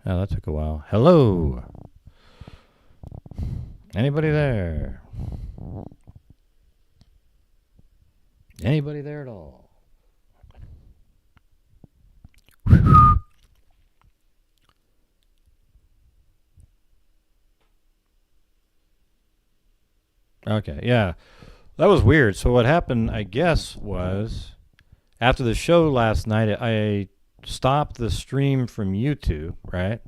Oh, that took a while. Hello. Anybody there? Anybody there at all? Okay, yeah. That was weird. So what happened, I guess, was after the show last night, I stopped the stream from YouTube, right?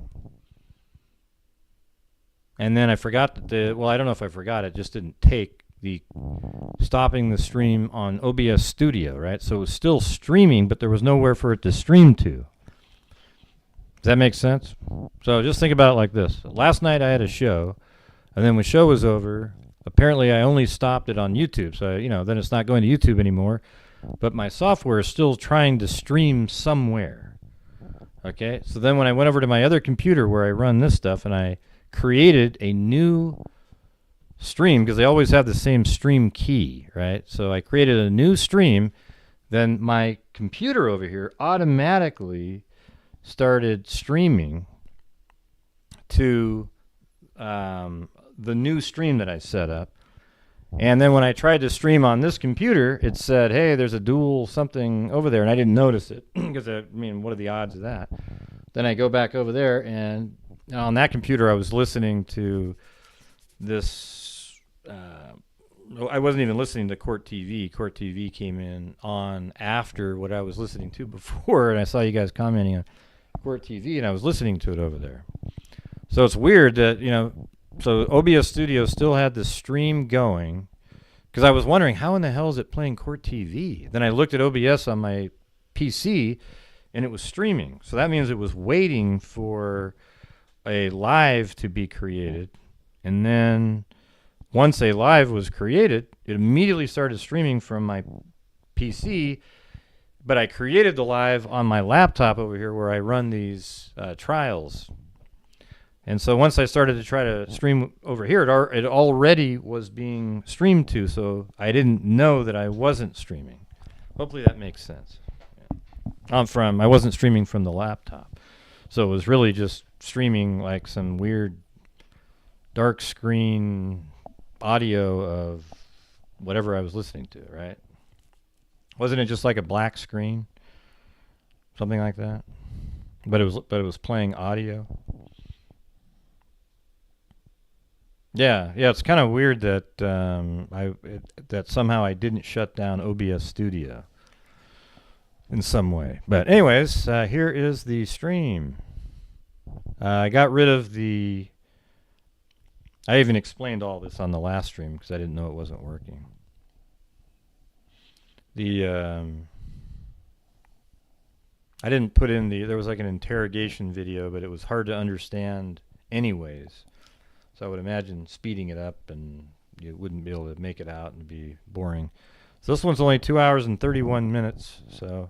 And then I forgot well, I don't know if I forgot. It just didn't take the stopping the stream on OBS Studio, right? So it was still streaming, but there was nowhere for it to stream to. Does that make sense? So just think about it like this. Last night I had a show, and then when the show was over, apparently I only stopped it on YouTube. So, then it's not going to YouTube anymore. But my software is still trying to stream somewhere. Okay? So then when I went over to my other computer where I run this stuff, and I created a new stream, because they always have the same stream key, right? So I created a new stream. Then my computer over here automatically started streaming to the new stream that I set up. And then when I tried to stream on this computer, it said, hey, there's a dual something over there, and I didn't notice it because, what are the odds of that? Then I go back over there, and on that computer I was listening to this, I wasn't even listening to Court TV. Court TV came in on after what I was listening to before, and I saw you guys commenting on Court TV, and I was listening to it over there. So it's weird that, so OBS Studio still had the stream going, because I was wondering, how in the hell is it playing Court TV? Then I looked at OBS on my PC, and it was streaming. So that means it was waiting for a live to be created. And then once a live was created, it immediately started streaming from my PC. But I created the live on my laptop over here where I run these trials. And so once I started to try to stream over here, it already was being streamed to, so I didn't know that I wasn't streaming. Hopefully that makes sense. Yeah. I wasn't streaming from the laptop. So it was really just streaming like some weird dark screen audio of whatever I was listening to, right? Wasn't it just like a black screen? Something like that? But it was playing audio. Yeah, it's kind of weird that that somehow I didn't shut down OBS Studio in some way. But anyways, here is the stream. I got rid of I even explained all this on the last stream because I didn't know it wasn't working. I didn't put in there was like an interrogation video, but it was hard to understand anyways. So I would imagine speeding it up and you wouldn't be able to make it out and be boring. So this one's only 2 hours and 31 minutes. So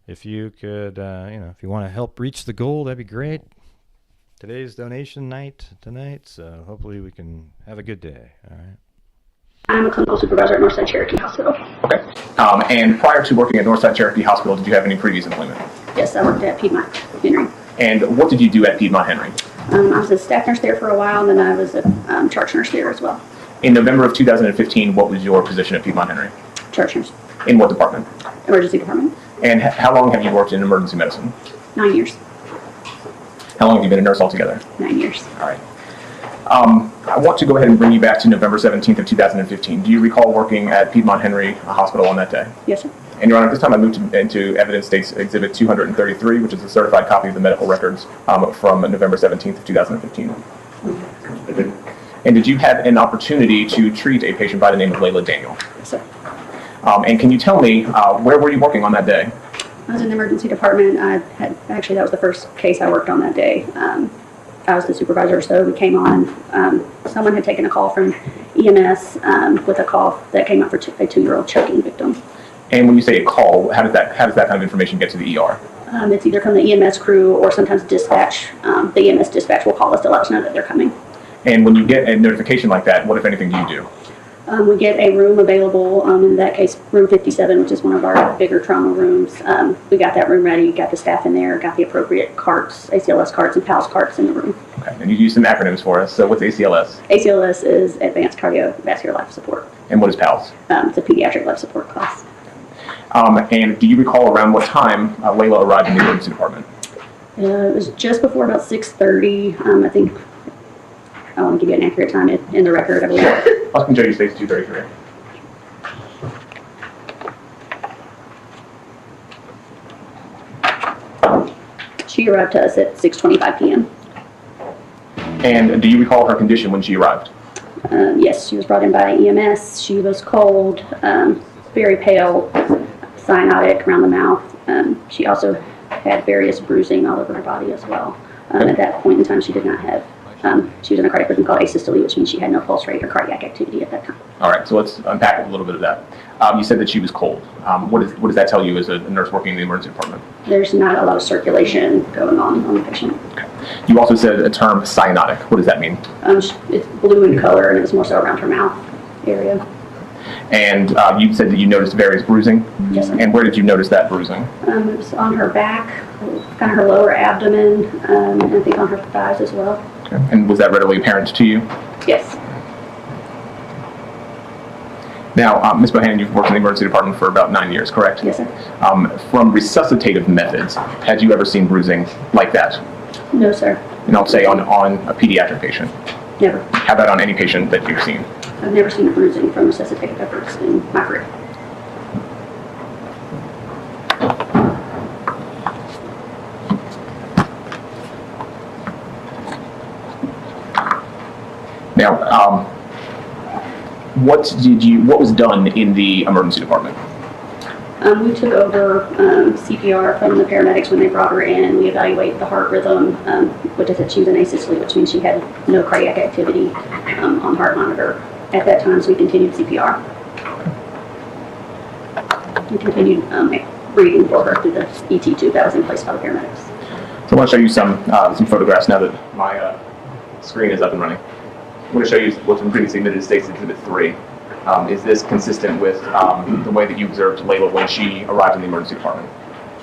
if you could, if you want to help reach the goal, that'd be great. Today's donation night tonight, so hopefully we can have a good day. All right. I'm a clinical supervisor at Northside Cherokee Hospital. Okay. And prior to working at Northside Cherokee Hospital, did you have any previous employment? Yes, I worked at Piedmont Henry. And what did you do at Piedmont Henry? I was a staff nurse there for a while, and then I was a charge nurse there as well. In November of 2015, what was your position at Piedmont Henry? Charge nurse. In what department? Emergency department. And how long have you worked in emergency medicine? 9 years. How long have you been a nurse altogether? 9 years. All right. I want to go ahead and bring you back to November 17th of 2015. Do you recall working at Piedmont Henry Hospital on that day? Yes, sir. And, Your Honor, at this time I moved into Evidence States Exhibit 233, which is a certified copy of the medical records from November 17th of 2015. And did you have an opportunity to treat a patient by the name of Laila Daniel? Yes, sir. And can you tell me, where were you working on that day? I was in the emergency department. That was the first case I worked on that day. I was the supervisor, so we came on. Someone had taken a call from EMS with a call that came up for a 2-year-old choking victim. And when you say a call, how does that kind of information get to the ER? It's either from the EMS crew or sometimes dispatch. The EMS dispatch will call us to let us know that they're coming. And when you get a notification like that, what, if anything, do you do? We get a room available, in that case, room 57, which is one of our bigger trauma rooms. We got that room ready, got the staff in there, got the appropriate carts, ACLS carts and PALS carts in the room. Okay, and you use some acronyms for us. So what's ACLS? ACLS is Advanced Cardiovascular Life Support. And what is PALS? It's a pediatric life support class. And do you recall around what time Laila arrived in the emergency department? It was just before about 6:30. I think I want to give you an accurate time in the record, I believe. I can show you States 233. She arrived to us at 6:25 p.m. And do you recall her condition when she arrived? Yes, she was brought in by EMS. She was cold, very pale, cyanotic around the mouth. She also had various bruising all over her body as well. At that point in time, she did not have, she was in a cardiac rhythm called asystole, which means she had no pulse rate or cardiac activity at that time. All right, so let's unpack a little bit of that. You said that she was cold. What does that tell you as a nurse working in the emergency department? There's not a lot of circulation going on the patient. Okay. You also said a term cyanotic. What does that mean? It's blue in color, and it was more so around her mouth area. And you said that you noticed various bruising? Yes, sir. And where did you notice that bruising? It was on her back, kind of her lower abdomen, and I think on her thighs as well. Okay. And was that readily apparent to you? Yes. Now, Ms. Bohannon, you've worked in the emergency department for about 9 years, correct? Yes, sir. From resuscitative methods, had you ever seen bruising like that? No, sir. And I'll say on a pediatric patient. Never. How about on any patient that you've seen? I've never seen bruising from resuscitative efforts in my career. Now, what was done in the emergency department? We took over CPR from the paramedics when they brought her in. We evaluated the heart rhythm, which is that she was in asystole, which means she had no cardiac activity on heart monitor at that time, so we continued CPR. We continued breathing for her through the ET tube that was in place by the paramedics. So I want to show you some photographs now that my screen is up and running. I'm going to show you what's been previously admitted to States Exhibit 3. Is this consistent with the way that you observed Laila when she arrived in the emergency department?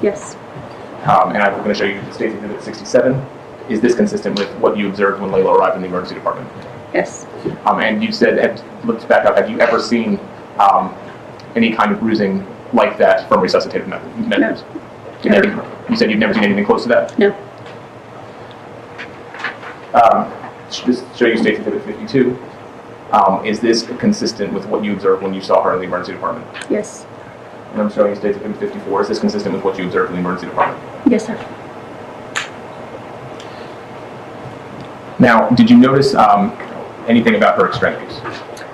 Yes. And I'm going to show you States Exhibit 67. Is this consistent with what you observed when Laila arrived in the emergency department? Yes. And you said, let's back up, have you ever seen any kind of bruising like that from resuscitative methods? No. Never. You said you've never seen anything close to that? No. Just show you States Exhibit 52. Is this consistent with what you observed when you saw her in the emergency department? Yes. And I'm showing you States Exhibit 54. Is this consistent with what you observed in the emergency department? Yes, sir. Now, did you notice anything about her extremities?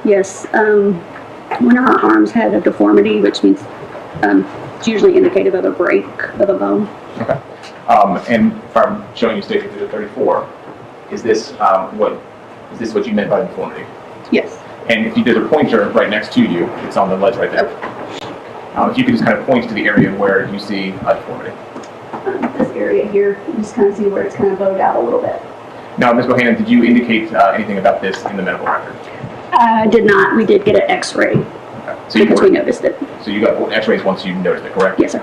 Yes. One of her arms had a deformity, which means it's usually indicative of a break of a bone. Okay. And if I'm showing you States Exhibit 34, is this what you meant by deformity? Yes. And if there's a pointer right next to you, it's on the ledge right there. If you could just kind of point to the area where you see a deformity. This area here, you just kind of see where it's kind of bowed out a little bit. Now, Ms. Bohannon, did you indicate anything about this in the medical record? I did not. We did get an X-ray Okay. because we noticed it. So you got X-rays once you noticed it, correct? Yes, sir.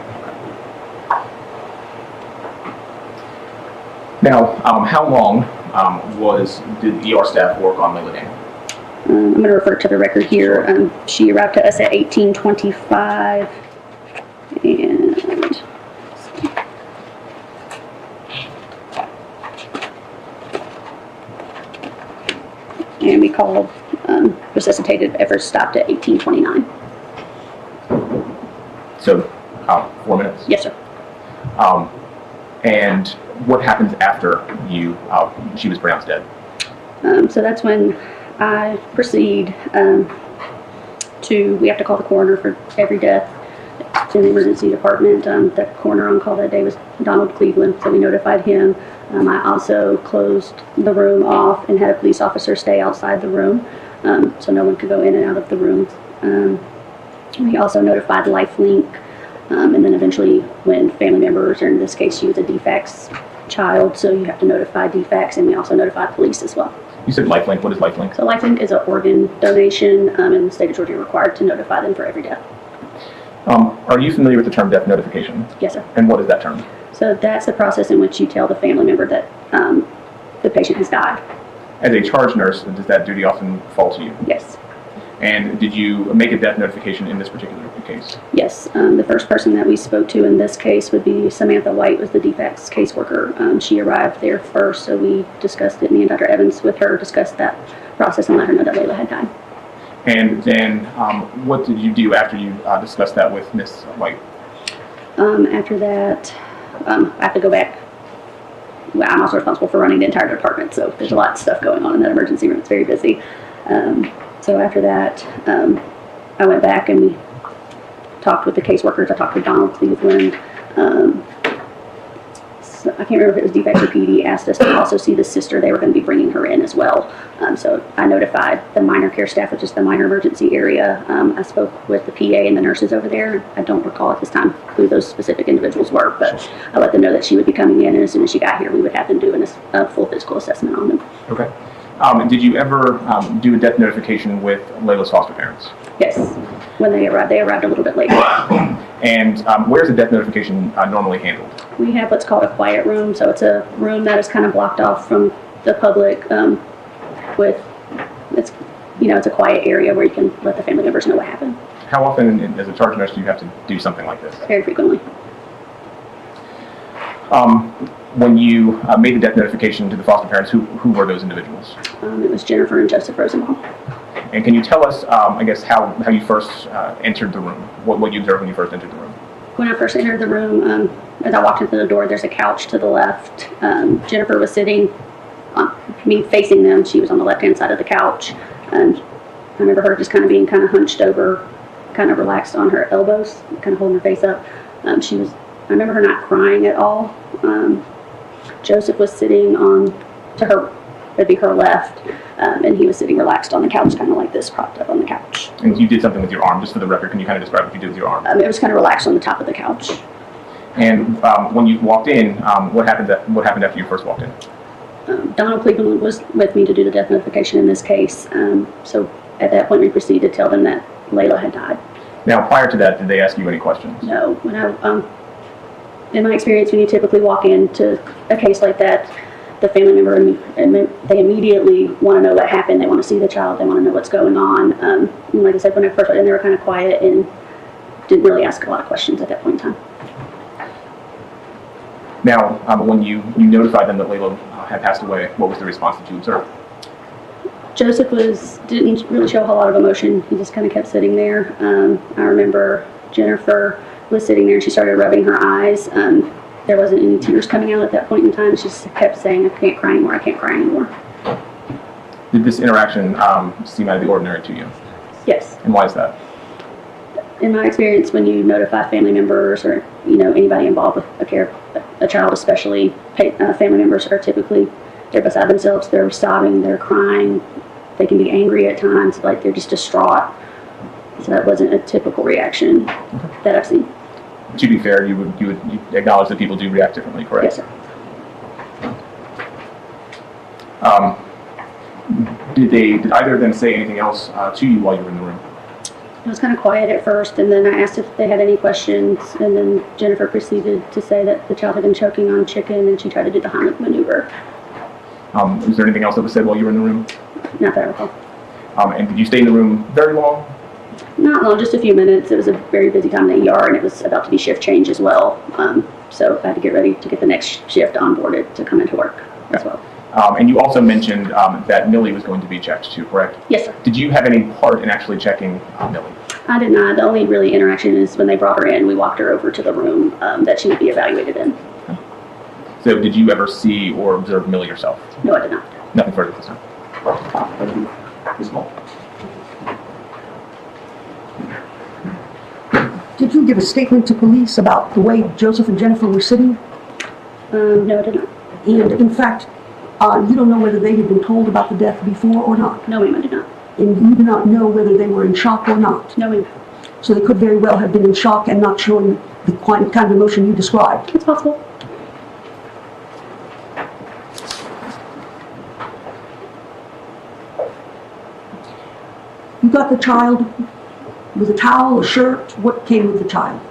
Now, how long did the ER staff work on Laila Daniel? I'm going to refer to the record here. She arrived to us at 18:25, and we called resuscitated efforts stopped at 18:29. So, 4 minutes? Yes, sir. And what happens after she was pronounced dead? So that's when I proceed we have to call the coroner for every death. It's in the emergency department. The coroner on call that day was Donald Cleveland, so we notified him. I also closed the room off and had a police officer stay outside the room, so no one could go in and out of the room. We also notified LifeLink, and then eventually when family members, or in this case she was a DFACS child, so you have to notify DFACS, and we also notified police as well. You said lifelink. What is lifelink? So lifelink is an organ donation, and the state of Georgia required to notify them for every death. Are you familiar with the term death notification? Yes, sir. And what is that term? So that's the process in which you tell the family member that the patient has died. As a charge nurse, does that duty often fall to you? Yes. And did you make a death notification in this particular case? Yes. The first person that we spoke to in this case would be Samantha White, was the defects caseworker. She arrived there first, so we discussed it. Me and Dr. Evans with her discussed that process and let her know that Laila had died. And then what did you do after you discussed that with Ms. White? After that, I have to go back. Well, I'm also responsible for running the entire department, so there's a lot of stuff going on in that emergency room. It's very busy. So after that, I went back and we talked with the caseworkers. I talked with Donald Cleveland. So I can't remember if it was defects or PD, asked us to also see the sister. They were going to be bringing her in as well. So I notified the minor care staff, which is the minor emergency area. I spoke with the PA and the nurses over there. I don't recall at this time who those specific individuals were, but I let them know that she would be coming in, and as soon as she got here, we would have them do a full physical assessment on them. Okay. Did you ever do a death notification with Laila's foster parents? Yes. When they arrived a little bit later. And where's the death notification normally handled? We have what's called a quiet room, so it's a room that is kind of blocked off from the public. It's a quiet area where you can let the family members know what happened. How often, as a charge nurse, do you have to do something like this? Very frequently. When you made the death notification to the foster parents, who were those individuals? It was Jennifer and Joseph Rosenbaum. And can you tell us, I guess, how you first entered the room? What you observed when you first entered the room? When I first entered the room, as I walked into the door, there's a couch to the left. Jennifer was sitting, me facing them. She was on the left-hand side of the couch. And I remember her just kind of being kind of hunched over, kind of relaxed on her elbows, kind of holding her face up. I remember her not crying at all. Joseph was sitting to her, it'd be her left, and he was sitting relaxed on the couch, kind of like this, propped up on the couch. And you did something with your arm, just for the record. Can you kind of describe what you did with your arm? It was kind of relaxed on the top of the couch. And when you walked in, what happened after you first walked in? Donald Cleveland was with me to do the death notification in this case. So at that point, we proceeded to tell them that Laila had died. Now, prior to that, did they ask you any questions? No. In my experience, when you typically walk into a case like that, the family member, they immediately want to know what happened. They want to see the child. They want to know what's going on. And like I said, when I first went in, they were kind of quiet and didn't really ask a lot of questions at that point in time. Now, when you notified them that Laila had passed away, what was the response that you observed? Joseph didn't really show a whole lot of emotion. He just kind of kept sitting there. I remember Jennifer was sitting there and she started rubbing her eyes. There wasn't any tears coming out at that point in time. She just kept saying, I can't cry anymore, I can't cry anymore. Did this interaction seem out of the ordinary to you? Yes. And why is that? In my experience, when you notify family members or anybody involved with a child especially, family members are typically, they're beside themselves, they're sobbing, they're crying, they can be angry at times, like they're just distraught. So that wasn't a typical reaction that I've seen. To be fair, you would acknowledge that people do react differently, correct? Yes, sir. Did either of them say anything else to you while you were in the room? It was kind of quiet at first, and then I asked if they had any questions, and then Jennifer proceeded to say that the child had been choking on chicken, and she tried to do the Heimlich maneuver. Was there anything else that was said while you were in the room? Not that I recall. And did you stay in the room very long? Not long, just a few minutes. It was a very busy time in the ER, and it was about to be shift change as well. So I had to get ready to get the next shift onboarded to come into work as well. And you also mentioned that Millie was going to be checked too, correct? Yes, sir. Did you have any part in actually checking Millie? I did not. The only really interaction is when they brought her in, we walked her over to the room that she would be evaluated in. So did you ever see or observe Millie yourself? No, I did not. Nothing further this time. Did you give a statement to police about the way Joseph and Jennifer were sitting? No, I did not. And in fact, you don't know whether they had been told about the death before or not. No, ma'am, I did not. And you do not know whether they were in shock or not. No, ma'am. So they could very well have been in shock and not showing the kind of emotion you described. It's possible. You got the child with a towel, a shirt? What came with the child?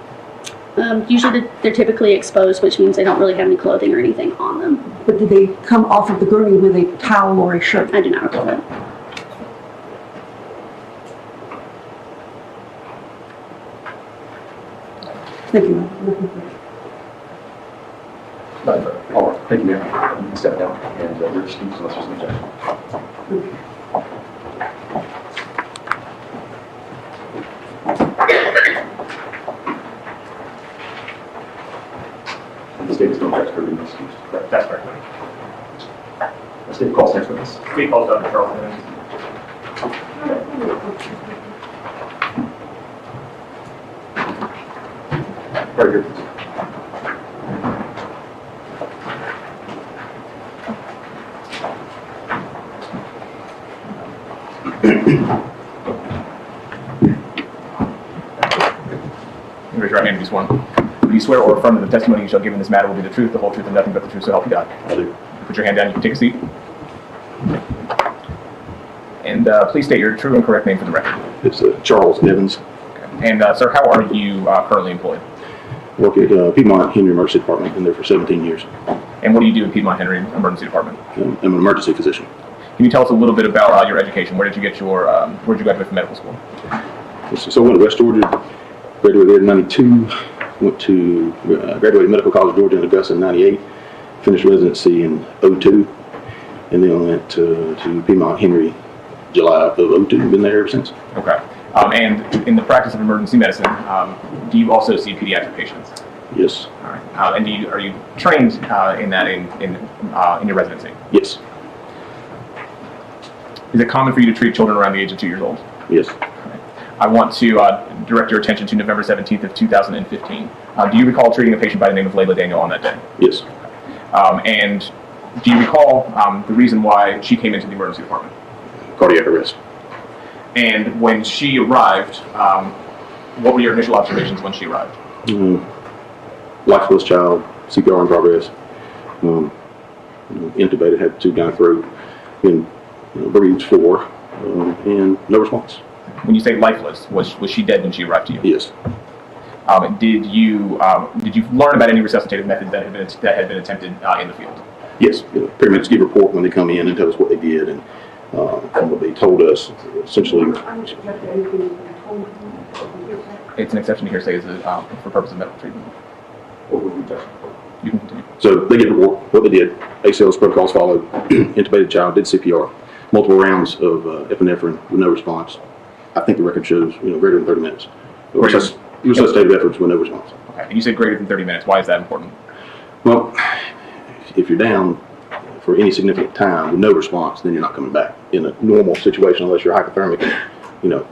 Usually they're typically exposed, which means they don't really have any clothing or anything on them. But did they come off of the gurney with a towel or a shirt? I do not recall that. Thank you, ma'am. All right, thank you, ma'am. You can step down and we're excused unless there's an objection. The state is no objection for being excused. That's correct. The state calls next witness. State calls Dr. Charles Evans. Right here. Raise your right hand to be sworn. Do you swear or affirm that the testimony you shall give in this matter will be the truth, the whole truth, and nothing but the truth, so help you God? I do. Put your hand down. You can take a seat. And please state your true and correct name for the record. It's Charles Evans. Okay. And sir, how are you currently employed? Work at Piedmont Henry Emergency Department. Been there for 17 years. And what do you do in Piedmont Henry Emergency Department? I'm an emergency physician. Can you tell us a little bit about your education? Where did you get your where did you graduate from medical school? So I went to West Georgia, graduated there in 92, went to, graduated Medical College of Georgia in Augusta in 98, finished residency in 02, and then went to Piedmont Henry July of 02, been there ever since. Okay. And in the practice of emergency medicine, do you also see pediatric patients? Yes. All right. And are you trained in that in your residency? Yes. Is it common for you to treat children around the age of 2 years old? Yes. I want to direct your attention to November 17th of 2015. Do you recall treating a patient by the name of Laila Daniel on that day? Yes. And do you recall the reason why she came into the emergency department? Cardiac arrest. And when she arrived, what were your initial observations when she arrived? Lifeless child, CPR in progress, intubated, had tube down throat, been breathed for, and no response. When you say lifeless, was she dead when she arrived to you? Yes. Did you learn about any resuscitative methods that had been attempted in the field? Yes. Paramedics give a report when they come in and tell us what they did, and what they told us essentially. It's an exception to hearsay for purpose of medical treatment. You can continue. So they get a report, what they did, ACLS protocols followed, intubated child, did CPR, multiple rounds of epinephrine with no response. I think the record shows, greater than 30 minutes. Resuscitative efforts with no response. Okay, and you said greater than 30 minutes. Why is that important? Well, if you're down for any significant time with no response, then you're not coming back. In a normal situation, unless you're hypothermic,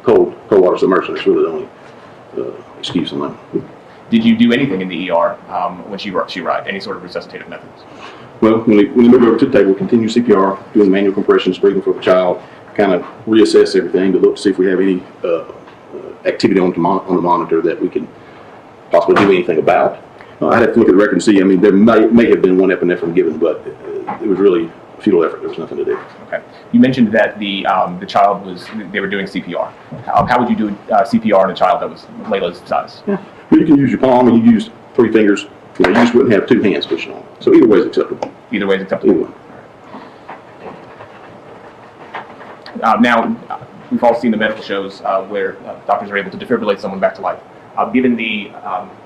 cold water submersion is really the only excuse on that. Did you do anything in the ER when she arrived? Any sort of resuscitative methods? Well, when we move over to the table, continue CPR, doing manual compressions, breathing for the child, kind of reassess everything to look to see if we have any activity on the monitor that we can possibly do anything about. I'd have to look at the record and see. I mean, there may have been one epinephrine given, but it was really a futile effort. There was nothing to do. Okay. You mentioned that the child they were doing CPR. How would you do CPR on a child that was Laila's size? Yeah. Well, you can use your palm, or you use 3 fingers. You just wouldn't have 2 hands pushing on. So either way is acceptable. Either way is acceptable. Either way. Now, we've all seen the medical shows where doctors are able to defibrillate someone back to life. Given the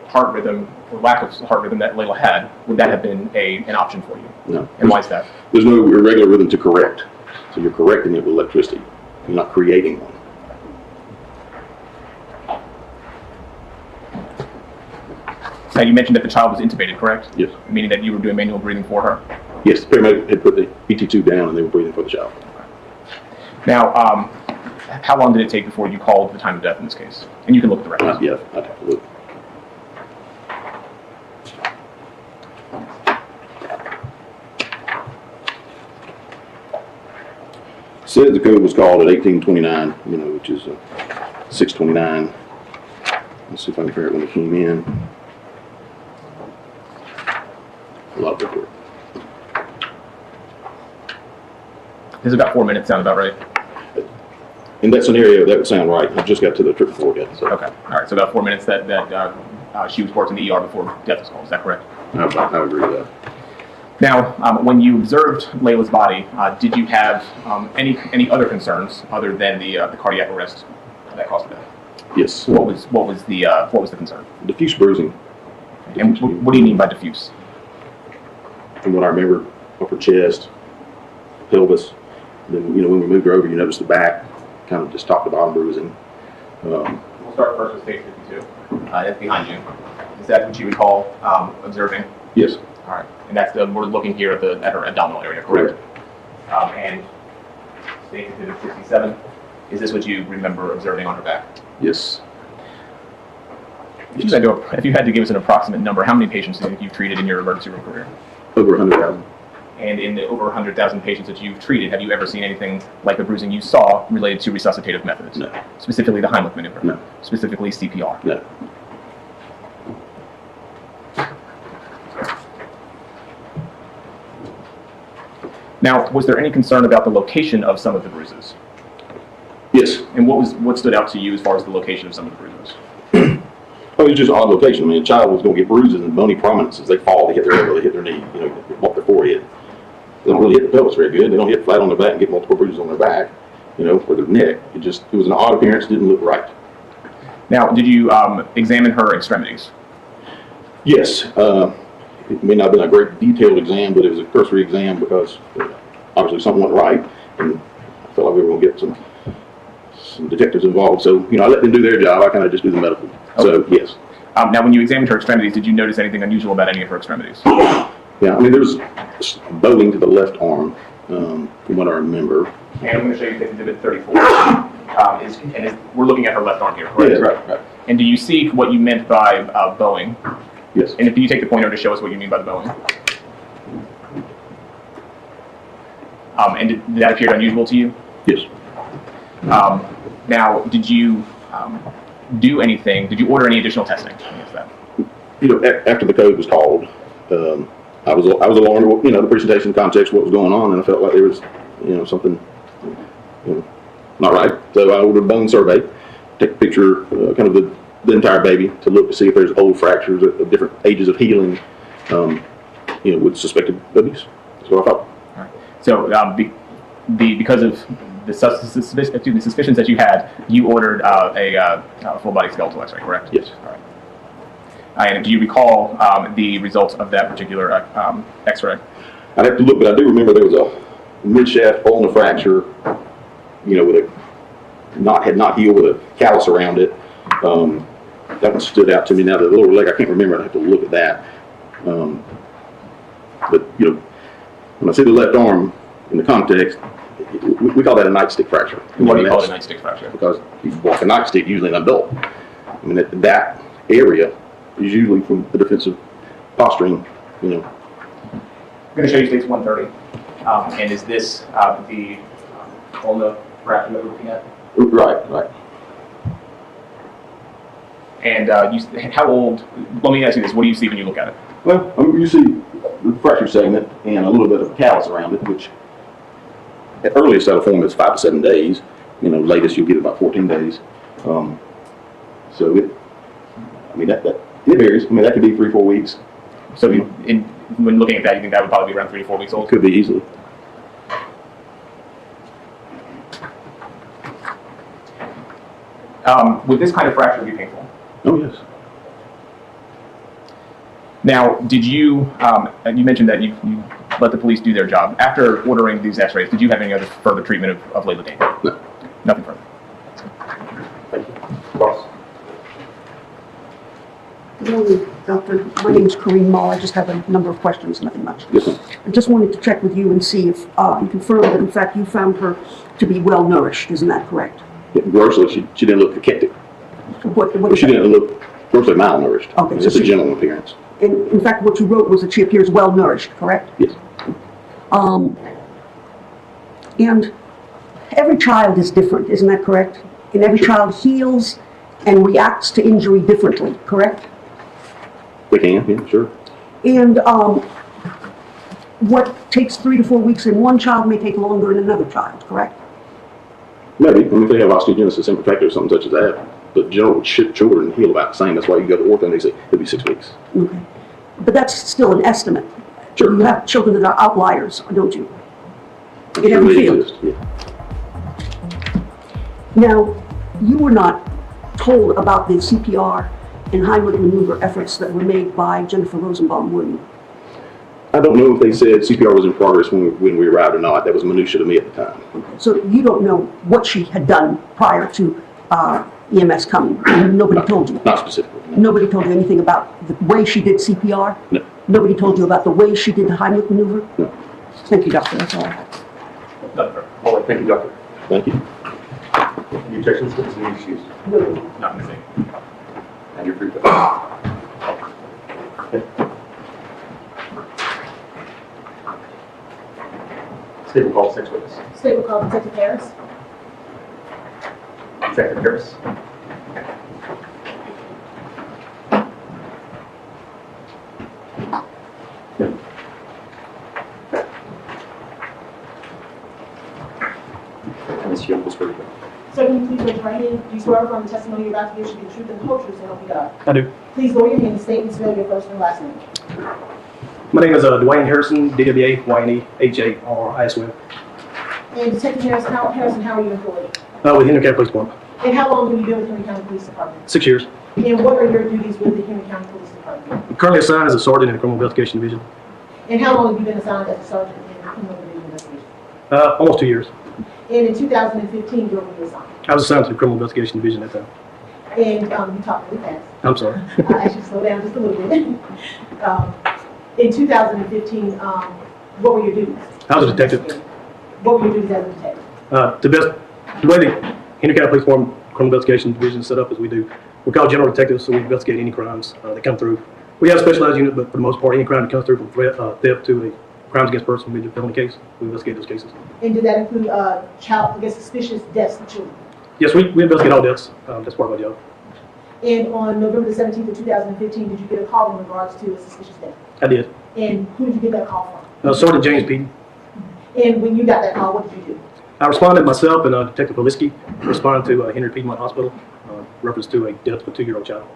heart rhythm or lack of heart rhythm that Laila had, would that have been an option for you? No. And why is that? There's no irregular rhythm to correct. So you're correcting it with electricity. You're not creating one. Now, you mentioned that the child was intubated, correct? Yes. Meaning that you were doing manual breathing for her? Yes, the paramedic had put the PT tube down and they were breathing for the child. Now, how long did it take before you called the time of death in this case? And you can look at the records. Yeah, I'd have to look. Said the code was called at 1829, which is 629. Let's see if I can figure out when it came in. A lot of report. This is about 4 minutes, sound about right? In that scenario, that would sound right. I just got to the trip before yet. So. Okay. All right. So about 4 minutes that she was worked in the ER before death was called. Is that correct? I would agree with that. Now, when you observed Laila's body, did you have any other concerns other than the cardiac arrest that caused her death? Yes. What was the concern? Diffuse bruising. And what do you mean by diffuse? From what I remember, upper chest, pelvis. Then when we moved her over, you noticed the back, kind of just top to bottom bruising. We'll start first with stage 52. That's behind you. Is that what you recall observing? Yes. All right. And that's we're looking here at her abdominal area, correct? And stage 67. Is this what you remember observing on her back? Yes. If you had to give us an approximate number, how many patients do you think you've treated in your emergency room career? Over 100,000. And in the over 100,000 patients that you've treated, have you ever seen anything like the bruising you saw related to resuscitative methods? No. Specifically the Heimlich maneuver? No. Specifically CPR? No. Now, was there any concern about the location of some of the bruises? Yes. And what stood out to you as far as the location of some of the bruises? Oh, it's just an odd location. I mean, a child was going to get bruises and bony prominences. They fall, they hit their elbow, they hit their knee, off their forehead. They don't really hit the pelvis very good. They don't hit flat on their back and get multiple bruises on their back, or their neck. It was an odd appearance, didn't look right. Now, did you examine her extremities? Yes. It may not have been a great detailed exam, but it was a cursory exam because obviously something went right, and I felt like we were going to get some detectives involved. So, I let them do their job. I kind of just do the medical. Okay. So, yes. Now, when you examined her extremities, did you notice anything unusual about any of her extremities? Yeah, I mean, there was bowing to the left arm, from what I remember. And I'm going to show you exhibit 34. We're looking at her left arm here, correct? Yeah, right. And do you see what you meant by bowing? Yes. And if you take the pointer to show us what you mean by the bowing. And did that appear unusual to you? Yes. Now, did you do anything? Did you order any additional testing against that? After the code was called, I was alarmed. The presentation context, what was going on, and I felt like there was, something, not right. So I ordered a bone survey, take a picture, kind of the entire baby to look to see if there's old fractures at different ages of healing, with suspected abuse. That's what I thought. All right. So because of the suspicions that you had, you ordered a full body skeletal X-ray, correct? Yes. All right. And do you recall the results of that particular X-ray? I'd have to look, but I do remember there was a mid-shaft ulnar fracture, with had not healed with a callus around it. That one stood out to me. Now the lower leg, I can't remember. I'd have to look at that. But when I see the left arm in the context, we call that a nightstick fracture. What do you call it a nightstick fracture? Because you walk a nightstick, usually an adult. I mean, that area is usually from the defensive posturing, I'm going to show you states 130. And is this the ulnar fracture that we're looking at? Right. And how old? Let me ask you this: what do you see when you look at it? Well, you see the fracture segment and a little bit of a callus around it, which at earliest that'll form is 5 to 7 days. Latest you'll get about 14 days. So it varies. That could be 3-4 weeks. So when looking at that, you think that would probably be around 3 to 4 weeks old? Could be easily. Would this kind of fracture be painful? Oh, yes. Now, did you mentioned that you let the police do their job. After ordering these x-rays, did you have any other further treatment of Laila Dane? No. Nothing further. Thank you. Boss. Good morning, Doctor. My name is Kareem Mall. I just have a number of questions, nothing much. Yes, ma'am. I just wanted to check with you and see if you confirmed that, in fact, you found her to be well nourished. Isn't that correct? Yeah, grossly, she didn't look cachectic. What She didn't look grossly malnourished. Okay, It's so just a she- general appearance. In fact, what you wrote was that she appears well nourished, correct? Yes. And every child is different, isn't that correct? And every child heals and reacts to injury differently, correct? They can, yeah, sure. And what takes 3 to 4 weeks in one child may take longer in another child, correct? Maybe. I mean, if they have osteogenesis imperfecta or something such as that, the general children heal about the same. That's why you go to ortho and they say it'll be 6 weeks. Okay. But that's still an estimate. Sure. You have children that are outliers, don't you? In Sure every they field. exist, yeah. Now, you were not told about the CPR and Heimlich maneuver efforts that were made by Jennifer Rosenbaum, were you? I don't know if they said CPR was in progress when we arrived or not. That was minutia to me at the time. So you don't know what she had done prior to EMS coming? Nobody told you? Not specifically. Nobody told you anything about the way she did CPR? No. Nobody told you about the way she did the Heimlich maneuver? No. Thank you, doctor, that's all I have. All right, thank you, doctor. Thank you. Any objections, witnesses, any issues? Not missing. And you're free to. State will call the next witness. State will call Detective Harris. Detective Harris. Ms. Young will swear you in. Sir, can you please raise your right hand? Do you swear affirm the testimony you're about to give should be the truth and the whole truth, so help you God? I do. Please lower your hand and state and spell your first and last name. My name is Dwayne Harrison, DWA-YNE-HARRISON, And Detective Harrison, how are you employed? with Henry County Police Department. And how long have you been with Henry County Police Department? 6 years. And what are your duties with the Henry County Police Department? I'm currently assigned as a sergeant in the Criminal Investigation Division. And how long have you been assigned as a sergeant in the Criminal Division Investigation? Almost 2 years. And in 2015, where were you assigned? I was assigned to the Criminal Investigation Division at that time. And you talked really fast. I'm sorry. I asked you to slow down just a little bit. In 2015, what were your duties? I was a detective. What were your duties as a detective? The way the Henry County Police Department Criminal Investigation Division is set up is we're called general detectives, so we investigate any crimes that come through. We have a specialized unit, but for the most part, any crime that comes through from theft to a crimes against person, major felony case, we investigate those cases. And did that include suspicious deaths of children? Yes, we investigate all deaths. That's part of our job. And on November the 17th of 2015, did you get a call in regards to a suspicious death? I did. And who did you get that call from? Sergeant James Peden. And when you got that call, what did you do? I responded myself and Detective Poliski responded to Henry Piedmont Hospital, reference to a death of a 2-year-old child.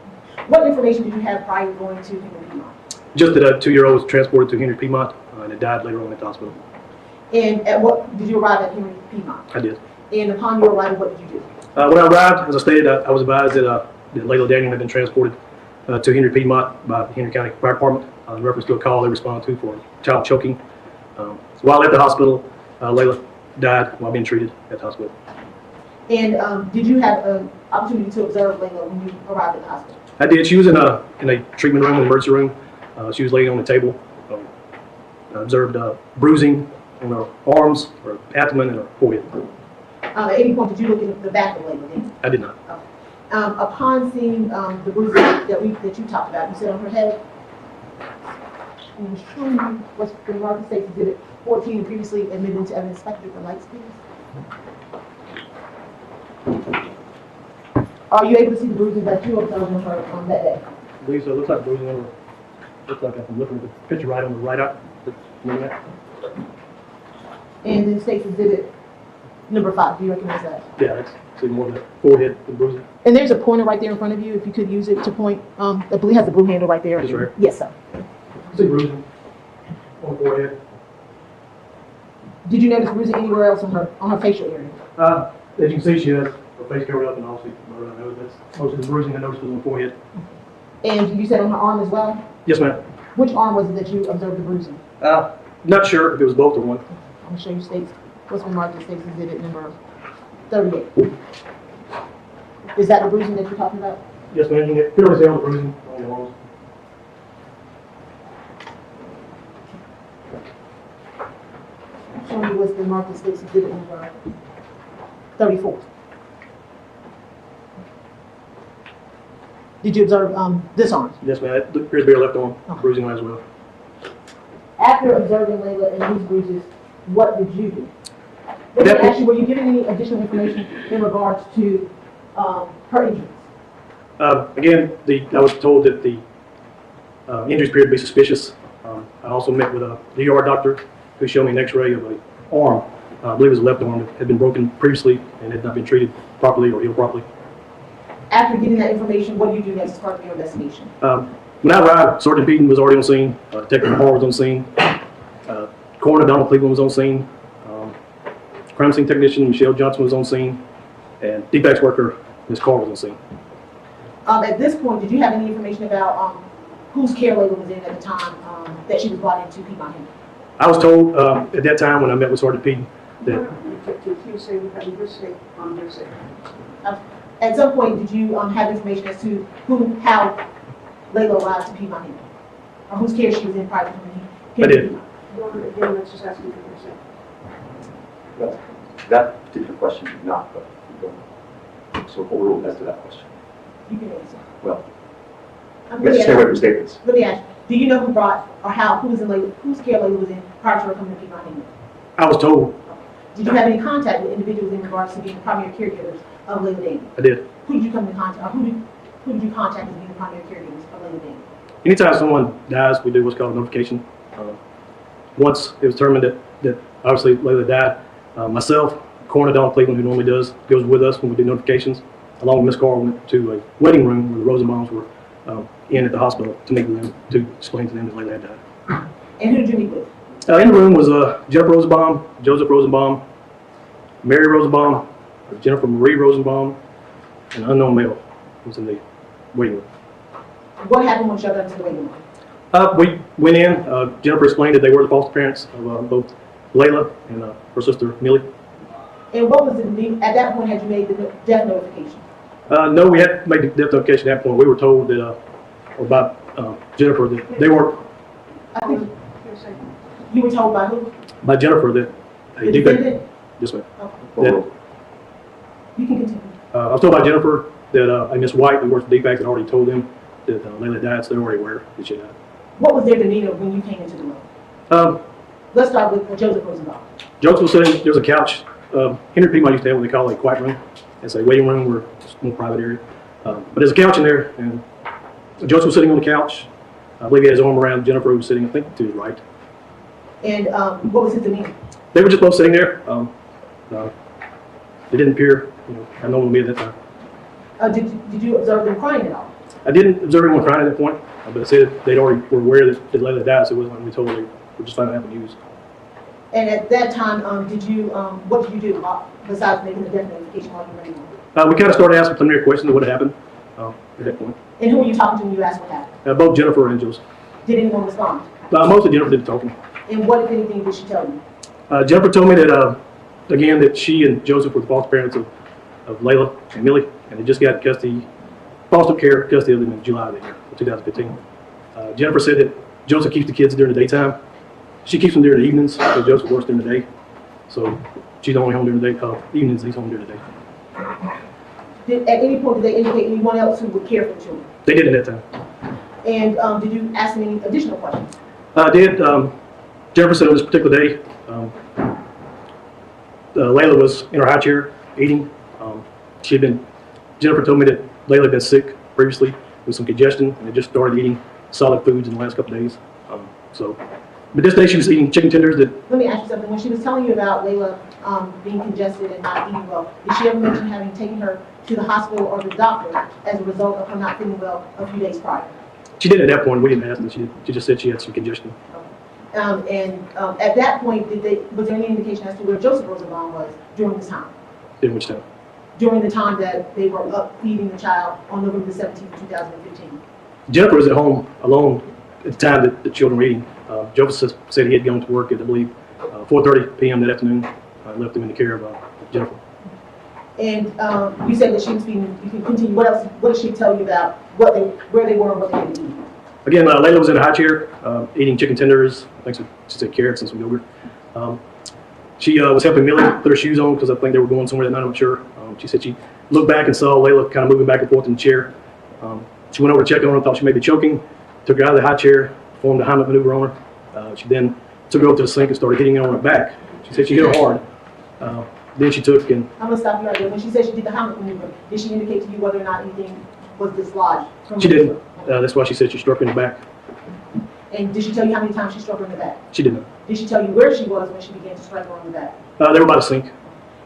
What information did you have prior to going to Henry Piedmont? Just that a 2-year-old was transported to Henry Piedmont and it died later on at the hospital. And at what did you arrive at Henry Piedmont? I did. And upon your arrival, what did you do? When I arrived, as I stated, I was advised that Laila Daniel had been transported to Henry Piedmont by the Henry County Fire Department in reference to a call they responded to for child choking. So while at the hospital, Laila died while being treated at the hospital. And did you have an opportunity to observe Laila when you arrived at the hospital? I did. She was in a treatment room, an emergency room. She was laying on the table. I observed bruising on her arms, her abdomen, and her forehead. At any point, did you look in the back of Laila then? I did not. Upon seeing the bruising that you talked about, you said on her head, and showing you what's been marked in States Exhibit 14 and previously admitted into evidence. Inspector for lights, please. Are you able to see the bruising that you observed on her on that day? Lisa, looks like bruising on her. Looks like I'm looking at the picture right on the right eye. And then States Exhibit number 5. Do you recognize that? Yeah, that's see more of that forehead and bruising. And there's a pointer right there in front of you. If you could use it to point, I believe it has a blue handle right there. This right? Yes, sir. See bruising on the forehead. Did you notice bruising anywhere else on her facial area? As you can see, she has her face covered up and obviously around her nose. That's most of the bruising I noticed was on the forehead. And you said on her arm as well? Yes, ma'am. Which arm was it that you observed the bruising? Not sure if it was both or one. I'm going to show you States, what's been marked as States Exhibit number 38. Is that the bruising that you're talking about? Yes, ma'am. You can clearly see all the bruising on the arms. I'm showing you what's been marked as States Exhibit number 34. Did you observe this arm? Yes, ma'am. It appears to be her left arm bruising as well. After observing Laila and these bruises, what did you do? Let me ask you, were you given any additional information in regards to her injuries? Again, I was told that the injuries appeared to be suspicious. I also met with a ER doctor who showed me an X-ray of an arm I believe his left arm had been broken previously and had not been treated properly or healed properly. After getting that information, what do you do next as part of your investigation? When I arrived, Sergeant Peden was already on scene, Detective Hall was on scene, Coroner Donald Cleveland was on scene, crime scene technician Michelle Johnson was on scene, and defects worker Ms. Carr was on scene. At this point, did you have any information about whose care Laila was in at the time that she was brought into Piedmont Henry? I was told at that time when I met with Sergeant Peden that At some point, did you have information as to how Laila arrived to Piedmont Henry? Or whose care she was in prior to coming here? I did. Again, that's just asking for yourself. Well, that particular question did not, but we don't. So what rule as to that question? You can answer. Well, Let let's me stay away ask- from statements. Let me ask you, do you know who brought, or whose care Laila was in prior to her coming to Piedmont Henry? I was told. Did you have any contact with individuals in regards to being the primary caregivers of Laila Daniel? I did. Who did you come in contact, or who did you contact as being the primary caregivers of Laila Daniel? Anytime someone dies, we do what's called a notification. Once it was determined that obviously Laila died, myself, Coroner Donald Cleveland, who normally goes with us when we do notifications, along with Ms. Carr, went to a waiting room where the Rosenbaums were in at the hospital to meet with them, to explain to them that Laila had died. And who did you meet with? In the room was Jennifer Rosenbaum, Joseph Rosenbaum, Mary Rosenbaum, Jennifer Marie Rosenbaum, and an unknown male who was in the waiting room. What happened once you got into the waiting room? We went in, Jennifer explained that they were the foster parents of both Laila and her sister Millie. And what was at that point had you made the death notification? No, we had made the death notification at that point. We were told that, about Jennifer, that they weren't, I think you were told by who? by Jennifer that a The defect. defendant? Yes, ma'am. Okay. That, You can continue. I was told by Jennifer that a Miss White, who works for defects, had already told them that Laila died, so they were already aware that she died. What was their demeanor when you came into the room? Let's start with Joseph Rosenbaum. Joseph was sitting, there was a couch. Henry Piedmont used to have what they call a quiet room. It's a waiting room or just a more private area. But there's a couch in there, and Joseph was sitting on the couch. I believe he had his arm around Jennifer, who was sitting, I think, to his right. And what was his demeanor? They were just both sitting there. They didn't appear, have no one with me at that time. Did you observe them crying at all? I didn't observe anyone crying at that point, but I said that they'd already were aware that Laila died, so it wasn't like we told them they were just finding out the news. And at that time, what did you do besides making the death notification while you were in the room? We kind of started asking preliminary questions of what had happened at that point. And who were you talking to when you asked what happened? Both Jennifer and Joseph. Did anyone respond? Mostly Jennifer did the talking. And what, if anything, did she tell you? Jennifer told me that, again, that she and Joseph were the foster parents of Laila and Millie, and they just got foster care custody of them in July of the year, 2015. Jennifer said that Joseph keeps the kids during the daytime. She keeps them during the evenings, so Joseph works during the day. So she's only home during the day, evenings, he's home during the day. At any point, did they indicate anyone else who would care for the children? They did at that time. And did you ask them any additional questions? I did. Jennifer said on this particular day, Laila was in her high chair eating. Jennifer told me that Laila had been sick previously with some congestion and had just started eating solid foods in the last couple of days. But this day she was eating chicken tenders that. Let me ask you something. When she was telling you about Laila being congested and not eating well, did she ever mention having taken her to the hospital or the doctor as a result of her not feeling well a few days prior? She did at that point. We didn't ask her. She just said she had some congestion. At that point, was there any indication as to where Joseph Rosenbaum was during this time? In which time? During the time that they were up feeding the child on November 17th, 2015. Jennifer was at home alone at the time that the children were eating. Joseph said he had gone to work at, I believe, 4:30 p.m. that afternoon. Left them in the care of Jennifer. And you said that she was feeding. You can continue. What else? What did she tell you about where they were and what they had to eat? Again, Laila was in a high chair eating chicken tenders. I think she said carrots and some yogurt. She was helping Millie put her shoes on because I think they were going somewhere that night. I'm not sure. She said she looked back and saw Laila kind of moving back and forth in the chair. She went over to check on her, thought she may be choking, took her out of the high chair, performed a Heimlich maneuver on her. She then took her over to the sink and started hitting her on her back. She said she hit her hard. Then she took and. I'm gonna stop you right there. When she said she did the Heimlich maneuver, did she indicate to you whether or not anything was dislodged? She didn't. That's why she said she struck her in the back. And did she tell you how many times she struck her in the back? She didn't. Did she tell you where she was when she began to strike her on the back? They were by the sink.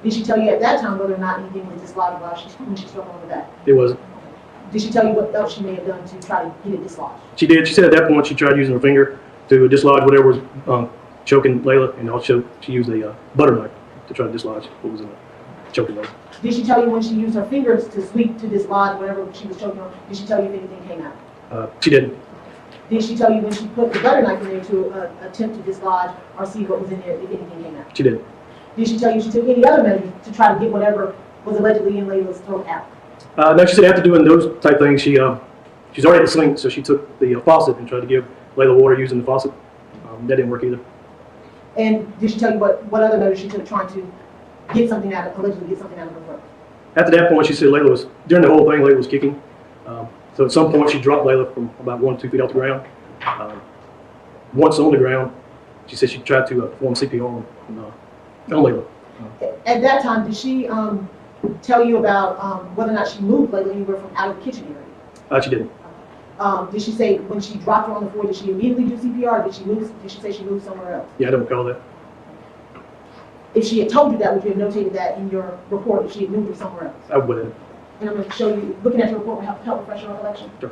Did she tell you at that time whether or not anything was dislodged when she struck her on the back? It wasn't. Did she tell you what else she may have done to try to get it dislodged? She did. She said at that point she tried using her finger to dislodge whatever was choking Laila, and also she used a butter knife to try to dislodge what was in the choking Laila. Did she tell you when she used her fingers to sweep to dislodge whatever she was choking on? Did she tell you if anything came out? She didn't. Did she tell you when she put the butter knife in there to attempt to dislodge or see what was in there if anything came out? She didn't. Did she tell you she took any other measures to try to get whatever was allegedly in Laila's throat out? No, she said after doing those type things, she's already at the sink, so she took the faucet and tried to give Laila water using the faucet. That didn't work either. And did she tell you what other measures she took trying to get something out of, allegedly get something out of her throat? After that point, she said Laila was, during the whole thing, Laila was kicking. So at some point, she dropped Laila from about 1 to 2 feet off the ground. Once on the ground, she said she tried to perform CPR on Laila. At that time, did she tell you about whether or not she moved Laila anywhere from out of the kitchen area? She didn't. Did she say when she dropped her on the floor, did she immediately do CPR? Or did she say she moved somewhere else? Yeah, I don't recall that. If she had told you that, would you have notated that in your report if she had moved her somewhere else? I wouldn't. And I'm going to show you, looking at your report will help refresh your recollection. Sure.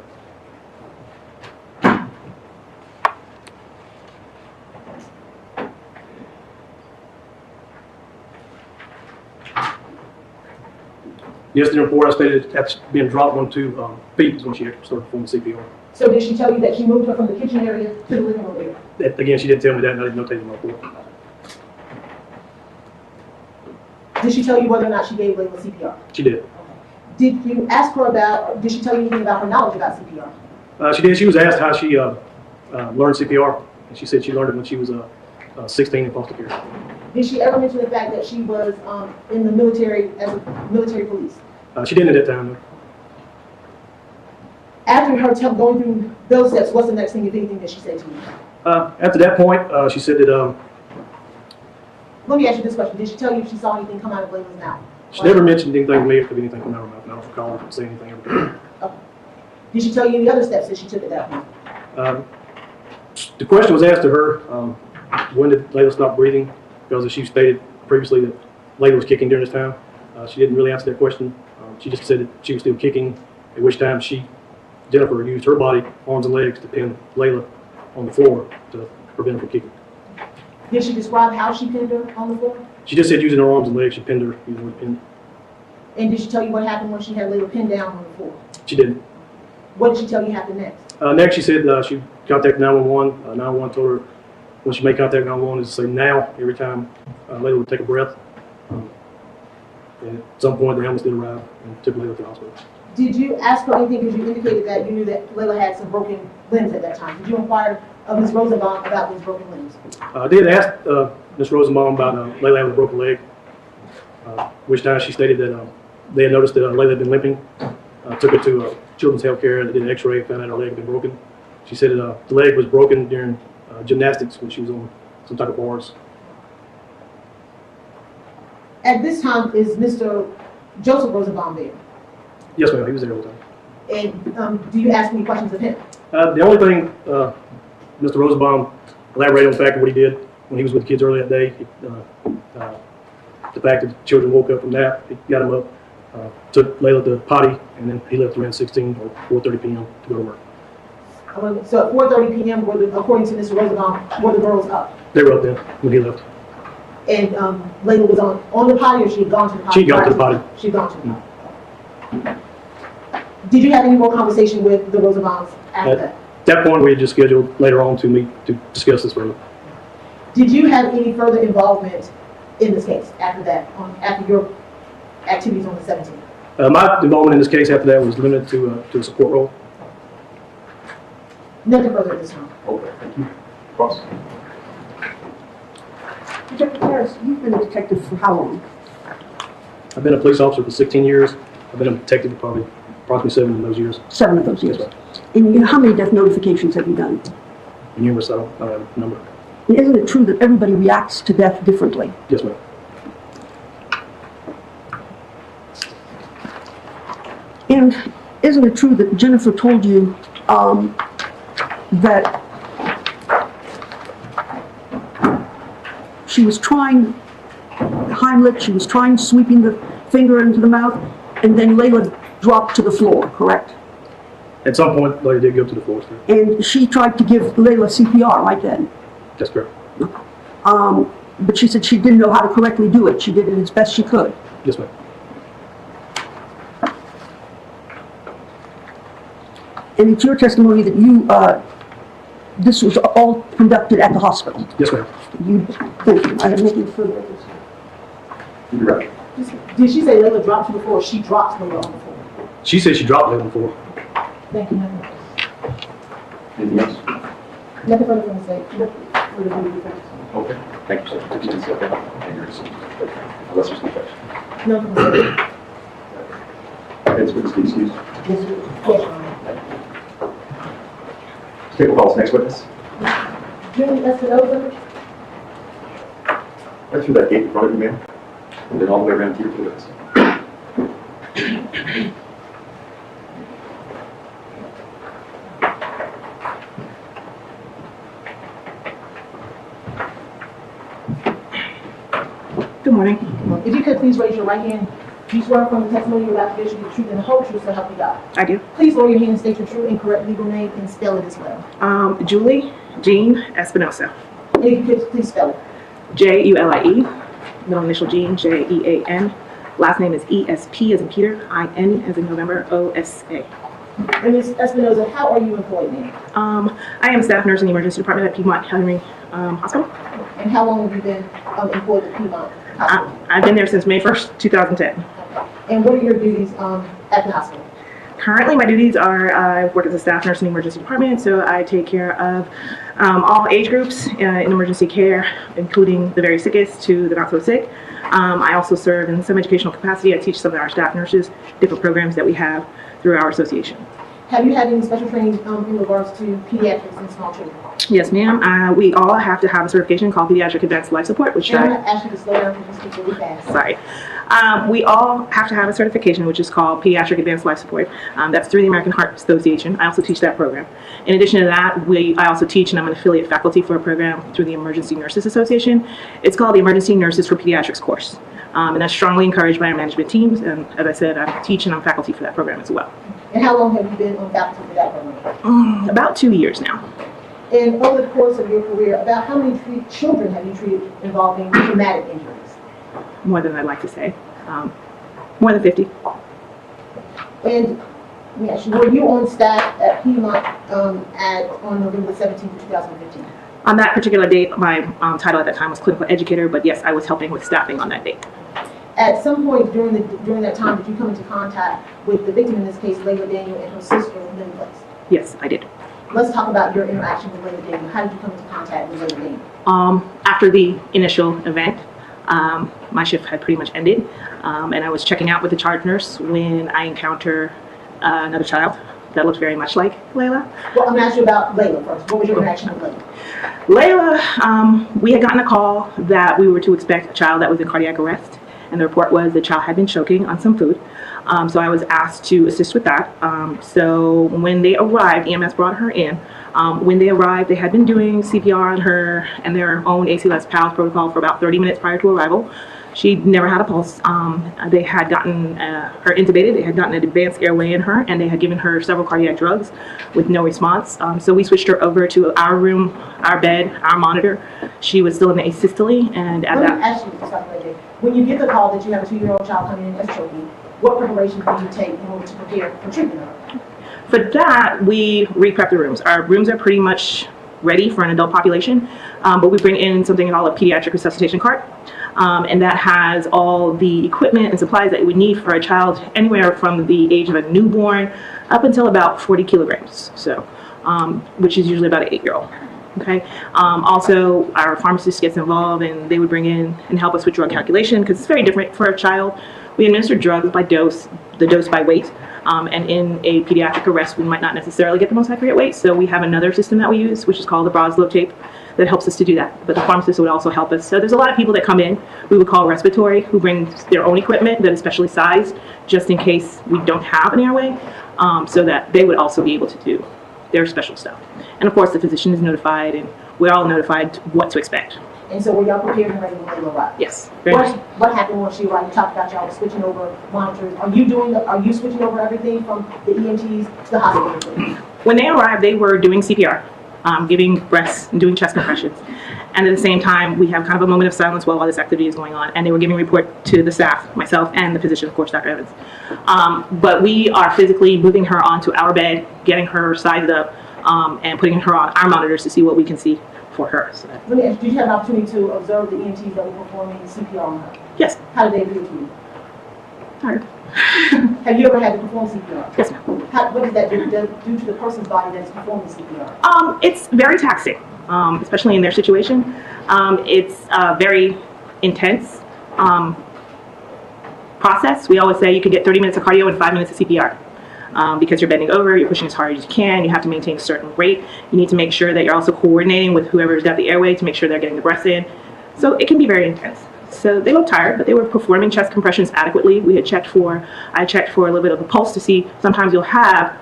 Yes, in the report I stated after being dropped 1 to 2 feet is when she started performing CPR. So did she tell you that she moved her from the kitchen area to the living room area? That, again, she didn't tell me that, and I didn't notate it in my report. Did she tell you whether or not she gave Laila CPR? She did. Did you ask her about, did she tell you anything about her knowledge about CPR? She did. She was asked how she learned CPR, and she said she learned it when she was 16 in foster care. Did she ever mention the fact that she was in the military as a military police? She didn't at that time. After her going through those steps, what's the next thing, if anything, that she said to you? After that point, she said that Let me ask you this question. Did she tell you if she saw anything come out of Laila's mouth? she never mentioned anything to me if anything came out of her mouth, and I don't recall her saying anything ever. Okay. Did she tell you any other steps that she took at that point? The question was asked to her, when did Laila stop breathing? Because as she stated previously that Laila was kicking during this time. She didn't really answer that question. She just said that she was still kicking, at which time Jennifer used her body, arms and legs, to pin Laila on the floor to prevent her from kicking. Did she describe how she pinned her on the floor? She just said using her arms and legs, she pinned her using her pin. And did she tell you what happened when she had Laila pinned down on the floor? She didn't. What did she tell you happened next? Next, she said she contacted 911. 911 told her when she made contact 911 is to say now every time Laila would take a breath. And at some point, the ambulance did arrive and took Laila to the hospital. Did you ask her anything because you indicated that you knew that Laila had some broken limbs at that time? Did you inquire of Ms. Rosenbaum about those broken limbs? I did ask Ms. Rosenbaum about Laila having a broken leg, which time she stated that they had noticed that Laila had been limping. Took her to Children's Health Care, they did an x-ray, found out her leg had been broken. She said that the leg was broken during gymnastics when she was on some type of bars. At this time, is Mr. Joseph Rosenbaum there? Yes, ma'am, he was there all the time. And do you ask any questions of him? The only thing Mr. Rosenbaum elaborated on the fact of what he did when he was with the kids earlier that day, the fact that the children woke up from nap, he got them up, took Laila to potty, and then he left around 16 or 4:30 p.m. to go to work. So at 4:30 p.m., according to Mr. Rosenbaum, were the girls up? They were up there when he left. And Laila was on the potty, or she had gone to the potty? She had gone to the potty. She had gone to the potty. Did you have any more conversation with the Rosenbaums after that? At that point, we had just scheduled later on to meet to discuss this further. Did you have any further involvement in this case after that, after your activities on the 17th? My involvement in this case after that was limited to a support role. Nothing further at this time. Okay, thank you. Ross? Detective Harris, you've been a detective for how long? I've been a police officer for 16 years. I've been a detective for probably approximately 7 of those years. 7 of those years. Yes, And how many death notifications have you done? numerous, I don't have a number. And isn't it true that everybody reacts to death differently? Yes, ma'am. And isn't it true that Jennifer told you that she was trying Heimlich, she was trying sweeping the finger into the mouth, and then Laila dropped to the floor, correct? At some point, Laila did go to the floor, sir. And she tried to give Laila CPR right then. That's correct. But she said she didn't know how to correctly do it. She did it as best she could. Yes, ma'am. And it's your testimony that you, this was all conducted at the hospital. Yes, ma'am. Thank you. I have nothing further. You're right. Did she say Laila dropped to the floor, or she dropped Laila on the floor? She said she dropped Laila on the floor. Thank you. Anything else? Nothing further from the state. Okay. Thank you, sir. Thank you, sir. Unless there's no question. No, from the state. It's witness be excused. Yes. Okay, we'll call this next witness. Julie Espinoza. Right through that gate in front of you, ma'am. And then all the way around here to the witness. Good morning. If you could please raise your right hand. Do you swear from the testimony you're about to give the truth and the whole truth so help you God? I do. Please lower your hand and state your true and correct legal name and spell it as well. Julie Jean Espinosa. And if you could please spell it. Julie. Middle initial Jean, Jean. Last name is ESP as in Peter, IN as in November, OSA. And Ms. Espinoza, how are you employed now? I am staff nurse in the emergency department at Piedmont Heimlich Hospital. And how long have you been employed at Piedmont Hospital? I've been there since May 1st, 2010. And what are your duties at the hospital? Currently, my duties are I work as a staff nurse in the emergency department, so I take care of all age groups in emergency care, including the very sickest to the not so sick. I also serve in some educational capacity. I teach some of our staff nurses different programs that we have through our association. Have you had any special training in regards to pediatrics and small children? Yes, ma'am. We all have to have a certification called Pediatric Advanced Life Support, which And I'm going to ask you to slow down because you speak really fast. Sorry. We all have to have a certification, which is called Pediatric Advanced Life Support. That's through the American Heart Association. I also teach that program. In addition to that, I also teach, and I'm an affiliate faculty for a program through the Emergency Nurses Association. It's called the Emergency Nurses for Pediatrics course. And that's strongly encouraged by our management teams. And as I said, I teach and I'm faculty for that program as well. And how long have you been on faculty for that program? About 2 years now. And over the course of your career, about how many children have you treated involving traumatic injuries? More than I'd like to say. More than 50. And let me ask you, were you on staff at Piedmont on November 17th, 2015? On that particular date, my title at that time was clinical educator, but yes, I was helping with staffing on that date. At some point during that time, did you come into contact with the victim in this case, Laila Daniel, and her sister, Lynn Place? Yes, I did. Let's talk about your interaction with Laila Daniel. How did you come into contact with Laila Daniel? After the initial event, my shift had pretty much ended, and I was checking out with the charge nurse when I encountered another child that looked very much like Laila. Well, I'm going to ask you about Laila first. What was your interaction with Laila? Laila, we had gotten a call that we were to expect a child that was in cardiac arrest, and the report was the child had been choking on some food. So I was asked to assist with that. So when they arrived, EMS brought her in. When they arrived, they had been doing CPR on her and their own ACLS PALS protocol for about 30 minutes prior to arrival. She never had a pulse. They had gotten her intubated. They had gotten an advanced airway in her, and they had given her several cardiac drugs with no response. So we switched her over to our room, our bed, our monitor. She was still in the asystole, and at Let that. me ask you something right there. When you get the call that you have a 2-year-old child coming in that's choking, what preparation do you take in order to prepare for treatment of her? For that, we re-prep the rooms. Our rooms are pretty much ready for an adult population, but we bring in something called a pediatric resuscitation cart, and that has all the equipment and supplies that you would need for a child anywhere from the age of a newborn up until about 40 kilograms, so which is usually about an 8-year-old. Okay. Also, our pharmacist gets involved, and they would bring in and help us with drug calculation because it's very different for a child. We administer drugs by dose, the dose by weight, and in a pediatric arrest, we might not necessarily get the most accurate weight. So we have another system that we use, which is called the Broslow tape, that helps us to do that. But the pharmacist would also help us. So there's a lot of people that come in, we would call respiratory, who bring their own equipment that is specially sized, just in case we don't have an airway, so that they would also be able to do their special stuff. And of course, the physician is notified, and we're all notified what to expect. And so were y'all prepared and ready when Laila arrived? Yes, very much. What happened when she arrived? You talked about y'all switching over monitors. Are you switching over everything from the EMTs to the hospital? When they arrived, they were doing CPR, giving breaths and doing chest compressions. And at the same time, we have kind of a moment of silence while all this activity is going on. And they were giving a report to the staff, myself and the physician, of course, Dr. Evans. But we are physically moving her onto our bed, getting her sized up, and putting her on our monitors to see what we can see for her. So Let me ask, did you have an opportunity to observe the EMTs that were performing CPR on her? yes, How did they appear to you? tired. Have you ever had to perform CPR? Yes, ma'am. What does that do to the person's body that is performing CPR? It's very taxing, especially in their situation. It's a very intense process. We always say you can get 30 minutes of cardio and 5 minutes of CPR. Because you're bending over, you're pushing as hard as you can, you have to maintain a certain rate. You need to make sure that you're also coordinating with whoever's got the airway to make sure they're getting the breaths in. So it can be very intense. So they look tired, but they were performing chest compressions adequately. I checked for a little bit of a pulse to see. Sometimes you'll have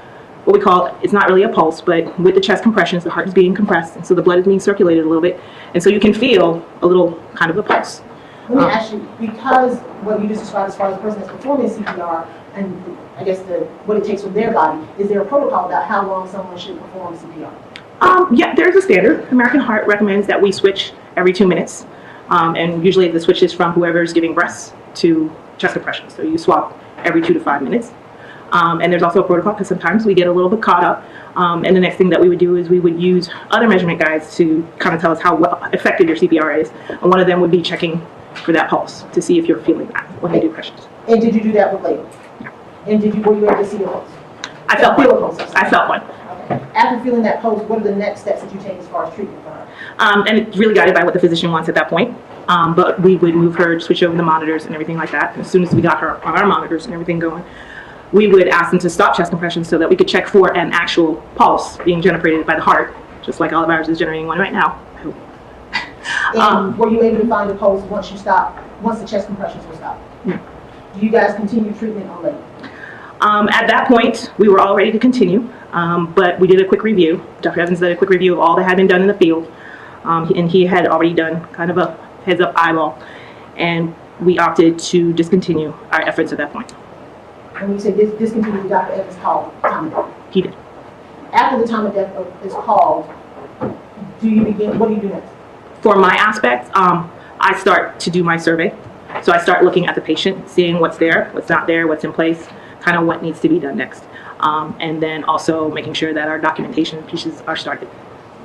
what we call, it's not really a pulse, but with the chest compressions, the heart is being compressed, and so the blood is being circulated a little bit. And so you can feel a little kind of a pulse. Let me ask you, because what you just described as far as the person that's performing CPR and I guess what it takes from their body, is there a protocol about how long someone should perform CPR? Yeah, there's a standard. American Heart recommends that we switch every 2 minutes. And usually the switch is from whoever's giving breaths to chest compression. So you swap every 2 to 5 minutes. And there's also a protocol because sometimes we get a little bit caught up. And the next thing that we would do is we would use other measurement guides to kind of tell us how well effective your CPR is. And one of them would be checking for that pulse to see if you're feeling that when they do pressures. And did you do that with Laila? No. And were you able to see the pulse? I felt one. I felt one. Okay. After feeling that pulse, what are the next steps that you take as far as treatment for her? And it's really guided by what the physician wants at that point. But we would move her, switch over the monitors and everything like that. And as soon as we got her on our monitors and everything going, we would ask them to stop chest compressions so that we could check for an actual pulse being generated by the heart, just like all of ours is generating one right now. And were you able to find the pulse once the chest compressions were stopped? No. Do you guys continue treatment on Laila? At that point, we were all ready to continue, but we did a quick review. Dr. Evans did a quick review of all that had been done in the field, and he had already done kind of a heads-up eyeball, and we opted to discontinue our efforts at that point. And when you say discontinue, Dr. Evans called time of death. He did. After the time of death is called, what do you do next? For my aspect, I start to do my survey. So I start looking at the patient, seeing what's there, what's not there, what's in place, kind of what needs to be done next. And then also making sure that our documentation pieces are started.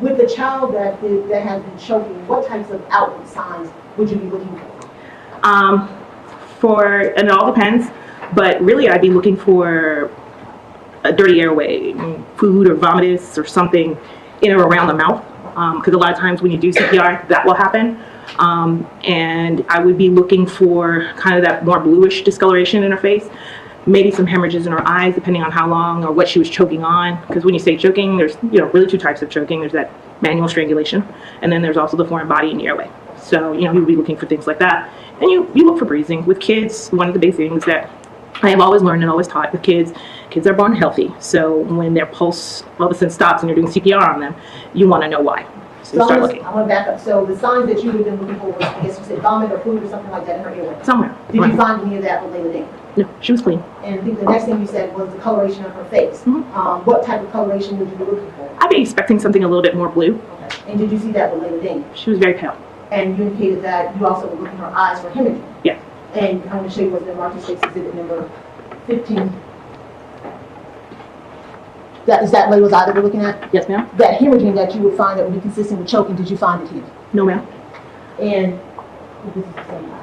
With the child that has been choking, what types of outward signs would you be looking for? And it all depends, but really I'd be looking for a dirty airway, food or vomitus or something in or around the mouth. Because a lot of times when you do CPR, that will happen. And I would be looking for kind of that more bluish discoloration in her face, maybe some hemorrhages in her eyes, depending on how long or what she was choking on. Because when you say choking, there's really two types of choking. There's that manual strangulation, and then there's also the foreign body in the airway. So you would be looking for things like that. And you look for breathing. With kids, one of the big things that I have always learned and always taught with kids are born healthy. So when their pulse all of a sudden stops and you're doing CPR on them, you want to know why. So you start looking. I want to back up. So the signs that you would have been looking for was, I guess you said vomit or food or something like that in her airway. Somewhere. Did you find any of that with Laila Dane? No, she was clean. And I think the next thing you said was the coloration of her face. What type of coloration would you be looking for? I'd be expecting something a little bit more blue. Okay. And did you see that with Laila Dane? She was very pale. And you indicated that you also were looking for her eyes for hemorrhaging. Yeah. And I'm going to show you what's in Martin States Exhibit number 15. Is that Laila's eye that we're looking at? Yes, ma'am. That hemorrhaging that you would find that would be consistent with choking, did you find it here? No, ma'am. And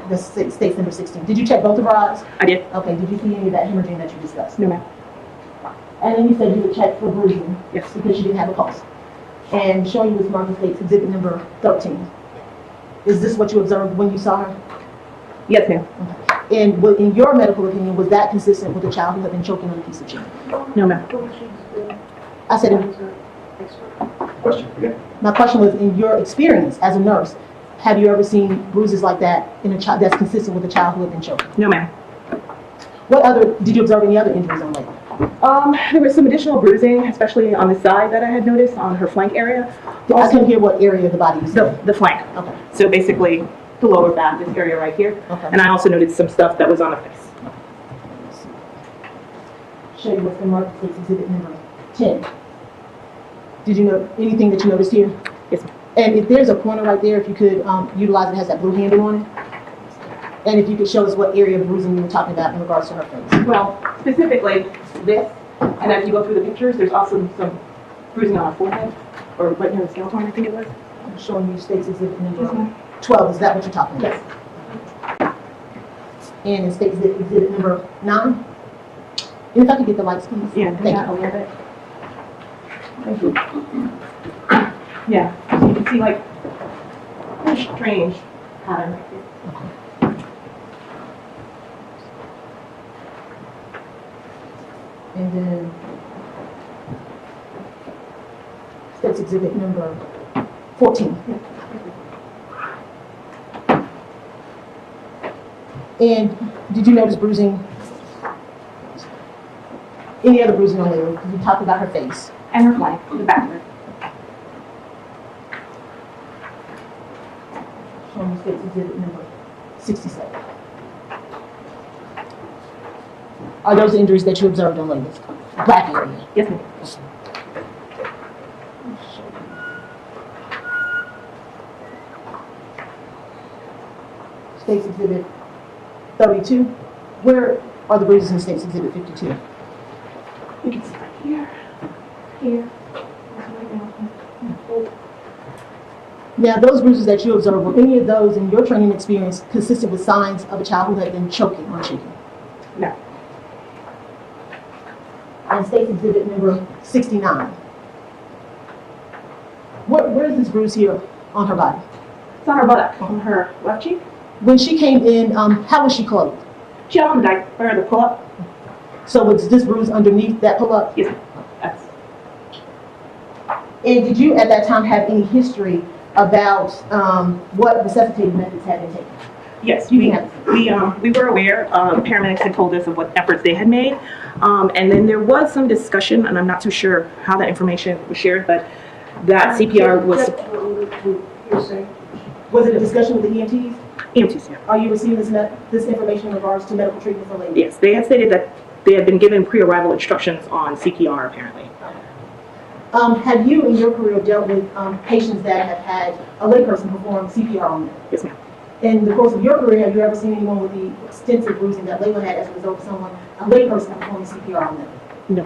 this is States number 16. Did you check both of her eyes? I did. Okay. Did you see any of that hemorrhaging that you discussed? No, ma'am. And then you said you would check for bruising. Yes. Because she didn't have a pulse. And showing you with Martin States Exhibit number 13. Is this what you observed when you saw her? Yes, ma'am. Okay. And in your medical opinion, was that consistent with a child who had been choking on a piece of chicken? No, ma'am. I said, Question again? my question was, in your experience as a nurse, have you ever seen bruises like that in a child that's consistent with a child who had been choking? No, ma'am. Did you observe any other injuries on Laila? There was some additional bruising, especially on the side that I had noticed on her flank area. I couldn't hear what area of the body you said. The flank. Okay. So basically, the lower back, this area right here. Okay. And I also noted some stuff that was on her face. Show you what's been marked as exhibit number 10. Did you know anything that you noticed here? Yes, ma'am. And if there's a pointer right there, if you could utilize it, has that blue handle on it. And if you could show us what area of bruising you were talking about in regards to her face. Well, specifically this, and as you go through the pictures, there's also some bruising on her forehead, or right near the skeleton, I think it was. I'm showing you states exhibit Yes, number ma'am. 12. Is that what you're talking about? Yes. And in states exhibit number 9. And if I could get the lights, please. Yeah, Thank that a you. little bit. Thank you. Yeah, so you can see like a strange pattern right here. And then states exhibit number 14. And did you notice bruising? Any other bruising on Laila? Because you talked about her face. And her flank, the back of her. Showing you states exhibit number 67. Are those injuries that you observed on Laila's back area? Yes, ma'am. States exhibit 32. Where are the bruises in states exhibit 52? You can see right here, here. Right now. Now, those bruises that you observed, were any of those in your training experience consistent with signs of a child who had been choking or cheating? No. And states exhibit number 69. Where is this bruise here on her body? It's on her buttock, on her left cheek. When she came in, how was she clothed? She had on the diaper, the pull-up. So was this bruise underneath that pull-up? Yes, that's. And did you at that time have any history about what resuscitative methods had been taken? Yes, You we can we were aware. Paramedics had told us of what efforts they had made, and then there was some discussion, and I'm not too sure how that information was shared, but that CPR was. Was it a discussion with the EMTs? EMTs, yeah. Are you receiving this information in regards to medical treatment for Laila? Yes, they had stated that they had been given pre-arrival instructions on CPR, apparently. Have you in your career dealt with patients that have had a layperson perform CPR on them? Yes, ma'am. In the course of your career, have you ever seen anyone with the extensive bruising that Laila had as a result of a layperson performing CPR on them? No.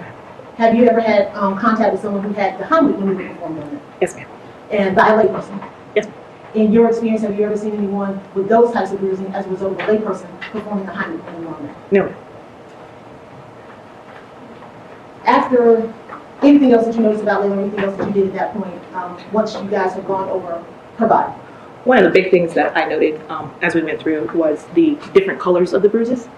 Have you ever had contact with someone who had the Heimlich maneuver performed on them? Yes, ma'am. And by a layperson? Yes, ma'am. In your experience, have you ever seen anyone with those types of bruising as a result of a layperson performing the Heimlich maneuver on them? No, ma'am. After anything else that you noticed about Laila, or anything else that you did at that point, once you guys have gone over her body? One of the big things that I noted as we went through was the different colors of the bruises.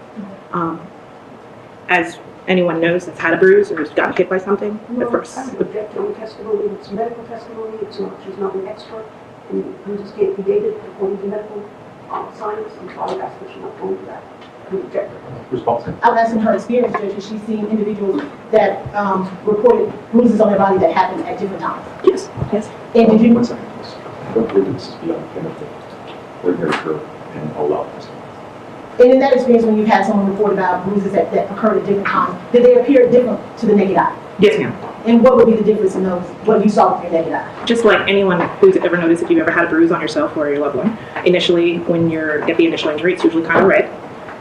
As anyone knows that's had a bruise or has gotten hit by something, the first. I would object on testimony. It's medical testimony. It's not, she's not an expert. And bruises can't be dated according to medical science. I'm sorry, that's what she's not going to that. I would object. Response. I'm asking her experience, Judge, has she seen individuals that reported bruises on their body that happened at different times? Yes, yes. And did you? 1 second, please. Don't believe this is beyond the benefit. Ordinary occur and all out testimony. And in that experience, when you've had someone report about bruises that occurred at different times, did they appear different to the naked eye? Yes, ma'am. And what would be the difference in those, what you saw with your naked eye? Just like anyone who's ever noticed, if you've ever had a bruise on yourself or your loved one, initially when you get the initial injury, it's usually kind of red.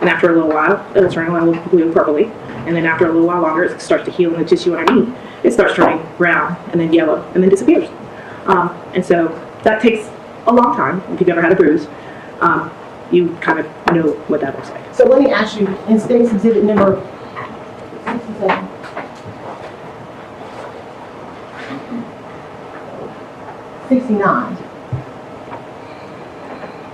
And after a little while, it'll turn a little blue purpley. And then after a little while longer, it starts to heal in the tissue underneath. It starts turning brown and then yellow and then disappears. And so that takes a long time. If you've ever had a bruise, you kind of know what that looks like. So let me ask you, in state's exhibit number 67, '69.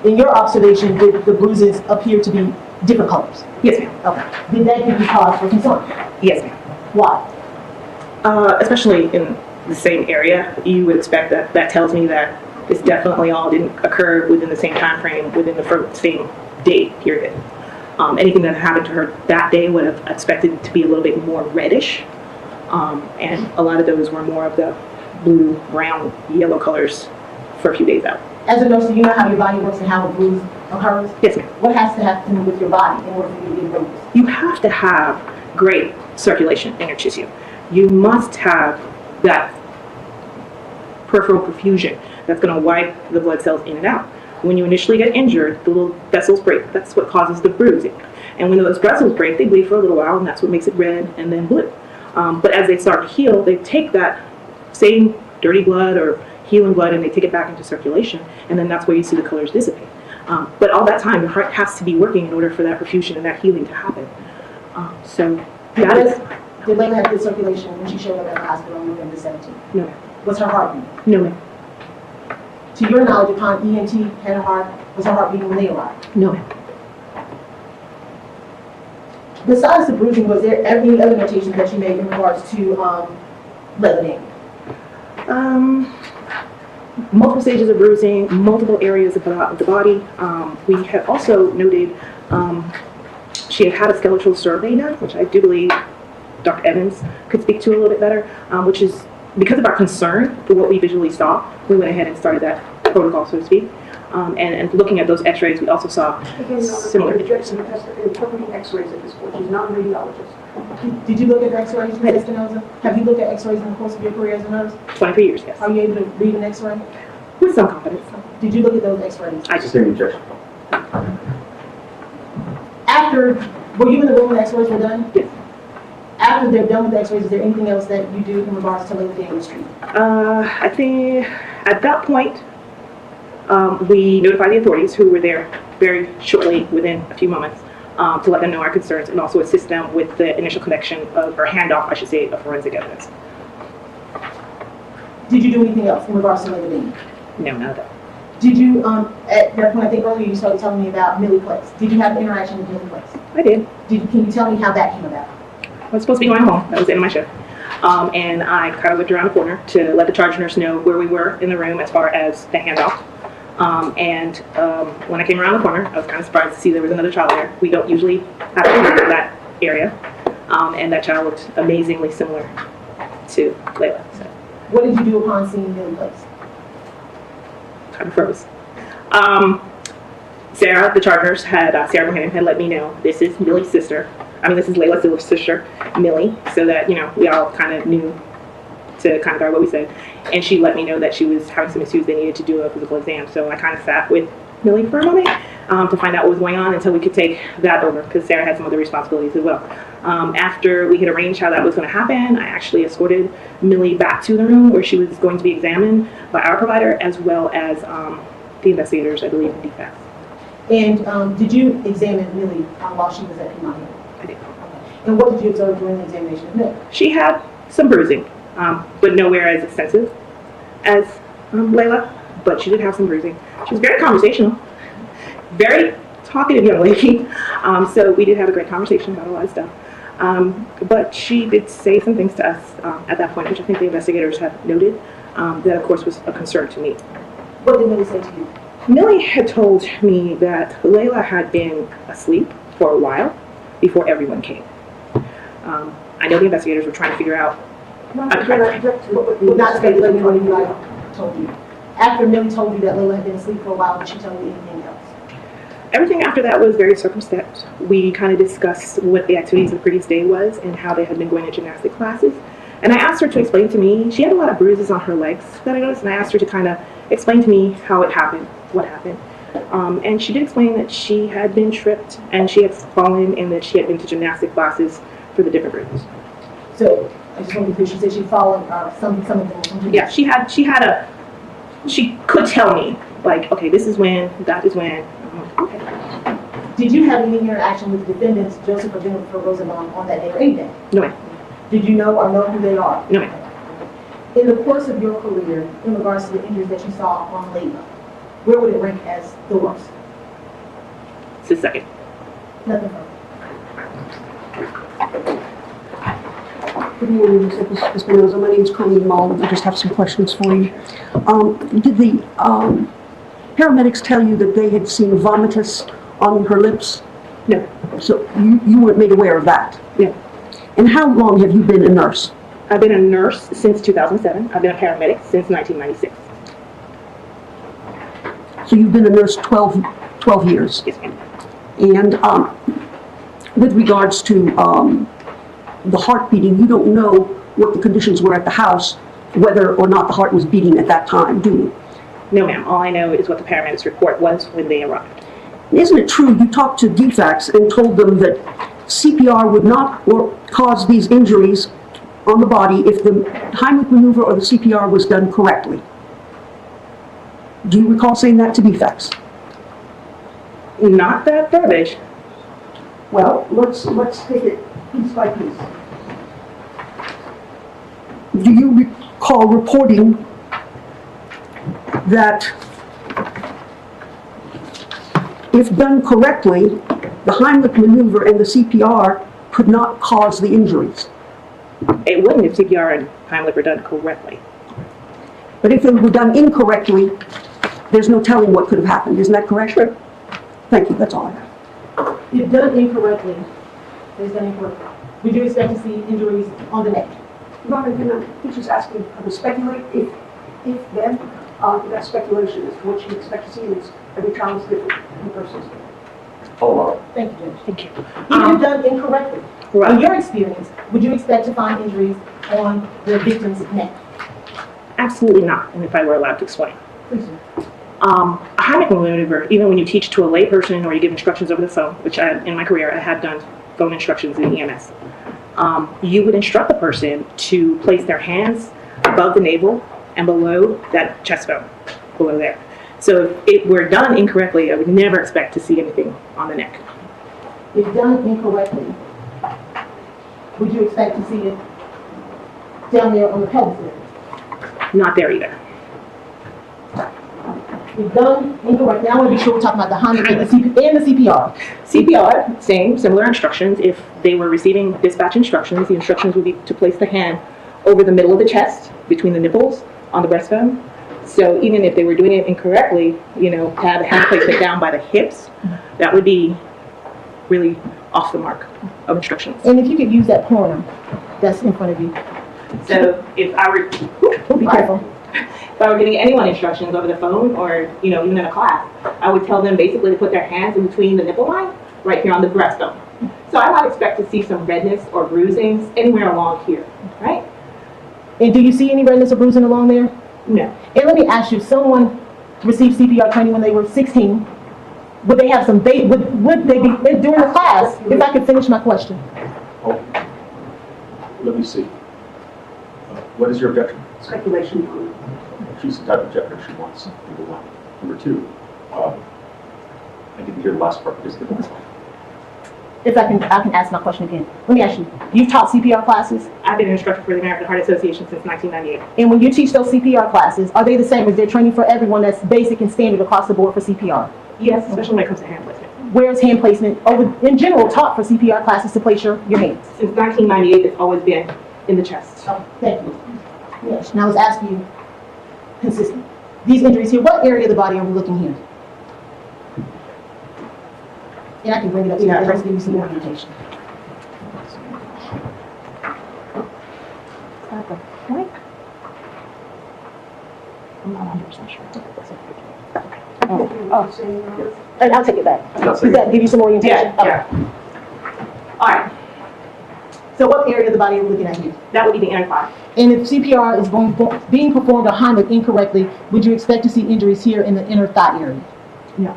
In your observation, did the bruises appear to be different colors? Yes, ma'am. Okay. Did that give you cause for concern? Yes, ma'am. Why? Especially in the same area, you would expect that. That tells me that this definitely all didn't occur within the same time frame, within the same day period. Anything that happened to her that day would have expected to be a little bit more reddish. And a lot of those were more of the blue, brown, yellow colors for a few days out. As a nurse, do you know how your body works and how a bruise occurs? Yes, ma'am. What has to happen with your body in order for you to get a bruise? You have to have great circulation in your tissue. You must have that peripheral perfusion that's going to wipe the blood cells in and out. When you initially get injured, the little vessels break. That's what causes the bruising. And when those vessels break, they bleed for a little while, and that's what makes it red and then blue. But as they start to heal, they take that same dirty blood or healing blood and they take it back into circulation, and then that's where you see the colors dissipate. But all that time, your heart has to be working in order for that perfusion and that healing to happen. So that is... Did Laila have good circulation when she showed up at the hospital on November 17th? No, ma'am. Was her heart beating? No, ma'am. To your knowledge, upon EMT had her heart, was her heart beating when they arrived? No, ma'am. Besides the bruising, was there any other notations that you made in regards to Laila Daniel? Multiple stages of bruising, multiple areas of the body. We had also noted she had a skeletal survey done, which I do believe Dr. Evans could speak to a little bit better, which is because of our concern for what we visually saw, we went ahead and started that protocol, so to speak. And looking at those x-rays, we also saw similar injuries. Interpreting x-rays at this point. She's not a radiologist. Did you look at x-rays, Ms. Espinoza? Have you looked at x-rays in the course of your career as a nurse? 23 years, yes. Are you able to read an x-ray? With some confidence. Did you look at those x-rays? I just Same objection. After, were you in the room when the x-rays were done? Yes. After they're done with the x-rays, is there anything else that you do in regards to Laila Daniel's treatment? I think at that point, we notified the authorities who were there very shortly, within a few moments, to let them know our concerns and also assist them with the initial connection of, or handoff, I should say, of forensic evidence. Did you do anything else in regards to Laila Daniel? No, none of that. Did you, at that point, I think earlier you started telling me about Millie Place. Did you have an interaction with Millie Place? I did. Can you tell me how that came about? I was supposed to be going home. That was the end of my shift. And I kind of looked around the corner to let the charge nurse know where we were in the room as far as the handoff. When I came around the corner, I was kind of surprised to see there was another child there. We don't usually have to in that area. And that child looked amazingly similar to Laila. So. What did you do upon seeing Millie Place? Kind of froze. Sarah, the charge nurse, Sarah Bohannon had let me know this is Millie's sister. This is Laila's sister, Millie, so that, we all kind of knew to kind of guard what we said. And she let me know that she was having some issues, they needed to do a physical exam. So I kind of sat with Millie for a moment to find out what was going on until we could take that over, because Sarah had some other responsibilities as well. After we had arranged how that was going to happen, I actually escorted Millie back to the room where she was going to be examined by our provider, as well as the investigators, I believe, in DFAS. And did you examine Millie while she was at Piedmont? I did. And what did you observe during the examination of Millie? She had some bruising, but nowhere as extensive as Laila, but she did have some bruising. She was very conversational, very talkative young lady, so we did have a great conversation about a lot of stuff. But she did say some things to us at that point, which I think the investigators have noted, that of course was a concern to me. What did Millie say to you? Millie had told me that Laila had been asleep for a while before everyone came. I know the investigators were trying to figure out. Not speculating what Millie told you. After Millie told you that Laila had been asleep for a while, did she tell you anything else? Everything after that was very circumspect. We kind of discussed what the activities of the previous day was and how they had been going to gymnastic classes. And I asked her to explain to me, she had a lot of bruises on her legs that I noticed, and I asked her to kind of explain to me how it happened, what happened. And she did explain that she had been tripped and she had fallen and that she had been to gymnastic classes for the different groups. So, I just want to be clear, she said she'd fallen some of them. Yeah, she could tell me, like, okay, this is when, that is when. Okay. Did you have any interaction with the defendants, Joseph or Jennifer Rosenbaum, on that day or any day? No, ma'am. Did you know or know who they are? No, ma'am. In the course of your career, in regards to the injuries that you saw on Laila, where would it rank as the worst? It's the second. Nothing further. Good morning, Ms. Espinoza. My name is Connie Mull. I just have some questions for you. Did the paramedics tell you that they had seen vomitus on her lips No, So you weren't made aware of that? no. And how long have you been a nurse? I've been a nurse since 2007. I've been a paramedic since 1996. So you've been a nurse 12 years? Yes, ma'am. And with regards to the heart beating, you don't know what the conditions were at the house, whether or not the heart was beating at that time, do you? No, ma'am. All I know is what the paramedics report was when they arrived. Isn't it true you talked to DFACS and told them that CPR would not cause these injuries on the body if the Heimlich maneuver or the CPR was done correctly? Do you recall saying that to DFACS? Not that verbiage. Well, let's take it piece by piece. Do you recall reporting that if done correctly, the Heimlich maneuver and the CPR could not cause the injuries? It wouldn't if CPR and Heimlich were done correctly. But if they were done incorrectly, there's no telling what could have happened. Isn't that correct? Sure. Thank you. That's all I have. If done incorrectly, would you expect to see injuries on the neck? Robin, he's just asking to speculate if then, that speculation is what you expect to see, and it's every child is different, every person is different. Oh, Thank you, Judge. Thank you. Even if done incorrectly, Right. in your experience, would you expect to find injuries on the victim's neck? Absolutely not. And if I were allowed to explain. Please do. A Heimlich maneuver, even when you teach to a layperson or you give instructions over the phone, which in my career I had done phone instructions in EMS, you would instruct the person to place their hands above the navel and below that chest bone, below there. So if it were done incorrectly, I would never expect to see anything on the neck. If done incorrectly, would you expect to see it down there on the pelvis area? Not there either. If done incorrectly, now I want to be sure we're talking about the Heimlich and the CPR. CPR, similar instructions. If they were receiving dispatch instructions, the instructions would be to place the hand over the middle of the chest, between the nipples, on the breastbone. So even if they were doing it incorrectly, have a hand placement down by the hips, that would be really off the mark of instructions. And if you could use that pointer that's in front of you. So if I were, Be careful. if I were giving anyone instructions over the phone or, even in a class, I would tell them basically to put their hands in between the nipple line, right here on the breastbone. So I might expect to see some redness or bruisings anywhere along here, right? And do you see any redness or bruising along there? No. And let me ask you, if someone received CPR training when they were 16, would they have some, would they be, during the class, if I could finish my question? Oh, let me see. What is your objection? Speculation. She's the type of objector she wants, number one. Number two, I didn't hear the last part. Just give it. If I can ask my question again. Let me ask you, you've taught CPR classes? I've been an instructor for the American Heart Association since 1998. And when you teach those CPR classes, are they the same? Is there training for everyone that's basic and standard across the board for CPR? Yes, especially when it comes to hand placement. Where's hand placement, in general, taught for CPR classes to place your hands? Since 1998, it's always been in the chest. Oh, thank you. Yes, now I was asking you, consistent. These injuries here, what area of the body are we looking here? And I can bring it up to you, let's give you some more orientation. I'm not 100% sure. And I'll take it back. Does that give you some orientation? Yeah. All right, So what area of the body are we looking at here? that would be the inner thigh. And if CPR is being performed or Heimlich incorrectly, would you expect to see injuries here in the inner thigh area? No.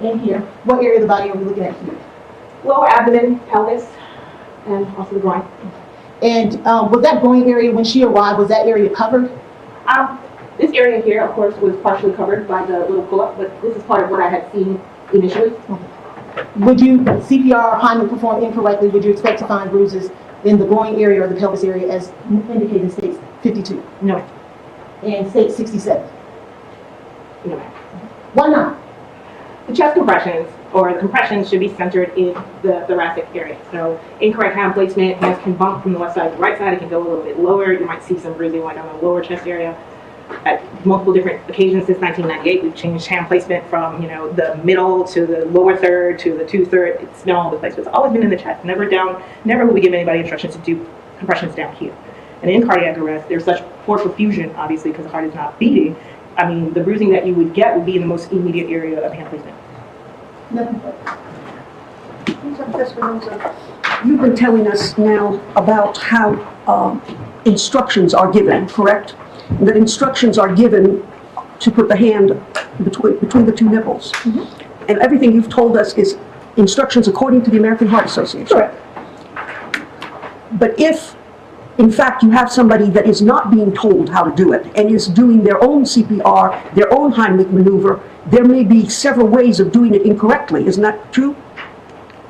And here, what area of the body are we looking at here? Lower abdomen, pelvis, and also the groin. And was that groin area, when she arrived, was that area covered? This area here, of course, was partially covered by the little pull-up, but this is part of what I had seen initially. Would you, CPR or Heimlich performed incorrectly, would you expect to find bruises in the groin area or the pelvis area as indicated in state 52 No. and state 67? No. Why not? The chest compressions, or the compressions, should be centered in the thoracic area. So incorrect hand placement, hands can bump from the left side to the right side. It can go a little bit lower. You might see some bruising like on the lower chest area. at multiple different occasions since 1998. We've changed hand placement from, the middle to the lower third to the 2/3. It's been all over the place. It's always been in the chest, never down. Never will we give anybody instructions to do compressions down here. And in cardiac arrest, there's such poor perfusion, obviously, because the heart is not beating. I mean, the bruising that you would get would be in the most immediate area of hand placement. Nothing further. You've been telling us now about how instructions are given, correct? That instructions are given to put the hand between the two nipples. And everything you've told us is instructions according to the American Heart Association. Correct. But if, in fact, you have somebody that is not being told how to do it and is doing their own CPR, their own Heimlich maneuver, there may be several ways of doing it incorrectly. Isn't that true?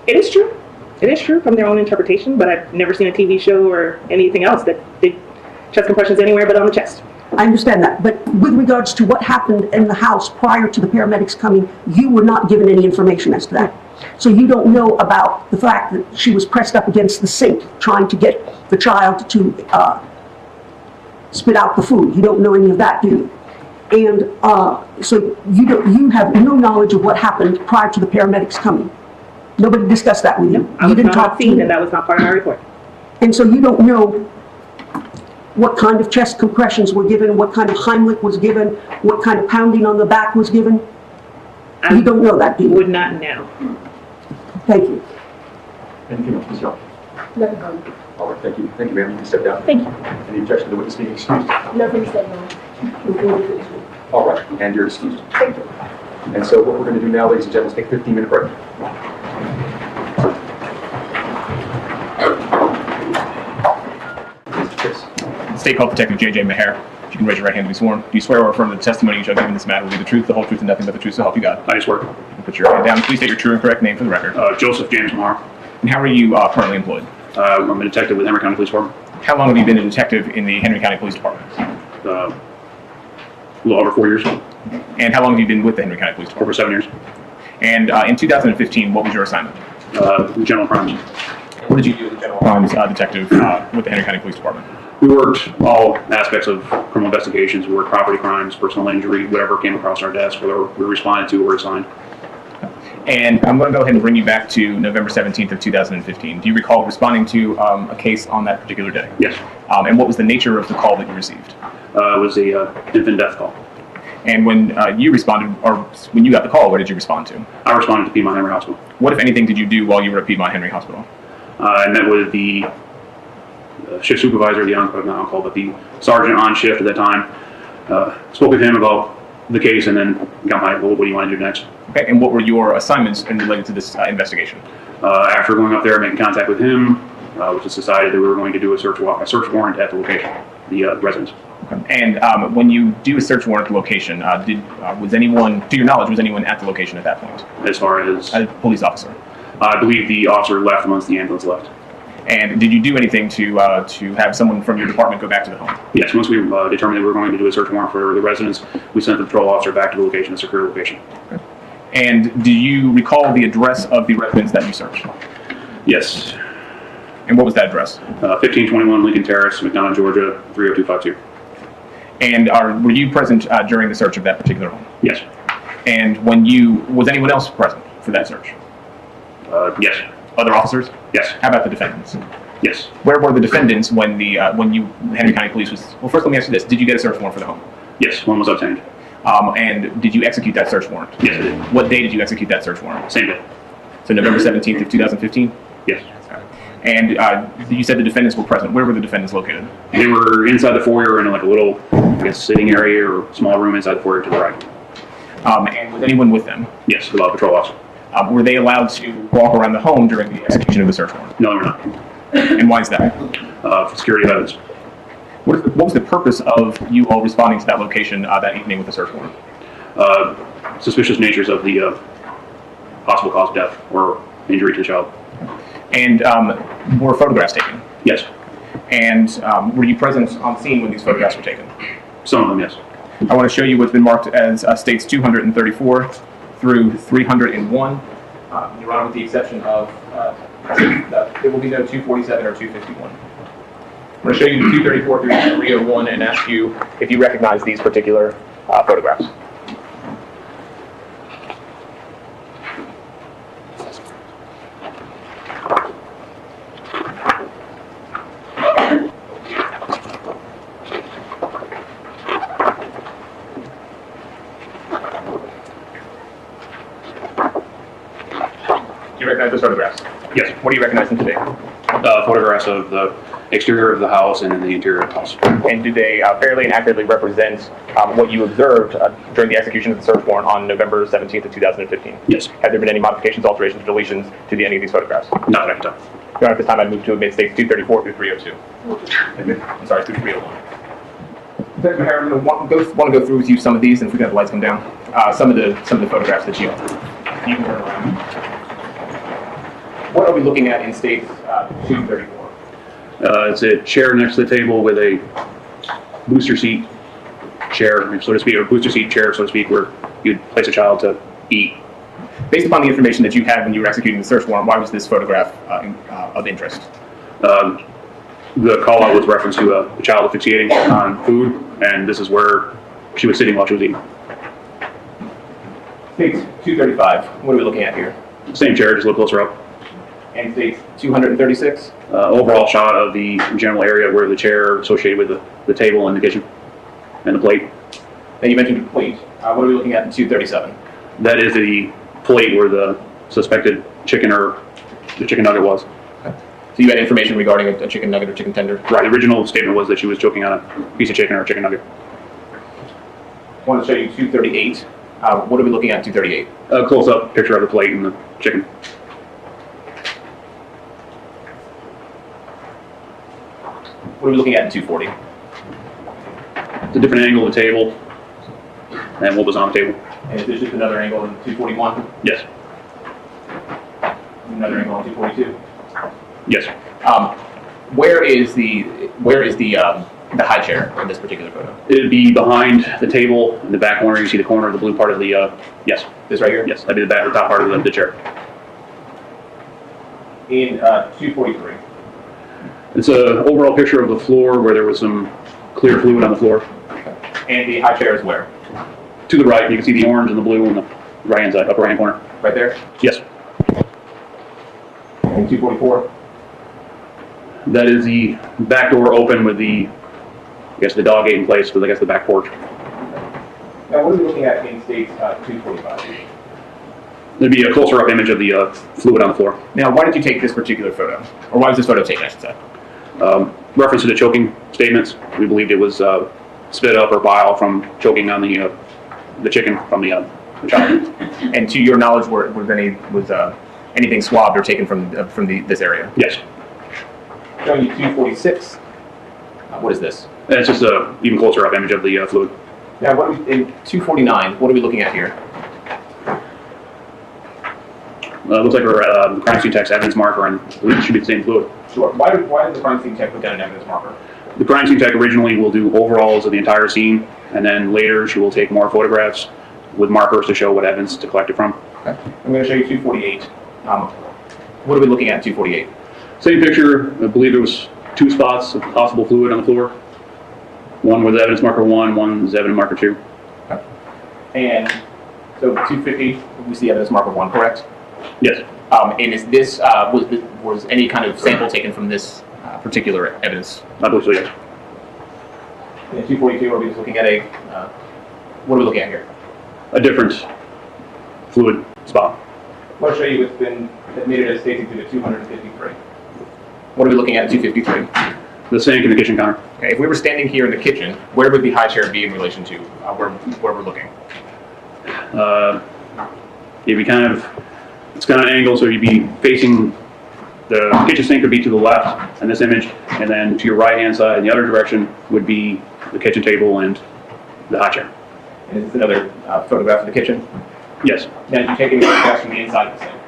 It is true. It is true from their own interpretation, but I've never seen a TV show or anything else that did chest compressions anywhere but on the chest. I understand that, but with regards to what happened in the house prior to the paramedics coming, you were not given any information as to that. So you don't know about the fact that she was pressed up against the sink trying to get the child to spit out the food. You don't know any of that, do you? And so you have no knowledge of what happened prior to the paramedics coming. Nobody discussed that with you. I was not on scene, and that was not part of my report. And so you don't know what kind of chest compressions were given, what kind of Heimlich was given, what kind of pounding on the back was given? You don't know that, do you? Would not know. Thank you. Anything else, Ms. Young? Nothing further. All right, thank you. Thank you, ma'am. You can step down. Thank you. Any objection to the witness being excused? Nothing to say, no. All right, and you're excused. Thank you. And so what we're going to do now, ladies and gentlemen, is take a 15-minute break. State Health Detective J.J. Maher. If you can raise your right hand to be sworn. Do you swear or affirm that the testimony you shall give in this matter will be the truth, the whole truth, and nothing but the truth, so help you God? I swear. Put your hand down. Please state your true and correct name for the record. Joseph James Maher. And how are you currently employed? I'm a detective with Henry County Police Department. How long have you been a detective in the Henry County Police Department? A little over 4 years. And how long have you been with the Henry County Police Department? Over 7 years. And in 2015, what was your assignment? General crimes. What did you do as a general crimes detective with the Henry County Police Department? We worked all aspects of criminal investigations. We worked property crimes, personal injury, whatever came across our desk, whether we responded to or assigned. And I'm going to go ahead and bring you back to November 17th of 2015. Do you recall responding to a case on that particular day? Yes. And what was the nature of the call that you received? It was a infant death call. And when you responded, or when you got the call, what did you respond to? I responded to Piedmont Henry Hospital. What, if anything, did you do while you were at Piedmont Henry Hospital? I met with the shift supervisor, not on call, but the sergeant on shift at that time. Spoke with him about the case and then got my, well, what do you want to do next? Okay, and what were your assignments in related to this investigation? After going up there and making contact with him, we just decided that we were going to do a search warrant at the location, the residence. Okay. And when you do a search warrant location, was anyone, to your knowledge, was anyone at the location at that point? As far as? A police officer. I believe the officer left once the ambulance left. And did you do anything to have someone from your department go back to the home? Yes, once we determined that we were going to do a search warrant for the residence, we sent the patrol officer back to the location, a secure location. Okay. And do you recall the address of the residence that you searched? Yes. And what was that address? 1521 Lincoln Terrace, McDonough, Georgia, 30252. And were you present during the search of that particular home? Yes. And was anyone else present for that search? Yes. Other officers? Yes. How about the defendants? Yes. Where were the defendants when the Henry County Police was? Well, first let me ask you this: did you get a search warrant for the home? Yes, one was obtained. And did you execute that search warrant? Yes, I did. What day did you execute that search warrant? Same day. So November 17th of 2015. Yes. And you said the defendants were present. Where were the defendants located? They were inside the foyer in like a little, I guess, sitting area or small room inside the foyer to the right. And was anyone with them? Yes, the patrol officer. Were they allowed to walk around the home during the execution of the search warrant? No, they were not. And why is that? For security of evidence. What was the purpose of you all responding to that location that evening with the search warrant? Suspicious natures of the possible cause of death or injury to the child. And were photographs taken? Yes. And were you present on scene when these photographs were taken? Some of them, yes. I want to show you what's been marked as states 234 through 301. Your Honor, with the exception of, there will be no 247 or 251. I'm going to show you 234 through 301 and ask you if you recognize these particular photographs. Do you recognize those photographs? Yes. What do you recognize them today? Photographs of the exterior of the house and in the interior of the house. And do they fairly and accurately represent what you observed during the execution of the search warrant on November 17th of 2015? Yes. Have there been any modifications, alterations, or deletions to any of these photographs? Not that I can tell. Your Honor, at this time, I'd move to admit states 234 through 302. I'm sorry, through 301. Detective O'Hara, I'm going to want to go through with you some of these, and if we can have the lights come down, some of the photographs that you can turn around. What are we looking at in states 234? It's a chair next to the table with a booster seat chair, so to speak, or booster seat chair, so to speak, where you'd place a child to eat. Based upon the information that you had when you were executing the search warrant, why was this photograph of interest? The call out was reference to a child asphyxiating on food, and this is where she was sitting while she was eating. States 235, what are we looking at here? Same chair, just a little closer up. And states 236? Overall shot of the general area where the chair associated with the table and the kitchen and the plate. Then you mentioned a plate. What are we looking at in 237? That is the plate where the suspected chicken or the chicken nugget was. Okay. So you had information regarding a chicken nugget or chicken tender? Right, the original statement was that she was choking on a piece of chicken or a chicken nugget. I want to show you 238. What are we looking at in 238? A close-up picture of the plate and the chicken. What are we looking at in 240? It's a different angle of the table and what was on the table. And is this just another angle in 241? Yes. Another angle in 242? Yes. Where is the high chair in this particular photo? It would be behind the table in the back corner. You see the corner of the blue part of the, yes. This right here? Yes, that'd be the back or top part of the chair. In 243. It's an overall picture of the floor where there was some clear fluid on the floor. And the high chair is where? To the right, you can see the orange and the blue on the right-hand side, upper right corner. Right there? Yes. In 244? That is the back door open with the, I guess, the dog gate in place with, I guess, the back porch. Now, what are we looking at in states 245? There'd be a closer up image of the fluid on the floor. Now, why did you take this particular photo? Or why was this photo taken, I should say? Reference to the choking statements. We believed it was spit up or bile from choking on the chicken from the child. And to your knowledge, was anything swabbed or taken from this area? Yes. Showing you 246. What is this? And it's just a even closer up image of the fluid. Now, in 249, what are we looking at here? Looks like we're at the crime scene text evidence marker, and I believe it should be the same fluid. Sure. Why did the crime scene tech put down an evidence marker? The crime scene tech originally will do overalls of the entire scene, and then later she will take more photographs with markers to show what evidence to collect it from. Okay. I'm going to show you 248. What are we looking at in 248? Same picture. I believe there was 2 spots of possible fluid on the floor. One was evidence marker 1, one is evidence marker 2. Okay. And so 250, we see evidence marker 1, correct? Yes. And is this was any kind of sample taken from this particular evidence? I believe so, yes. In 242, are we just looking at what are we looking at here? A different fluid spot. I want to show you what's been admitted as State Exhibit 253. What are we looking at in 253? The sink and the kitchen counter. Okay, if we were standing here in the kitchen, where would the high chair be in relation to where we're looking? It'd be it's kind of an angle, so you'd be facing the kitchen sink would be to the left in this image, and then to your right-hand side in the other direction would be the kitchen table and the high chair. And is this another photograph of the kitchen? Yes. Now, did you take any photographs from the inside of the sink?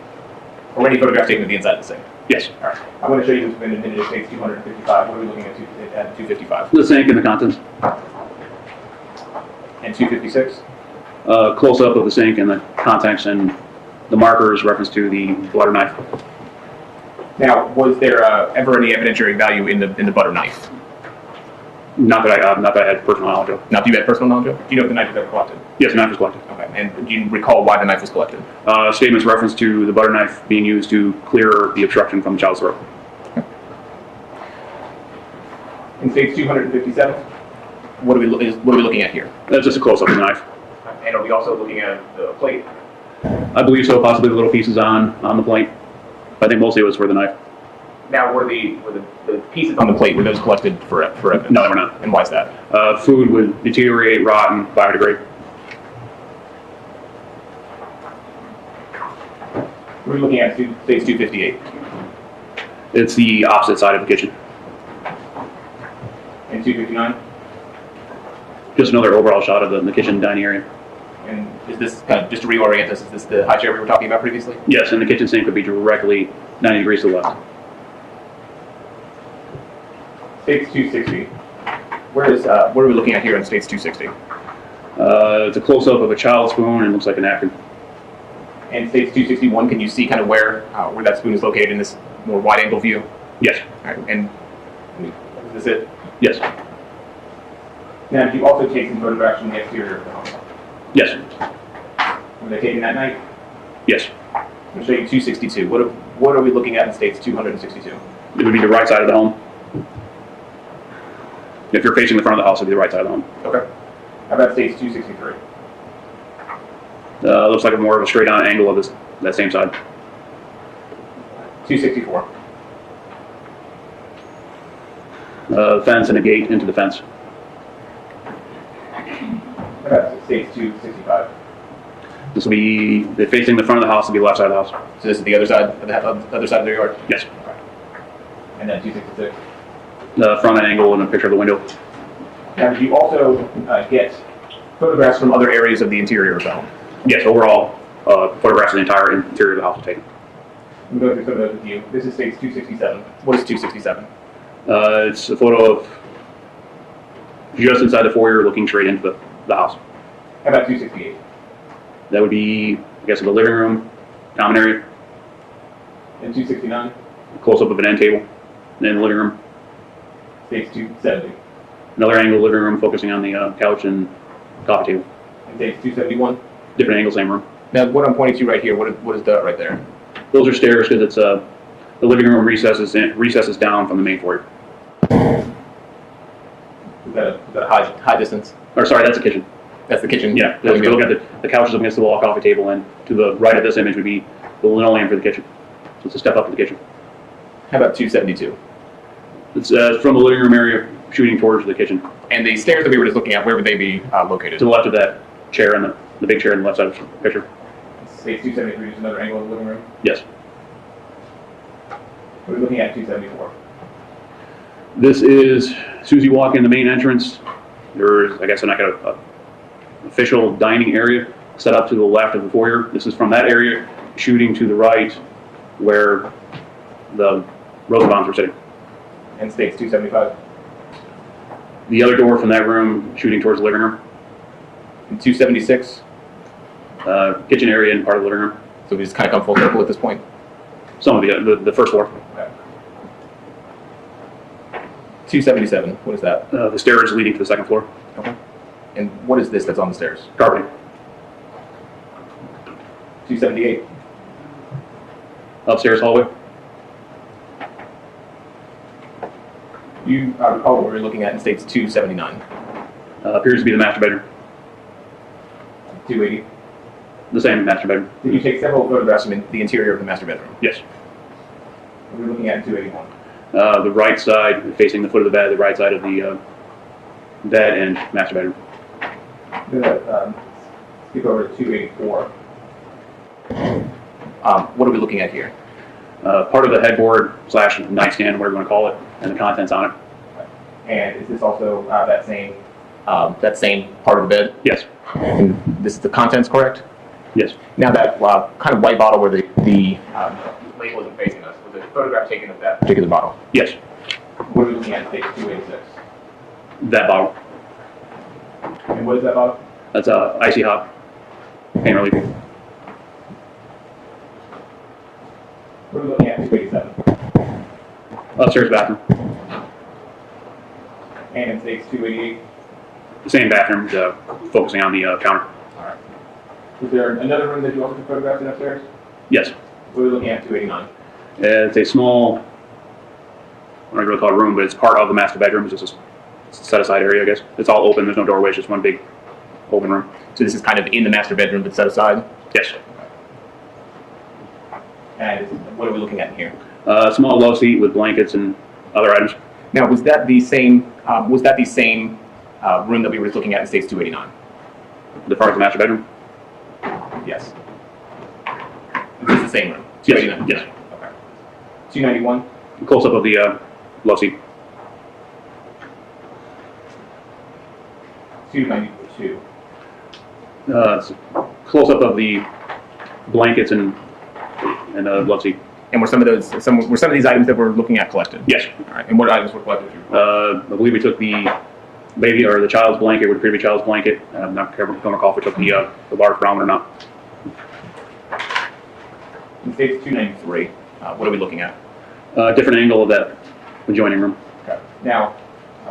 Or any photographs taken of the inside of the sink? Yes. All right. I'm going to show you what's been admitted as States 255. What are we looking at 255? The sink and the contents. And 256? Close up of the sink and the contents and the markers reference to the butter knife. Now, was there ever any evidentiary value in the butter knife? Not that I had personal knowledge of. Now, do you have personal knowledge of? Do you know if the knife was ever collected? Yes, the knife was collected. Okay. And do you recall why the knife was collected? Statements reference to the butter knife being used to clear the obstruction from the child's throat. In stage 257, what are we looking at here? That's just a close-up of the knife. And are we also looking at the plate? I believe so, possibly the little pieces on the plate. I think mostly it was for the knife. Now, were the pieces on the plate, were those collected for evidence? No, they were not. And why is that? Food would deteriorate, rot, and biodegrade. We're looking at stage 258. It's the opposite side of the kitchen. And 259? Just another overall shot of the kitchen dining area. And is this, kind of, just to reorient us, is this the high chair we were talking about previously? Yes, and the kitchen sink would be directly 90 degrees to the left. Stage 260. What are we looking at here in stage 260? It's a close-up of a child's spoon and it looks like a napkin. And stage 261, can you see kind of where that spoon is located in this more wide-angle view? Yes. All right, and is this it? Yes. Now, did you also take some photographs from the exterior of the home? Yes. Were they taken that night? Yes. I'm going to show you 262. What are we looking at in stage 262? It would be the right side of the home. If you're facing the front of the house, it would be the right side of the home. Okay. How about stage 263? Looks like a more of a straight-on angle of that same side. 264. Fence and a gate into the fence. How about stage 265? This will be facing the front of the house. Will be the left side of the house. So this is the other side of the other side of the yard? Yes. Okay. And then 266. The front end angle and a picture of the window. Now, did you also get photographs from other areas of the interior of the home? Yes. Overall, photographs of the entire interior of the house were taken. I'm going to go through some of those with you. This is stage 267. What is 267? It's a photo of just inside the foyer, looking straight into the house. How about 268? That would be, I guess, the living room, common area, And 269? close up of an end table, and then the living room. Stage 270. Another angle living room, focusing on the couch and coffee table. And stage 271? Different angle, same room. Now, what I'm pointing to right here, what is that right there? Those are stairs because it's the living room recesses down from the main foyer. Is that a high distance? Or sorry, that's the kitchen. That's the kitchen? Yeah, if you look at the couches up against the wall, coffee table, and to the right of this image would be the linoleum for the kitchen. So it's a step up to the kitchen. How about 272? It's from the living room area shooting towards the kitchen. And the stairs that we were just looking at, where would they be located? To the left of that chair and the big chair on the left side of the picture. Stage 273 is another angle of the living room? Yes. We're looking at 274. This is, as soon as you walk in the main entrance, there's, I guess, like a official dining area set up to the left of the foyer. This is from that area shooting to the right where the Rosenbaums are sitting. And stage 275? The other door from that room shooting towards the living room. And 276? Kitchen area and part of the living room. So we just kind of come full circle at this point? Some of the first floor. Okay. 277, what is that? The stairs leading to the second floor. Okay. And what is this that's on the stairs? Carpeting. 278? Upstairs hallway. You recall what we were looking at in stage 279? Appears to be the master bedroom. 280? The same master bedroom. Did you take several photographs from the interior of the master bedroom? Yes. What are we looking at in 281? The right side, facing the foot of the bed, the right side of the bed and master bedroom. I'm going to skip over to 284. What are we looking at here? Part of the headboard / nightstand, whatever you want to call it, and the contents on it. And is this also that same part of the bed? Yes. And this is the contents, correct? Yes. Now that kind of white bottle where the label isn't facing us, was a photograph taken of that particular bottle? Yes. What are we looking at in stage 286? That bottle. And what is that bottle? That's a icy hot pain relief. What are we looking at in 287? Upstairs bathroom. And states 288. The same bathroom, focusing on the counter. All right. Is there another room that you also took photographs in upstairs? Yes. What are we looking at? 289. It's a small, I don't really call it a room, but it's part of the master bedroom. It's just a set-aside area, I guess. It's all open. There's no doorway. It's just one big open room. So this is kind of in the master bedroom, but set aside. Yes. And what are we looking at here? A small love seat with blankets and other items. Now, was that the same? Was that the same room that we were just looking at in states 289? The part of the master bedroom? Yes. Is this the same room? Yes. 289? Yes. Okay. 291. Close up of the love seat. 292. It's close up of the blankets and love seat. And were some of these items that we're looking at collected? Yes. All right. And what items were collected? I believe we took the baby or the child's blanket, or the previous child's blanket. I'm not don't recall if we took the large brown one or not. In states 293, what are we looking at? Different angle of that adjoining room. Okay. Now,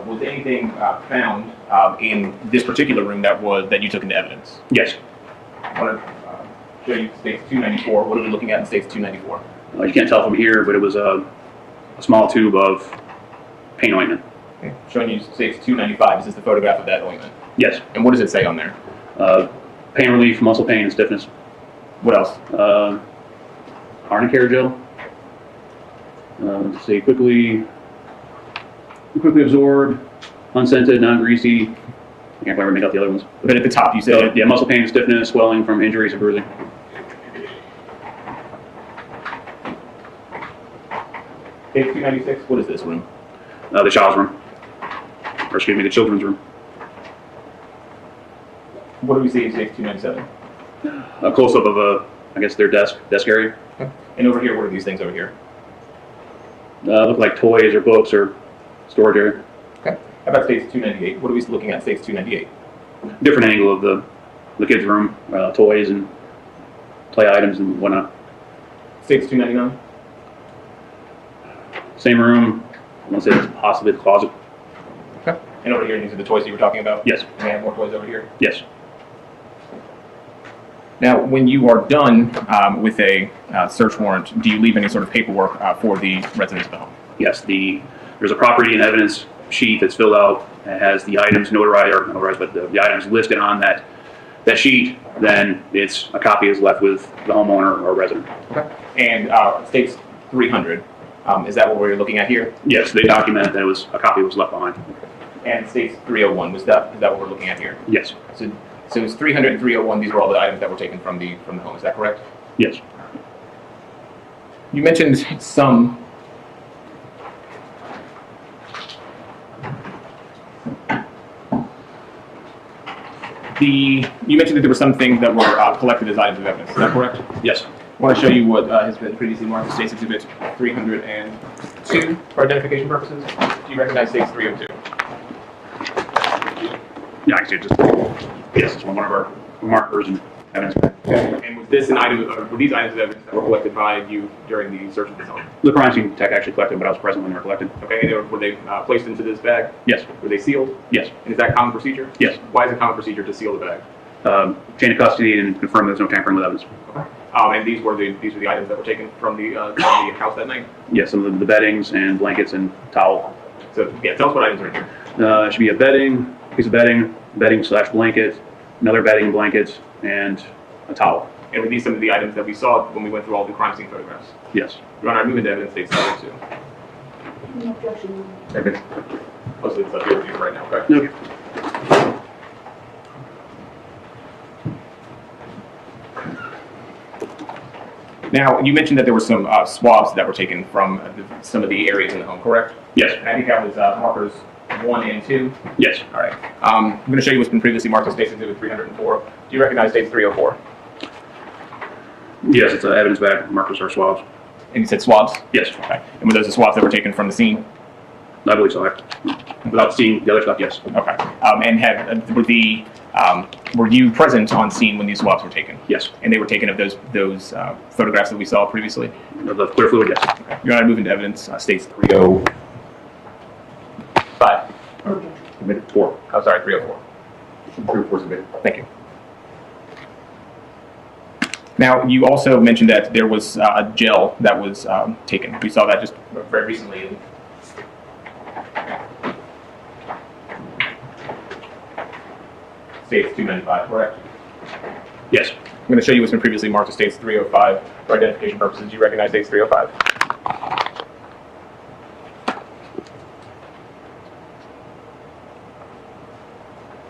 was anything found in this particular room that you took into evidence? Yes. I want to show you states 294. What are we looking at in states 294? You can't tell from here, but it was a small tube of pain ointment. Okay. Showing you states 295. Is this the photograph of that ointment? Yes. And what does it say on there? Pain relief, muscle pain, and stiffness. What else? Arnicare gel. Let's see, quickly absorbed, unscented, non-greasy. I can't quite make out the other ones. But at the top, you said yeah, muscle pain, stiffness, swelling from injuries and bruising. State 296. What is this room? The child's room, or excuse me, the children's room. What do we see in state 297? A close-up of I guess their desk area. Okay. And over here, what are these things over here? Look like toys or books or storage area. Okay. How about states 298? What are we looking at states 298? Different angle of the kids' room, toys and play items and whatnot. States 299? Same room. I want to say it's possibly the closet. Okay. And over here, these are the toys that you were talking about? Yes. And we have more toys over here? Yes. Now, when you are done with a search warrant, do you leave any sort of paperwork for the residents of the home? Yes. There's a property and evidence sheet that's filled out. It has the items notarized, but the items listed on that sheet. Then a copy is left with the homeowner or resident. Okay. And states 300. Is that what we're looking at here? Yes, they documented that a copy was left behind. And states 301. Is that what we're looking at here? Yes. So it's 300 and 301. These were all the items that were taken from the home. Is that correct? Yes. You mentioned some. You mentioned that there were some things that were collected as items of evidence. Is that correct? Yes. I want to show you what has been previously marked as States Exhibit 302 for identification purposes. Do you recognize States 302? Yeah, I can see it. Yes, it's one of our markers and evidence. Okay. And was this an item? Were these items of evidence that were collected by you during the search of this home? The crime scene tech actually collected, but I was present when they were collected. Okay. And were they placed into this bag? Yes. Were they sealed? Yes. And is that common procedure? Yes. Why is it common procedure to seal the bag? Chain of custody and confirm there's no tampering with evidence. Okay. And these were the items that were taken from the house that night. Yes, some of the beddings and blankets and towel. So yeah, tell us what items are in here. It should be a piece of bedding/blanket, another bedding and blankets, and a towel. And were these some of the items that we saw when we went through all the crime scene photographs? Yes. Your Honor, I move into evidence States 302. No objection. Okay. Most of it's up here with you right now, correct? No. Now, you mentioned that there were some swabs that were taken from some of the areas in the home, correct? Yes. And I think that was markers 1 and 2. Yes. All right. I'm going to show you what's been previously marked as States Exhibit 304. Do you recognize States 304? Yes, it's an evidence bag. Markers are swabs. And you said swabs? Yes. Okay. And were those the swabs that were taken from the scene? I believe so. Without seeing the other stuff, yes. Okay. And were you present on scene when these swabs were taken? Yes. And they were taken of those photographs that we saw previously? The clear fluid, yes. Okay. Your Honor, I move into evidence States 305. No objection. sorry, 304. 304 is admitted. Thank you. Now, you also mentioned that there was a gel that was taken. We saw that just very recently. States 295, correct? Yes. I'm going to show you what's been previously marked as states 305 for identification purposes. Do you recognize states 305?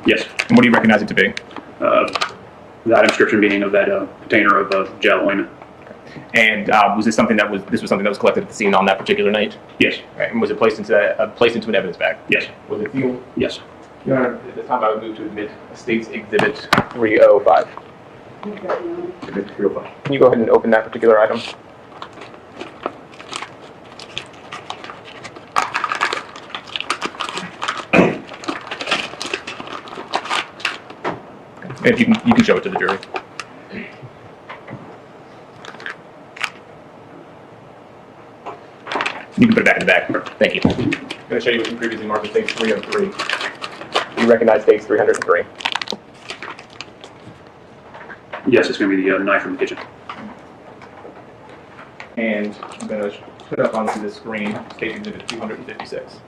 Yes. And what do you recognize it to be? That inscription being of that container of gel ointment. And was this something that was something that was collected at the scene on that particular night? Yes. Right. And was it placed into an evidence bag? Yes. Was it sealed? Yes. Your Honor, at this time I would move to admit State's Exhibit 305. Admit 305. Can you go ahead and open that particular item? If you can show it to the jury. You can put it back in the bag. Thank you. I'm going to show you what's previously marked as States 303. You recognize States 303. Yes, it's going to be the knife from the kitchen. And I'm going to put up onto the screen State Exhibit 256.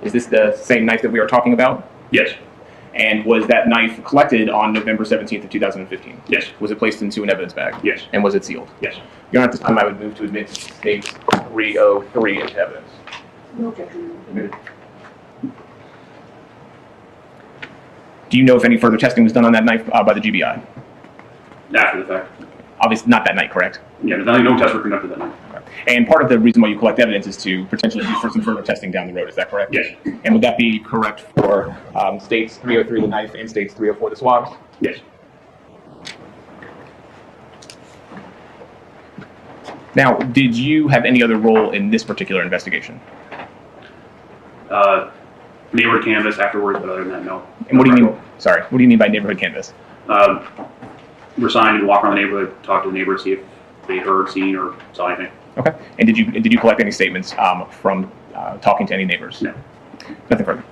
Is this the same knife that we are talking about? Yes. And was that knife collected on November 17th of 2015? Yes. Was it placed into an evidence bag? Yes. And was it sealed? Yes. Your Honor, at this time I would move to admit State 303 into evidence. No objection. Admitted. Do you know if any further testing was done on that knife by the GBI? After the fact. Obviously not that night, correct? Yeah, no tests were conducted that night. And part of the reason why you collect evidence is to potentially use for some further testing down the road, is that correct? Yes. And would that be correct for States 303, the knife, and States 304, the swabs? Yes. Now, did you have any other role in this particular investigation? Neighborhood canvas afterwards, but other than that, no. And what do you mean? Sorry, what do you mean by neighborhood canvas? We're assigned to walk around the neighborhood, talk to the neighbors, see if they heard, seen, or saw anything. Okay. And did you collect any statements from talking to any neighbors? No. Nothing further.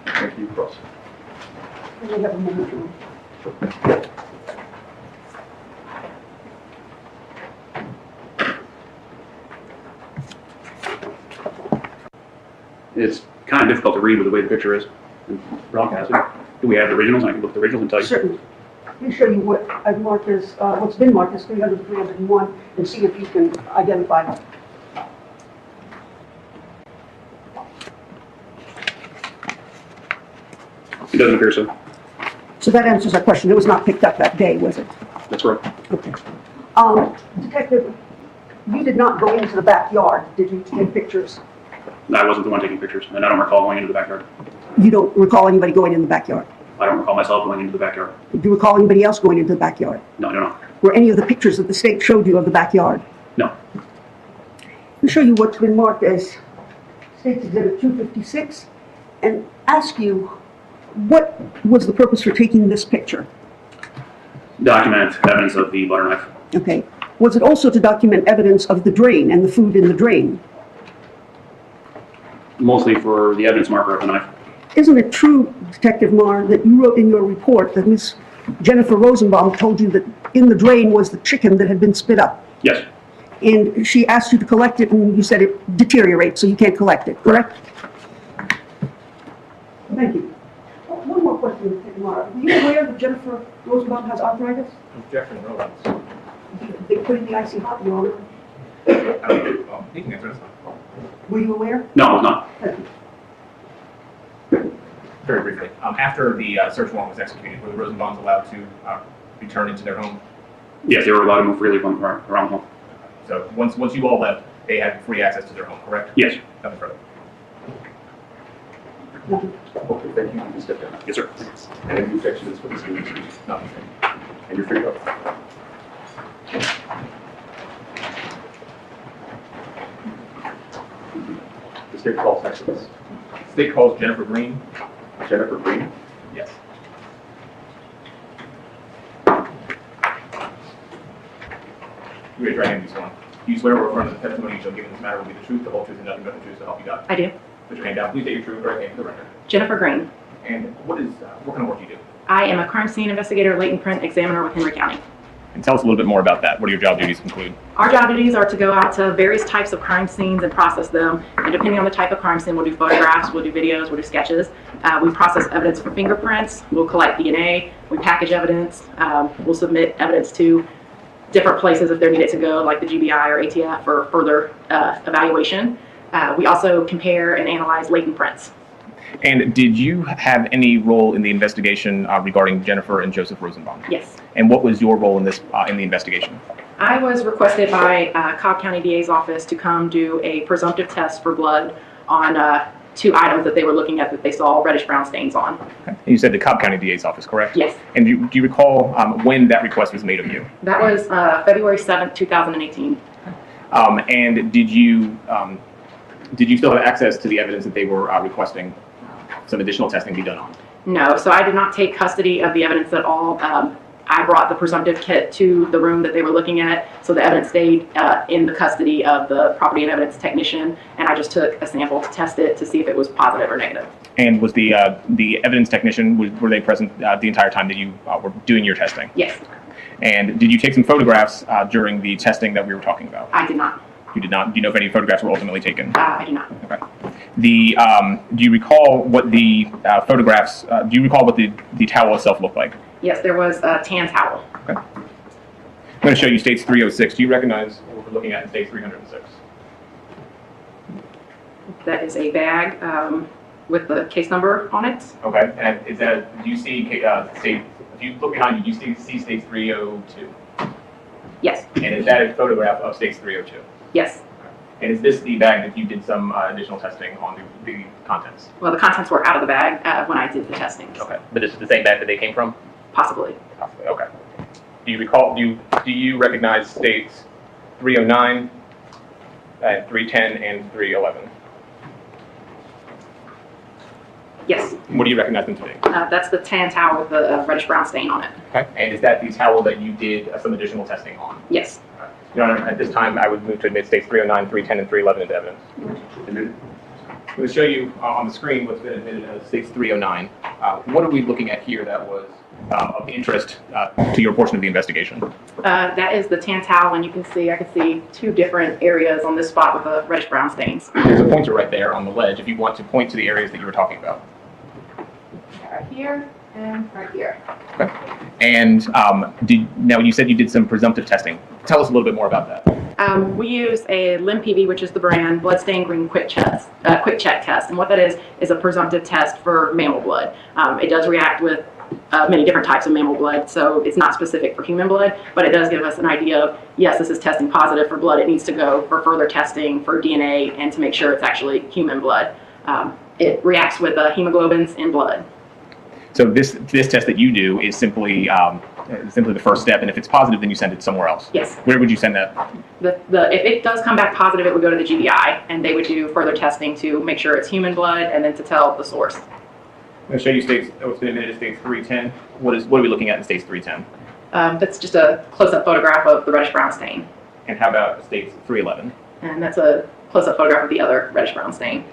Thank you, Cross. We have a moment to. It's kind of difficult to read with the way the picture is broadcasted. Do we have the originals? I can look at the originals and tell you. Certainly. Let me show you what I've marked as, what's been marked as 300, 301, and see if you can identify them. It doesn't appear so. So that answers our question. It was not picked up that day, was it? That's correct. Okay. Detective, you did not go into the backyard, did you, to take pictures? I wasn't the one taking pictures, and I don't recall going into the backyard. You don't recall anybody going in the backyard? I don't recall myself going into the backyard. Do you recall anybody else going into the backyard? No, I don't know. Were any of the pictures that the state showed you of the backyard? No. I'll show you what's been marked as State's Exhibit 256 and ask you, what was the purpose for taking this picture? Document evidence of the butter knife. Okay. Was it also to document evidence of the drain and the food in the drain? Mostly for the evidence marker of the knife. Isn't it true, Detective Marr, that you wrote in your report that Miss Jennifer Rosenbaum told you that in the drain was the chicken that had been spit up? Yes. And she asked you to collect it, and you said it deteriorates, so you can't collect it, correct? Thank you. One more question, Detective Marr. Were you aware that Jennifer Rosenbaum has arthritis? Objection, Rollins. They put in the icy hot and all. He can answer this one. Were you aware? No, I was not. Thank you. Very briefly. After the search warrant was executed, were the Rosenbaums allowed to return into their home? Yes, they were allowed to move freely around home. So once you all left, they had free access to their home, correct? Yes. Nothing further. Okay, thank you. You can step down. Yes, sir. And any objections for this meeting? Nothing. And you're free to go. The state calls next witness. State calls Jennifer Green. Jennifer Green. Yes. You raise your right hand, please, sworn. Do you swear or affirm that the testimony you shall give in this matter will be the truth, the whole truth, and nothing but the truth, so help you God? I do. Put your hand down. Please state your true and correct name for the record. Jennifer Green. And what kind of work do you do? I am a crime scene investigator, latent print examiner with Henry County. And tell us a little bit more about that. What do your job duties include? Our job duties are to go out to various types of crime scenes and process them. And depending on the type of crime scene, we'll do photographs, we'll do videos, we'll do sketches. We process evidence for fingerprints, we'll collect DNA, we package evidence, we'll submit evidence to different places if they're needed to go, like the GBI or ATF for further evaluation. We also compare and analyze latent prints. And did you have any role in the investigation regarding Jennifer and Joseph Rosenbaum? Yes. And what was your role in this in the investigation? I was requested by Cobb County DA's office to come do a presumptive test for blood on 2 items that they were looking at that they saw reddish-brown stains on. Okay. And you said the Cobb County DA's office, correct? Yes. And do you recall when that request was made of you? That was February 7th, 2018. And did you still have access to the evidence that they were requesting some additional testing be done on? No, so I did not take custody of the evidence at all. I brought the presumptive kit to the room that they were looking at, so the evidence stayed in the custody of the property and evidence technician, and I just took a sample to test it to see if it was positive or negative. And was the evidence technician, were they present the entire time that you were doing your testing? Yes. And did you take some photographs during the testing that we were talking about? I did not. You did not? Do you know if any photographs were ultimately taken? I do not. Okay. Do you recall what the photographs, do you recall what the towel itself looked like? Yes, there was a tan towel. Okay. I'm going to show you states 306. Do you recognize what we're looking at in states 306? That is a bag with the case number on it. Okay. And is that, do you see state, if you look behind you, do you see states 302? Yes. And is that a photograph of states 302? Yes. And is this the bag that you did some additional testing on the contents? Well, the contents were out of the bag when I did the testing. Okay. But this is the same bag that they came from? Possibly. Possibly. Okay. Do you recall? Do you recognize states 309, 310, and 311? Yes. What do you recognize them to be? That's the tan towel with the reddish-brown stain on it. Okay. And is that the towel that you did some additional testing on? Yes. Your Honor, at this time, I would move to admit states 309, 310, and 311 into evidence. I'm going to show you on the screen what's been admitted as states 309. What are we looking at here that was of interest to your portion of the investigation? That is the tan towel, and you can see, I can see 2 different areas on this spot with the reddish-brown stains. There's a pointer right there on the ledge if you want to point to the areas that you were talking about. Right here and right here. Okay. And now you said you did some presumptive testing. Tell us a little bit more about that. We use a LimPV, which is the brand, blood-stain green quick check test. And what that is a presumptive test for mammal blood. It does react with many different types of mammal blood, so it's not specific for human blood, but it does give us an idea of, yes, this is testing positive for blood. It needs to go for further testing for DNA and to make sure it's actually human blood. It reacts with hemoglobins in blood. So this test that you do is simply the first step, and if it's positive, then you send it somewhere else. Yes. Where would you send that? If it does come back positive, it would go to the GBI, and they would do further testing to make sure it's human blood, and then to tell the source. I'm going to show you states. What's been admitted as states 310. What are we looking at in states 310? That's just a close-up photograph of the reddish-brown stain, And how about states 311? and that's a close-up photograph of the other reddish-brown stain.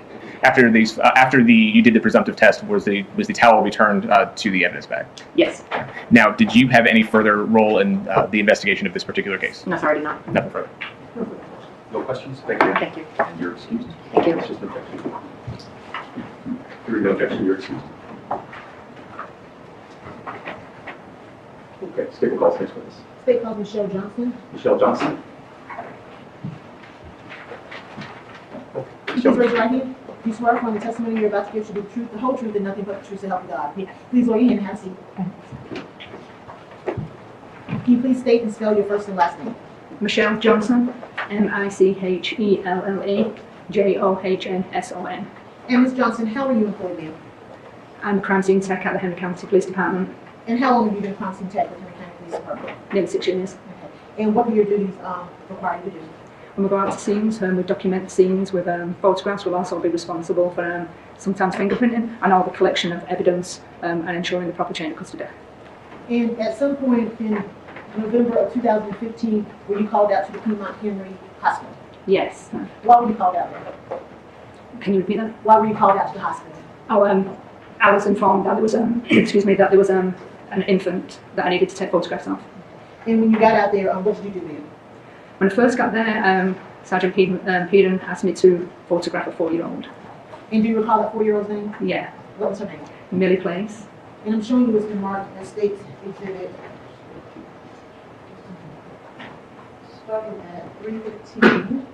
After you did the presumptive test, was the towel returned to the evidence bag? Yes. Now, did you have any further role in the investigation of this particular case? No, sorry, I did not. Nothing further. No questions? Thank you. Thank you. And you're excused. Thank you. It's just an objection. Hearing no objection, you're excused. Okay, state will call next witness. State calls Michelle Johnson. Michelle Johnson. Please raise your right hand. You swear upon the testimony you're about to give should be the truth, the whole truth, and nothing but the truth, so help you God. Please lower your hand and have a seat. Can you please state and spell your first and last name? Michelle Johnson, Michella Johnson. And Ms. Johnson, how are you employed, ma'am? I'm a crime scene tech at the Henry County Police Department. And how long have you been crime scene tech with Henry County Police Department? Nearly 6 years. Okay. And what do your duties require you to do? When we go out to scenes, we document the scenes with photographs. We'll also be responsible for sometimes fingerprinting and all the collection of evidence and ensuring the proper chain of custody. And at some point in November of 2015, were you called out to the Piedmont Henry Hospital? Yes. Why were you called out there? Can you repeat that? Why were you called out to the hospital? Oh, I was informed that there was excuse me, that there was an infant that I needed to take photographs of. And when you got out there, what did you do then? When I first got there, Sergeant Peden asked me to photograph a 4-year-old. And do you recall that 4-year-old's name? Yeah, What was her name? Millie Place. And I'm showing you what's been marked as States Exhibit. Starting at 3:15.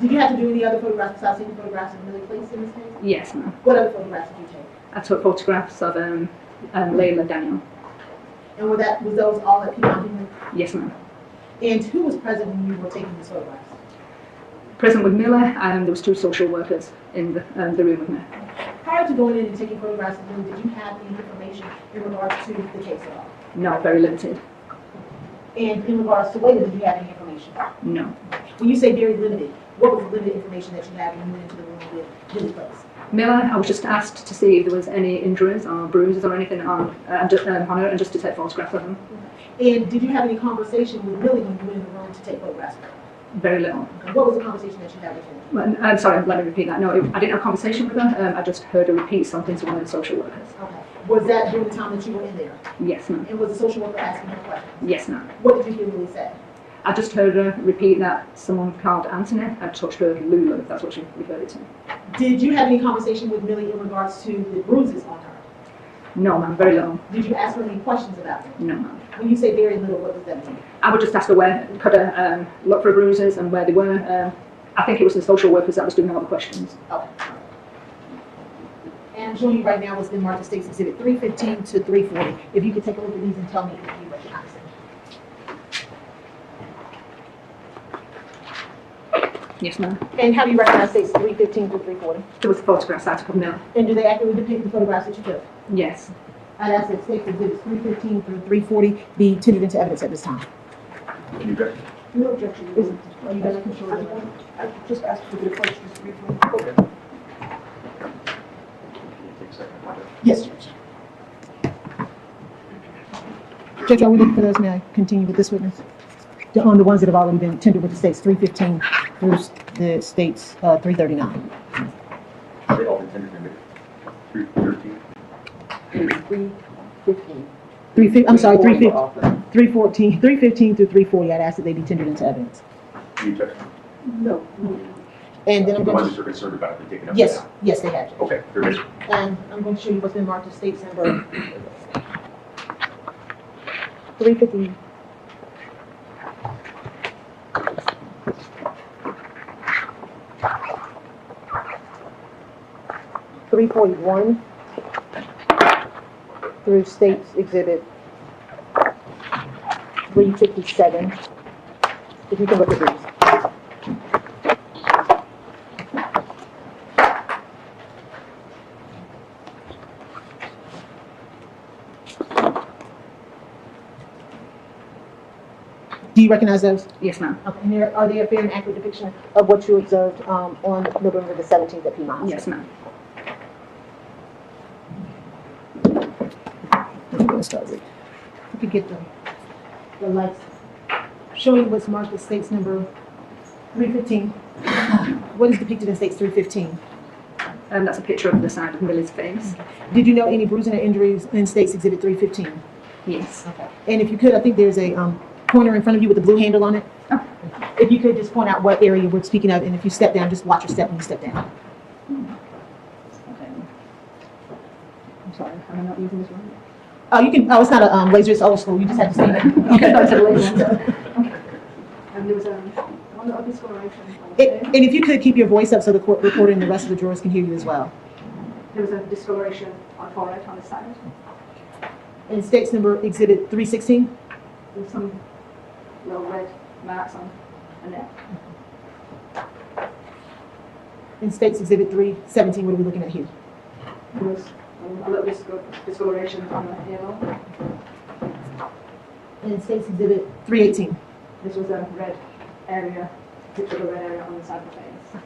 Did you have to do any other photographs besides taking photographs of Millie Place in this case? Yes, ma'am. What other photographs did you take? I took photographs of Laila Daniel. And was those all at Piedmont? Yes, ma'am. And who was present when you were taking these photographs? Present with Miller, there was 2 social workers in the room with me. Prior to going in and taking photographs of Millie, did you have any information in regards to the case at all? No, very limited. And in regards to Laila, did you have any information? No. When you say very limited, what was the limited information that you had when you went into the room with Millie Place? Miller, I was just asked to see if there was any injuries or bruises or anything on her, and just to take photographs of them. And did you have any conversation with Millie when you went in the room to take photographs of her? Very little. What was the conversation that you had with her? Well, I'm sorry, let me repeat that. No, I didn't have a conversation with her. I just heard her repeat something to one of the social workers. Okay. Was that during the time that you were in there? Yes, ma'am. And was the social worker asking her questions? Yes, ma'am. What did you hear Millie say? I just heard her repeat that someone called Anthony had touched her Lula, if that's what she referred it to. Did you have any conversation with Millie in regards to the bruises on her? No, ma'am, very little. Did you ask her any questions about them? No, ma'am. When you say very little, what does that mean? I would just ask her could I look for bruises and where they were. I think it was the social workers that was doing all the questions. Okay. And I'm showing you right now what's been marked as States Exhibit 315 to 340. If you could take a look at these and tell me if you recognize them. Yes, ma'am. And how do you recognize States 315 to 340? There was photographs I took of Miller. And do they accurately depict the photographs that you took? Yes. I'd ask that States Exhibits 315 through 340 be tendered into evidence at this time. Any objection? No objection. Are you guys control? I just asked for the questions. Okay. Take a second. Yes, Judge. Judge, are we looking for those? May I continue with this witness? On the ones that have already been tendered with the States 315 through the States 339. They all been tendered in 313. 315. I'm sorry, 314, 315 through 340. I'd ask that they be tendered into evidence. Any objection? No. And then I'm The going ones to. that you're concerned about, they taken up. Yes, yes, they have. Okay, very good. And I'm going to show you what's been marked as States number 350. .341 through States Exhibit 357. If you can look at these. Do you recognize those? Yes, ma'am. Okay. And are they a fair and accurate depiction of what you observed on November the 17th at Piedmont? Yes, ma'am. I'm going to start with. You could get the lights. Showing what's marked as States number 315. What is depicted in States 315? That's a picture of the side of Millie's face. Did you know any bruising or injuries in States Exhibit 315? Yes. Okay. And if you could, I think there's a pointer in front of you with a blue handle on it. Oh. If you could just point out what area we're speaking of, and if you step down, just watch your step when you step down. Okay. I'm sorry, am I not using this one? Oh, you can. Oh, it's not a laser. It's old school. You just have to stand there. Okay, that's a laser. Okay. And there was one of discoloration. And if you could keep your voice up so the court reporter and the rest of the jurors can hear you as well. There was a discoloration on forehead on the side. And States number Exhibit 316. There's some little red marks on the neck. In States Exhibit 317, what are we looking at here? There was a little discoloration on the hair. In States Exhibit 318. This was a red area, picture of a red area on the side of the face.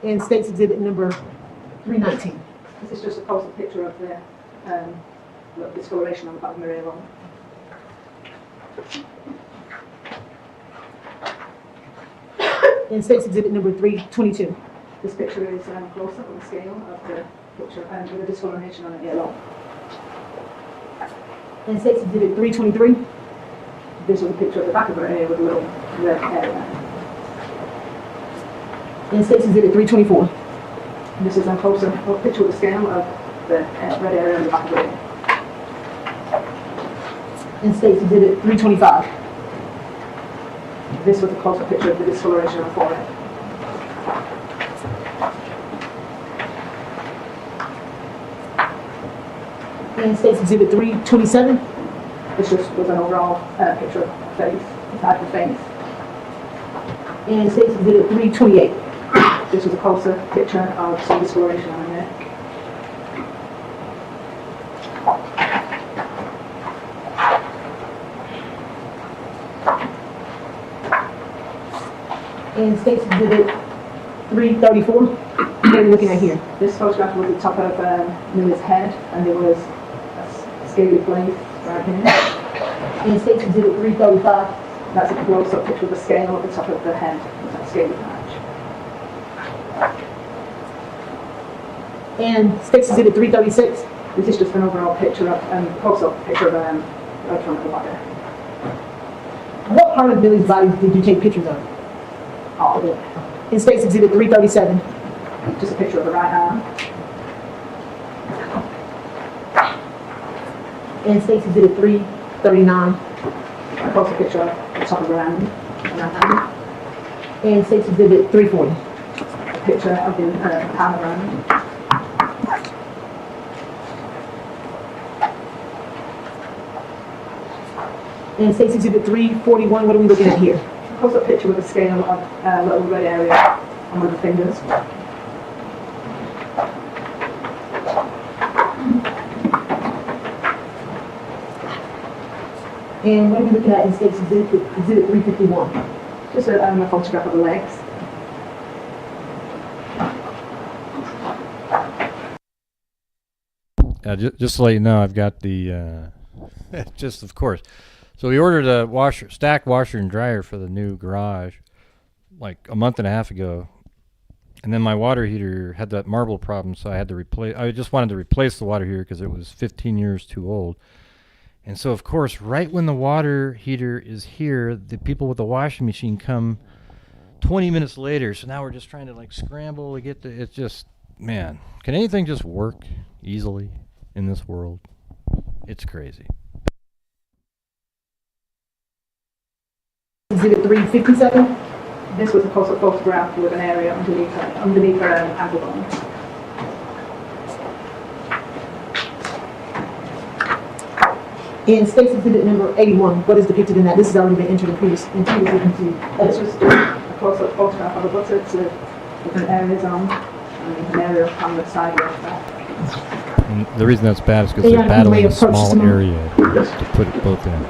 In States Exhibit number 319. This is just a closer picture of the little discoloration on the back of my ear. In State's Exhibit number 322. This picture is close up on the scale of the picture and with a discoloration on it yellow. In State's Exhibit 323. This was a picture of the back of her hair with a little red area. In State's Exhibit 324. This is a close up picture with the scale of the red area on the back of her hair. In State's Exhibit 325. This was a close up picture of the discoloration on the forehead. In State's Exhibit 327. This just was an overall picture of the face, the type of face. In State's Exhibit 328. This was a closer picture of some discoloration on her neck. In State's Exhibit 334. What are you looking at here? This photograph was the top of Milla's head, and there was a scaly place right here. In State's Exhibit 335. That's a close-up picture of the scale at the top of the head with that scaly patch. And State's Exhibit 336. This is just an overall picture of close-up picture of front of the body. What part of Billy's body did you take pictures of? All of it. In State's Exhibit 337. Just a picture of the right arm. In State's Exhibit 339. A closer picture of the top of her hand. In State's Exhibit 340. A picture of the palm of her hand. In State's Exhibit 341, what are we looking at here? A close-up picture with a scale of a little red area on one of the fingers. And what are we looking at in State's Exhibit 351? Just a photograph of the legs. Just to let you know, I've got the, just of course. So we ordered a stack washer and dryer for the new garage like a month and a half ago. And then my water heater had that marble problem, so I had to replace, I just wanted to replace the water heater because it was 15 years too old. And so, of course, right when the water heater is here, the people with the washing machine come 20 minutes later. So now we're just trying to like scramble to get it's just, man, can anything just work easily in this world? It's crazy. Exhibit 357. This was a close-up photograph with an area underneath her ankle bone. In State's Exhibit number 81, what is depicted in that? This has already been entered in previously continued. This was a close-up photograph of a buttocks with different areas on, and an area on the side of the back. And the reason that's bad is because they're battling a small area to put it both in.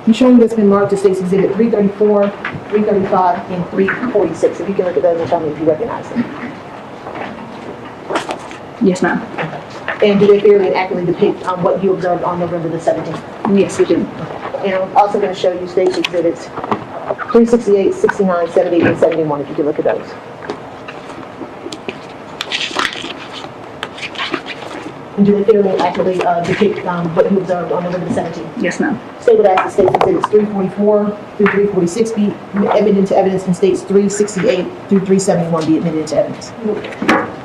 I'm showing you what's been marked as State's Exhibit 334, 335, and 346. If you can look at those and tell me if you recognize them. Yes, ma'am. And do they fairly and accurately depict what you observed on November the 17th? Yes, we do. And I'm also going to show you State's Exhibits 368, 69, 70, and 71, if you can look at those. And do they fairly and accurately depict what you observed on November the 17th? Yes, ma'am. State would ask the State's Exhibits 344 through 346 be admitted into evidence, and States 368 through 371 be admitted into evidence.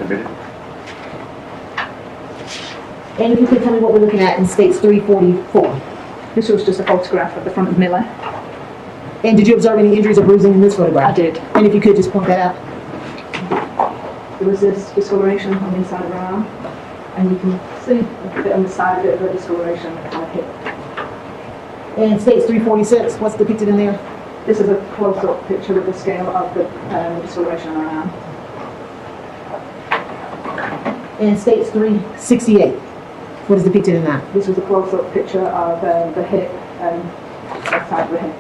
Admitted. And if you could tell me what we're looking at in States 344. This was just a photograph of the front of Miller. And did you observe any injuries or bruising in this photograph? I did. And if you could just point that out. There was this discoloration on the inside of her arm, and you can see a bit on the side, a bit of a discoloration on the hip. And States 346, what's depicted in there? This is a close-up picture of the scale of the discoloration on her arm. And States 368, what is depicted in that? This was a close-up picture of the hip and outside of the hip.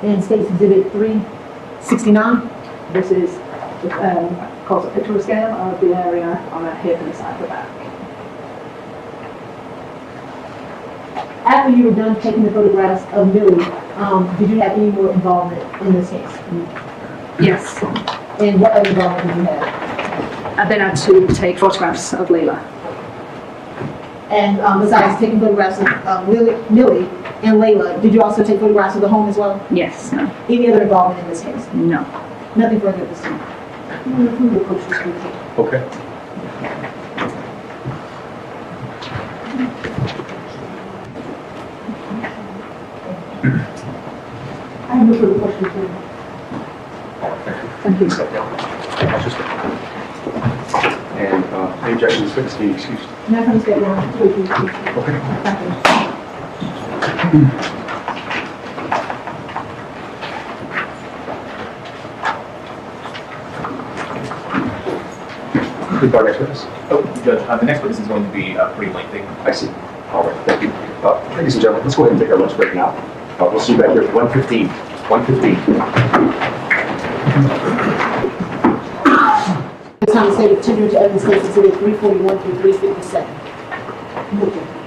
and State's Exhibit 369. This is calls a pictorial scan of the area on the hip and the side of the back. After you were done taking the photographs of Millie, did you have any more involvement in this case? Yes. And what other involvement did you have? I then had to take photographs of Laila. And besides taking photographs of Millie and Laila, did you also take photographs of the home as well? Yes. No. Any other involvement in this case? No. Nothing further at this time. Okay. I have no further questions. Thank you. And any objections, witness being excused. Not from the state now. Okay. Thank you. Please, our next witness. Oh, Judge, the next witness is going to be pretty lengthy. I see. All right, thank you. Ladies and gentlemen, let's go ahead and take our lunch break now. We'll see you back here at 1:15. 1:15. It's time to say the continuing to evidence case exhibit 341 through 357.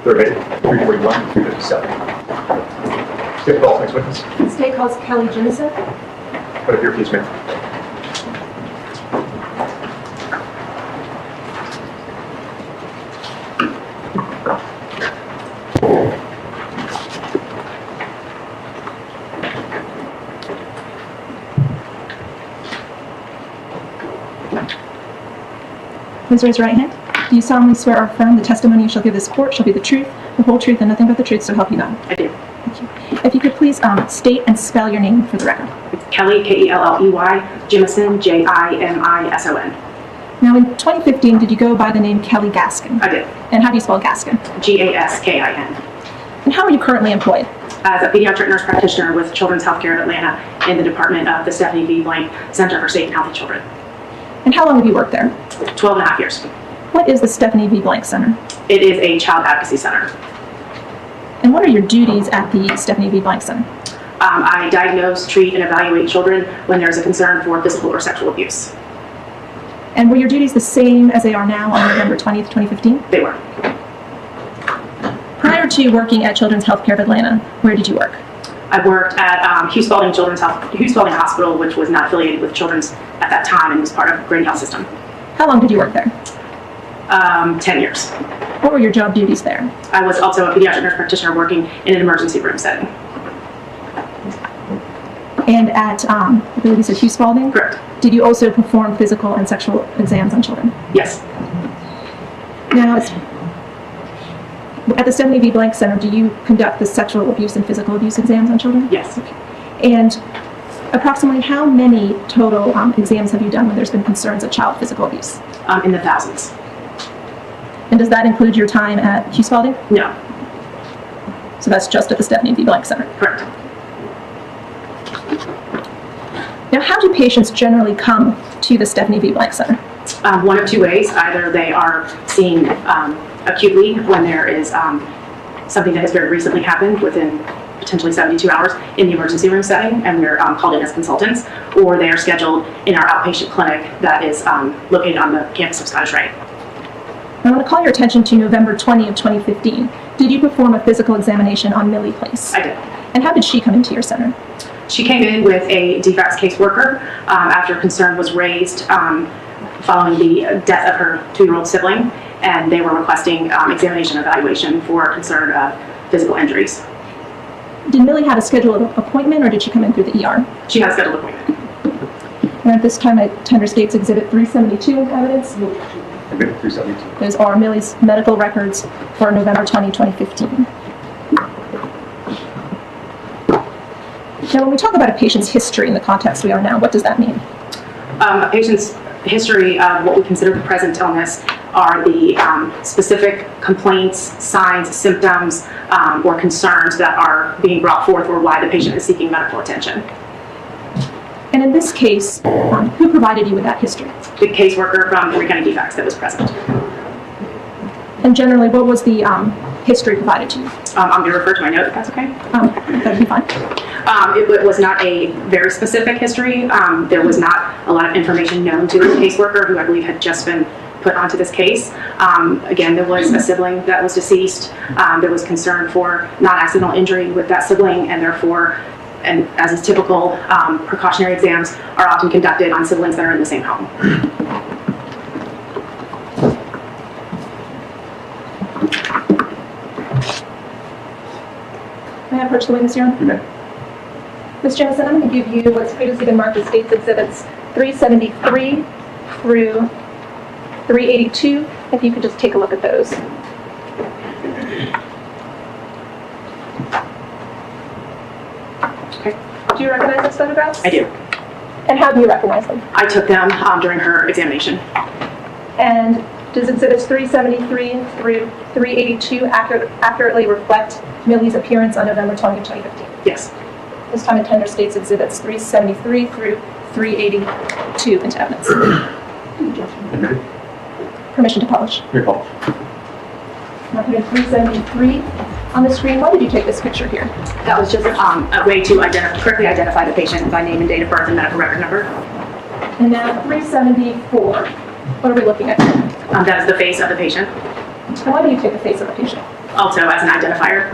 Third ready. 341, 357. Skip calls, next witness. The state calls Kelly Jennison. Right up here, please, ma'am. Please raise your right hand. Do you solemnly swear or affirm the testimony you shall give this court shall be the truth, the whole truth, and nothing but the truth, so help you God? I do. Thank you. If you could please state and spell your name for the record. It's Kelly, Kelley, Jimison, Jimison. Now, in 2015, did you go by the name Kelly Gaskin? I did. And how do you spell Gaskin? Gaskin. And how are you currently employed? As a pediatric nurse practitioner with Children's Healthcare of Atlanta in the department of the Stephanie V. Blank Center for Safe and Healthy Children. And how long have you worked there? 12 and a half years. What is the Stephanie V. Blank Center? It is a child advocacy center. And what are your duties at the Stephanie V. Blank Center? I diagnose, treat, and evaluate children when there is a concern for physical or sexual abuse. And were your duties the same as they are now on November 20th, 2015? They were. Prior to working at Children's Healthcare of Atlanta, where did you work? I worked at Hughes Spalding Hospital, which was not affiliated with Children's at that time and was part of the Grant Health system. How long did you work there? 10 years. What were your job duties there? I was also a pediatric nurse practitioner working in an emergency room setting. And at, I believe you said Hughes Spalding? Correct. Did you also perform physical and sexual exams on children? Yes. Now, at the Stephanie V. Blank Center, do you conduct the sexual abuse and physical abuse exams on children? Yes. And approximately how many total exams have you done when there's been concerns of child physical abuse? In the thousands. And does that include your time at Hughes Spalding? No. So that's just at the Stephanie V. Blank Center? Correct. Now, how do patients generally come to the Stephanie V. Blank Center? One of two ways. Either they are seen acutely when there is something that has very recently happened within potentially 72 hours in the emergency room setting, and we're called in as consultants, or they are scheduled in our outpatient clinic that is located on the campus of Scottish Rite. I want to call your attention to November 20 of 2015. Did you perform a physical examination on Millie Place? I did. And how did she come into your center? She came in with a defects caseworker after concern was raised following the death of her 2-year-old sibling, and they were requesting examination and evaluation for concern of physical injuries. Did Millie have a scheduled appointment, or did she come in through the ER? She had a scheduled appointment. And at this time, I tender State's Exhibit 372 evidence. Exhibit 372. Those are Millie's medical records for November 20, 2015. Now, when we talk about a patient's history in the context we are now, what does that mean? A patient's history of what we consider the present illness are the specific complaints, signs, symptoms, or concerns that are being brought forth or why the patient is seeking medical attention. And in this case, who provided you with that history? The caseworker from Henry County Defects that was present. And generally, what was the history provided to you? I'm going to refer to my note if that's okay. That'd be fine. It was not a very specific history. There was not a lot of information known to the caseworker, who I believe had just been put onto this case. Again, there was a sibling that was deceased. There was concern for non-accidental injury with that sibling, and therefore, and as is typical, precautionary exams are often conducted on siblings that are in the same home. May I approach the witness, Your Honor? Okay. Ms. Jamison, I'm going to give you what's previously been marked as State's Exhibits 373 through 382. If you could just take a look at those. Okay. Do you recognize those photographs? I do. And how do you recognize them? I took them during her examination. And does Exhibits 373 through 382 accurately reflect Millie's appearance on November 20, 2015? Yes. This time it tender State's Exhibits 373 through 382 into evidence. Permission to publish. Your call. Now putting 373 on the screen. Why did you take this picture here? That was just a way to quickly identify the patient by name and date of birth and medical record number. And now 374. What are we looking at? That is the face of the patient. And why do you take the face of the patient? Also as an identifier.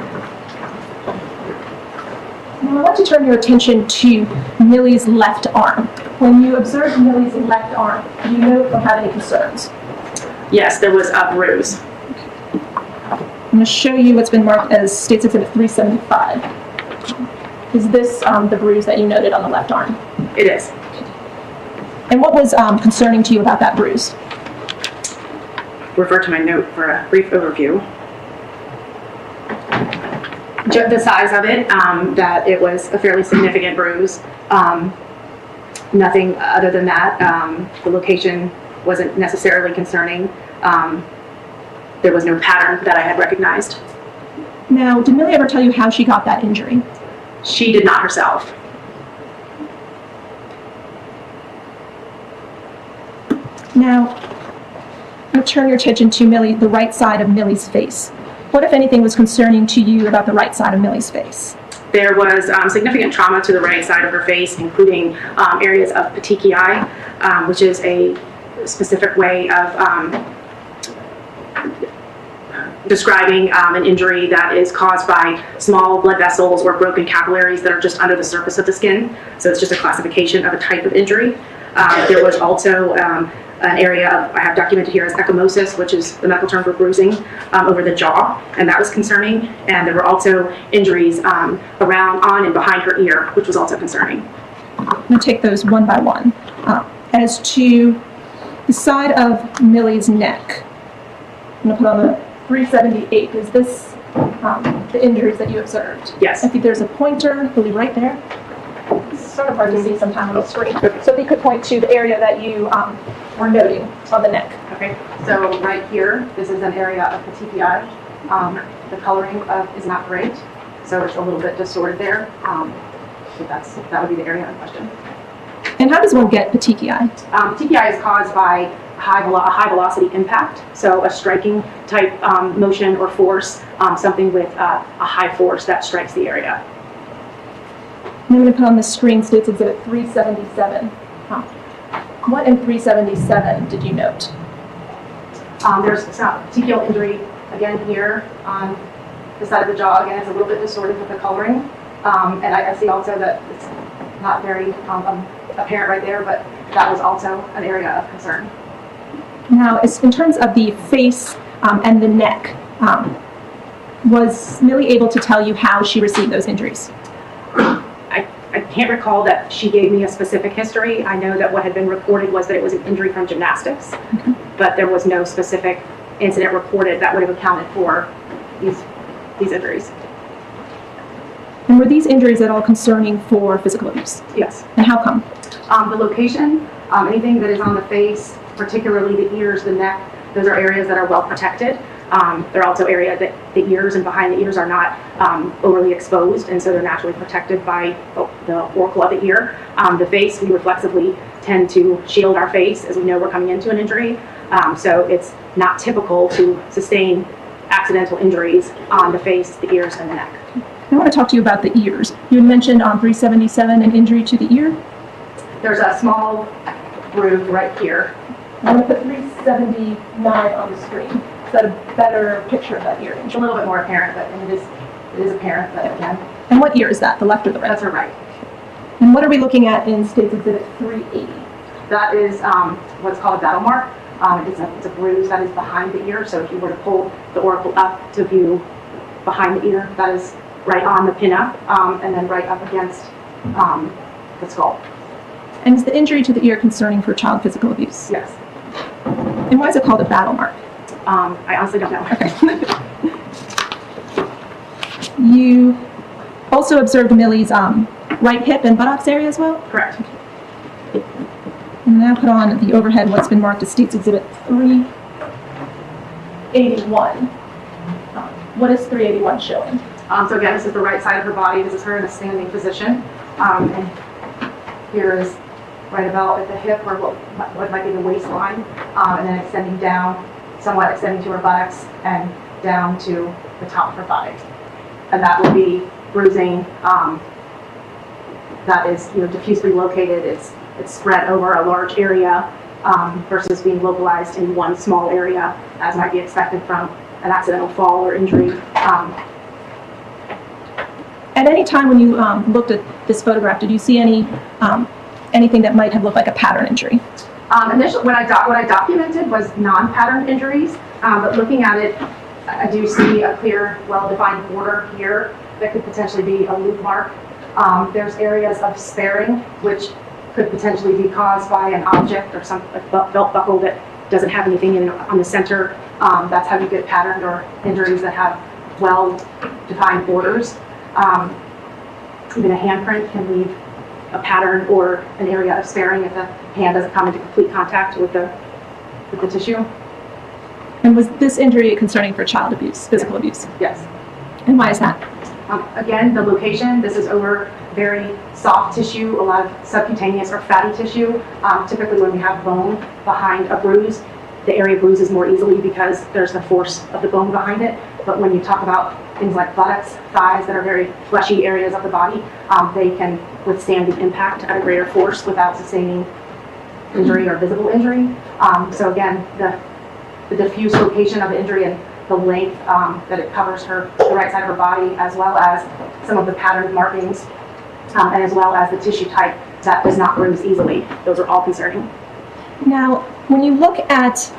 Now I want to turn your attention to Millie's left arm. When you observed Millie's left arm, do you know if you have any concerns? Yes, there was a bruise. I'm going to show you what's been marked as State's Exhibit 375. Is this the bruise that you noted on the left arm? It is. And what was concerning to you about that bruise? Refer to my note for a brief overview. The size of it, that it was a fairly significant bruise. Nothing other than that. The location wasn't necessarily concerning. There was no pattern that I had recognized. Now, did Millie ever tell you how she got that injury? She did not herself. Now, I'll turn your attention to Millie, the right side of Millie's face. What, if anything, was concerning to you about the right side of Millie's face? There was significant trauma to the right side of her face, including areas of petechiae, which is a specific way of describing an injury that is caused by small blood vessels or broken capillaries that are just under the surface of the skin. So it's just a classification of a type of injury. There was also an area of, I have documented here as ecchymosis, which is the medical term for bruising over the jaw, and that was concerning. And there were also injuries around, on, and behind her ear, which was also concerning. I'm going to take those one by one. As to the side of Millie's neck, I'm going to put on the 378. Is this the injuries that you observed? Yes. I think there's a pointer, I believe, right there. It's sort of hard to see sometime on the screen. So if you could point to the area that you were noting on the neck. Okay, so right here, this is an area of petechiae. The coloring is not great, so it's a little bit distorted there. So that would be the area in question. And how does one get petechiae? Petechiae is caused by a high velocity impact, so a striking type motion or force, something with a high force that strikes the area. I'm going to put on the screen State's Exhibit 377. What in 377 did you note? There's some petechial injury again here on the side of the jaw. Again, it's a little bit distorted with the coloring. And I see also that it's not very apparent right there, but that was also an area of concern. Now, in terms of the face and the neck, was Millie able to tell you how she received those injuries? I can't recall that she gave me a specific history. I know that what had been reported was that it was an injury from gymnastics, but there was no specific incident reported that would have accounted for these injuries. And were these injuries at all concerning for physical abuse? Yes. And how come? The location, anything that is on the face, particularly the ears, the neck, those are areas that are well protected. They're also areas that the ears and behind the ears are not overly exposed, and so they're naturally protected by the auricle of the ear. The face, we reflexively tend to shield our face as we know we're coming into an injury. So it's not typical to sustain accidental injuries on the face, the ears, and the neck. I want to talk to you about the ears. You had mentioned on 377 an injury to the ear. There's a small groove right here. I'm going to put 379 on the screen. Is that a better picture of that ear It's a injury? little bit more apparent, but and it is apparent, but again, And what ear is that, the left or the right? that's her right. And what are we looking at in States Exhibit 380? That is what's called a battle mark. It's a bruise that is behind the ear. So if you were to pull the auricle up to view behind the ear, that is right on the pinup, and then right up against the skull. And is the injury to the ear concerning for child physical abuse? Yes. And why is it called a battle mark? I honestly don't know. Okay. You also observed Millie's right hip and buttocks area as well? Correct. And now put on the overhead what's been marked as States Exhibit 381. What is 381 showing? So again, this is the right side of her body. This is her in a standing position. And here is right about at the hip, or what might be the waistline, and then extending down, somewhat extending to her buttocks and down to the top of her thigh. And that will be bruising that is diffusely located. It's spread over a large area versus being localized in one small area, as might be expected from an accidental fall or injury. At any time when you looked at this photograph, did you see anything that might have looked like a pattern injury? Initially, what I documented was non-pattern injuries, but looking at it, I do see a clear, well-defined border here that could potentially be a loop mark. There's areas of sparing, which could potentially be caused by an object or some belt buckle that doesn't have anything on the center. That's how you get patterned or injuries that have well-defined borders. Even a handprint can leave a pattern or an area of sparing if the hand doesn't come into complete contact with the tissue. And was this injury concerning for child abuse, physical abuse? Yes. And why is that? Again, the location, this is over very soft tissue, a lot of subcutaneous or fatty tissue. Typically when we have bone behind a bruise, the area bruises more easily because there's the force of the bone behind it. But when you talk about things like buttocks, thighs that are very fleshy areas of the body, they can withstand the impact at a greater force without sustaining injury or visible injury. So again, the diffuse location of the injury and the length that it covers the right side of her body, as well as some of the patterned markings, and as well as the tissue type that does not bruise easily. Those are all concerning. Now, when you look at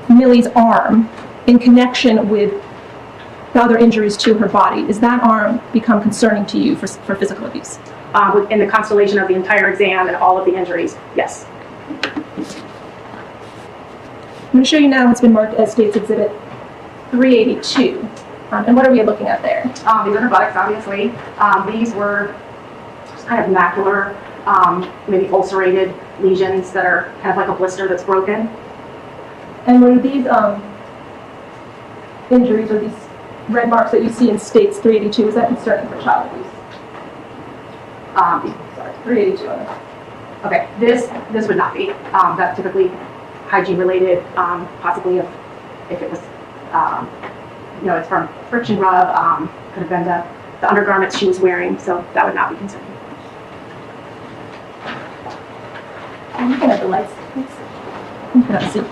Millie's arm in connection with the other injuries to her body, does that arm become concerning to you for physical abuse? In the constellation of the entire exam and all of the injuries, yes. I'm going to show you now what's been marked as States Exhibit 382. And what are we looking at there? These are her buttocks, obviously. These were just kind of macular, maybe ulcerated lesions that are kind of like a blister that's broken. And were these injuries or these red marks that you see in States 382, is that concerning for child abuse? Sorry, 382 on it. Okay, this would not be. That's typically hygiene related, possibly if it was, it's from friction rub, could have been the undergarments she was wearing, so that would not be concerning. I'm looking at the lights, please. You cannot see.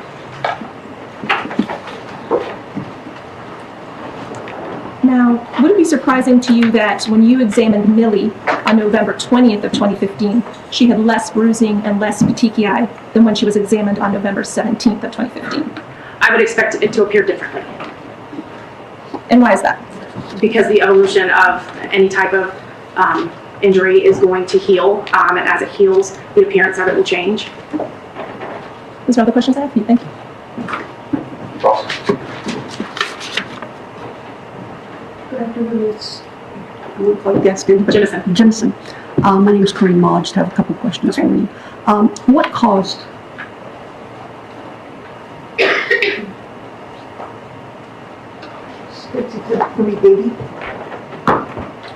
Now, would it be surprising to you that when you examined Millie on November 20th of 2015, she had less bruising and less petechiae than when she was examined on November 17th of 2015? I would expect it to appear differently. And why is that? Because the evolution of any type of injury is going to heal, and as it heals, the appearance of it will change. Those are all the questions I have for you. Thank you. Good afternoon, it's, I won't quite guess it, but Jemison. Jemison. My name is Corinne Maud. Just have a couple questions for you. What caused States Exhibit 380?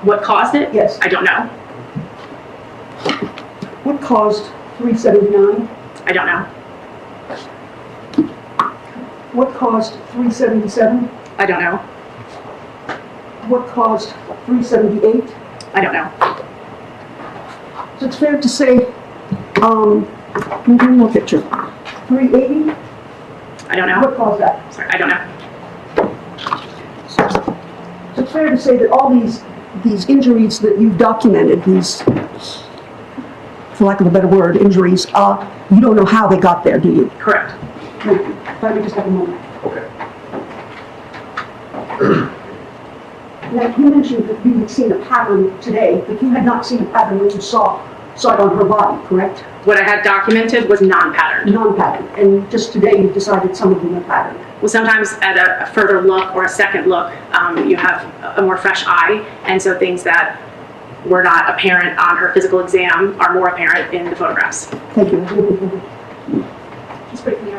What caused it? Yes. I don't know. What caused 379? I don't know. What caused 377? I don't know. what caused 378? I don't know. So it's fair to say, one more picture. 380? I don't know. What caused that? Sorry, I don't know. So it's fair to say that all these injuries that you've documented, these, for lack of a better word, injuries, you don't know how they got there, do you? Correct. Thank you. Let me just have a moment. Okay. Now, you mentioned that you had seen a pattern today, but you had not seen a pattern when you saw it on her body, correct? What I had documented was non-patterned. Non-patterned. And just today you decided some of them are patterned. Well, sometimes at a further look or a second look, you have a more fresh eye, and so things that were not apparent on her physical exam are more apparent in the photographs. Thank you. Just briefly,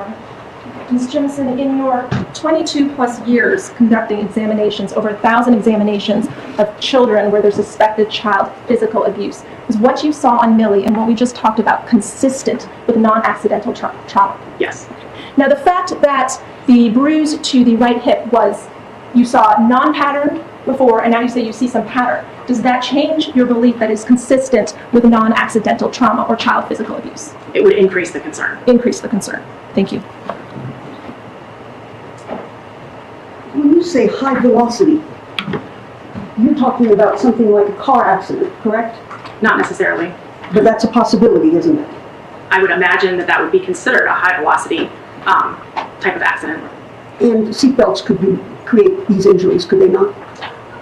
Ms. Jemison, in your 22 plus years conducting examinations, over 1,000 examinations of children where there's suspected child physical abuse, was what you saw on Millie and what we just talked about consistent with non-accidental trauma? Yes. Now, the fact that the bruise to the right hip was, you saw non-pattern before, and now you say you see some pattern, does that change your belief that is consistent with non-accidental trauma or child physical abuse? It would increase the concern. Increase the concern. Thank you. When you say high velocity, you're talking about something like a car accident, correct? Not necessarily. But that's a possibility, isn't it? I would imagine that that would be considered a high velocity type of accident. And seatbelts could create these injuries, could they not?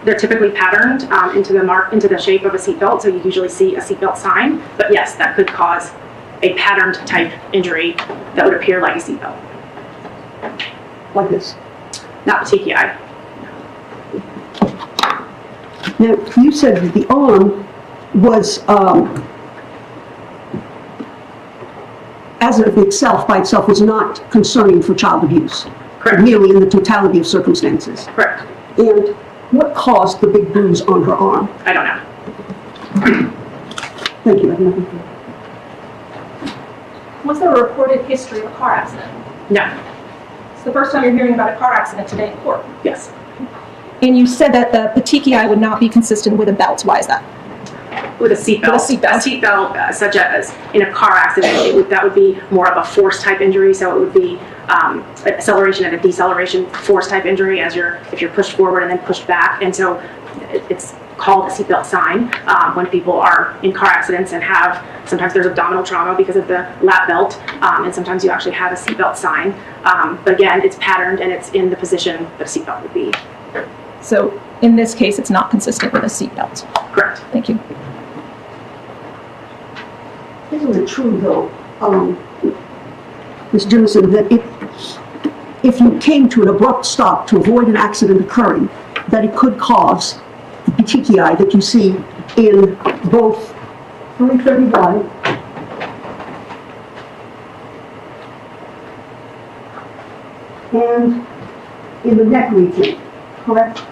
They're typically patterned into the shape of a seatbelt, so you usually see a seatbelt sign. But yes, that could cause a patterned type injury that would appear like a seatbelt. Like this? Not petechiae. Now, you said that the arm was, as of itself, by itself, was not concerning for child abuse. Correct. Merely in the totality of circumstances. Correct. And what caused the big bruise on her arm? I don't know. Thank you. I have nothing further. Was there a reported history of a car accident? No. It's the first time you're hearing about a car accident today in court. Yes. And you said that the petechiae would not be consistent with a belt. Why is that? With a seatbelt. With a seatbelt. A seatbelt, such as in a car accident, that would be more of a force type injury. So it would be acceleration and a deceleration force type injury if you're pushed forward and then pushed back. And so it's called a seatbelt sign when people are in car accidents and sometimes there's abdominal trauma because of the lap belt, and sometimes you actually have a seatbelt sign. But again, it's patterned and it's in the position that a seatbelt would be. So in this case, it's not consistent with a seatbelt. Correct. Thank you. Isn't it true, though, Ms. Jemison, that if you came to an abrupt stop to avoid an accident occurring, that it could cause the petechiae that you see in both 331 and in the neck region, correct?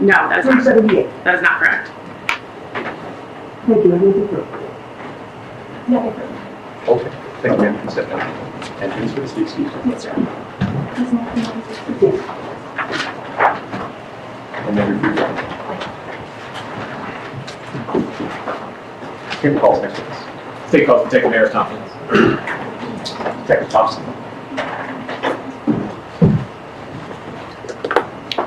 No, that is not. 378. That is not correct. Thank you. I need to prove. Okay, thank you, ma'am. Please step down. And please for the excuse. Yes, sir. And then repeat. Here, the calls next witness. State calls Detective Harris Tompkins. Detective Thompson.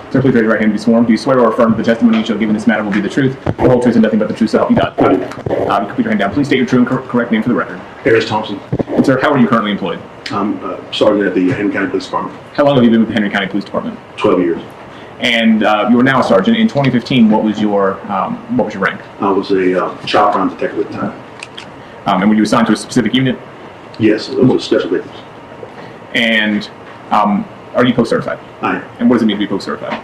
Sir, please raise your right hand and be sworn. Do you swear or affirm that the testimony you shall give in this matter will be the truth, the whole truth, and nothing but the truth, so help you God? You can put your hand down. Please state your true and correct name for the record. Harris Thompson. And sir, how are you currently employed? I'm sergeant at the Henry County Police Department. How long have you been with the Henry County Police Department? 12 years. And you are now a sergeant. In 2015, what was your rank? I was a child crime detective at the time. And were you assigned to a specific unit? Yes, it was special victims. And are you post certified? I am. And what does it mean to be post certified?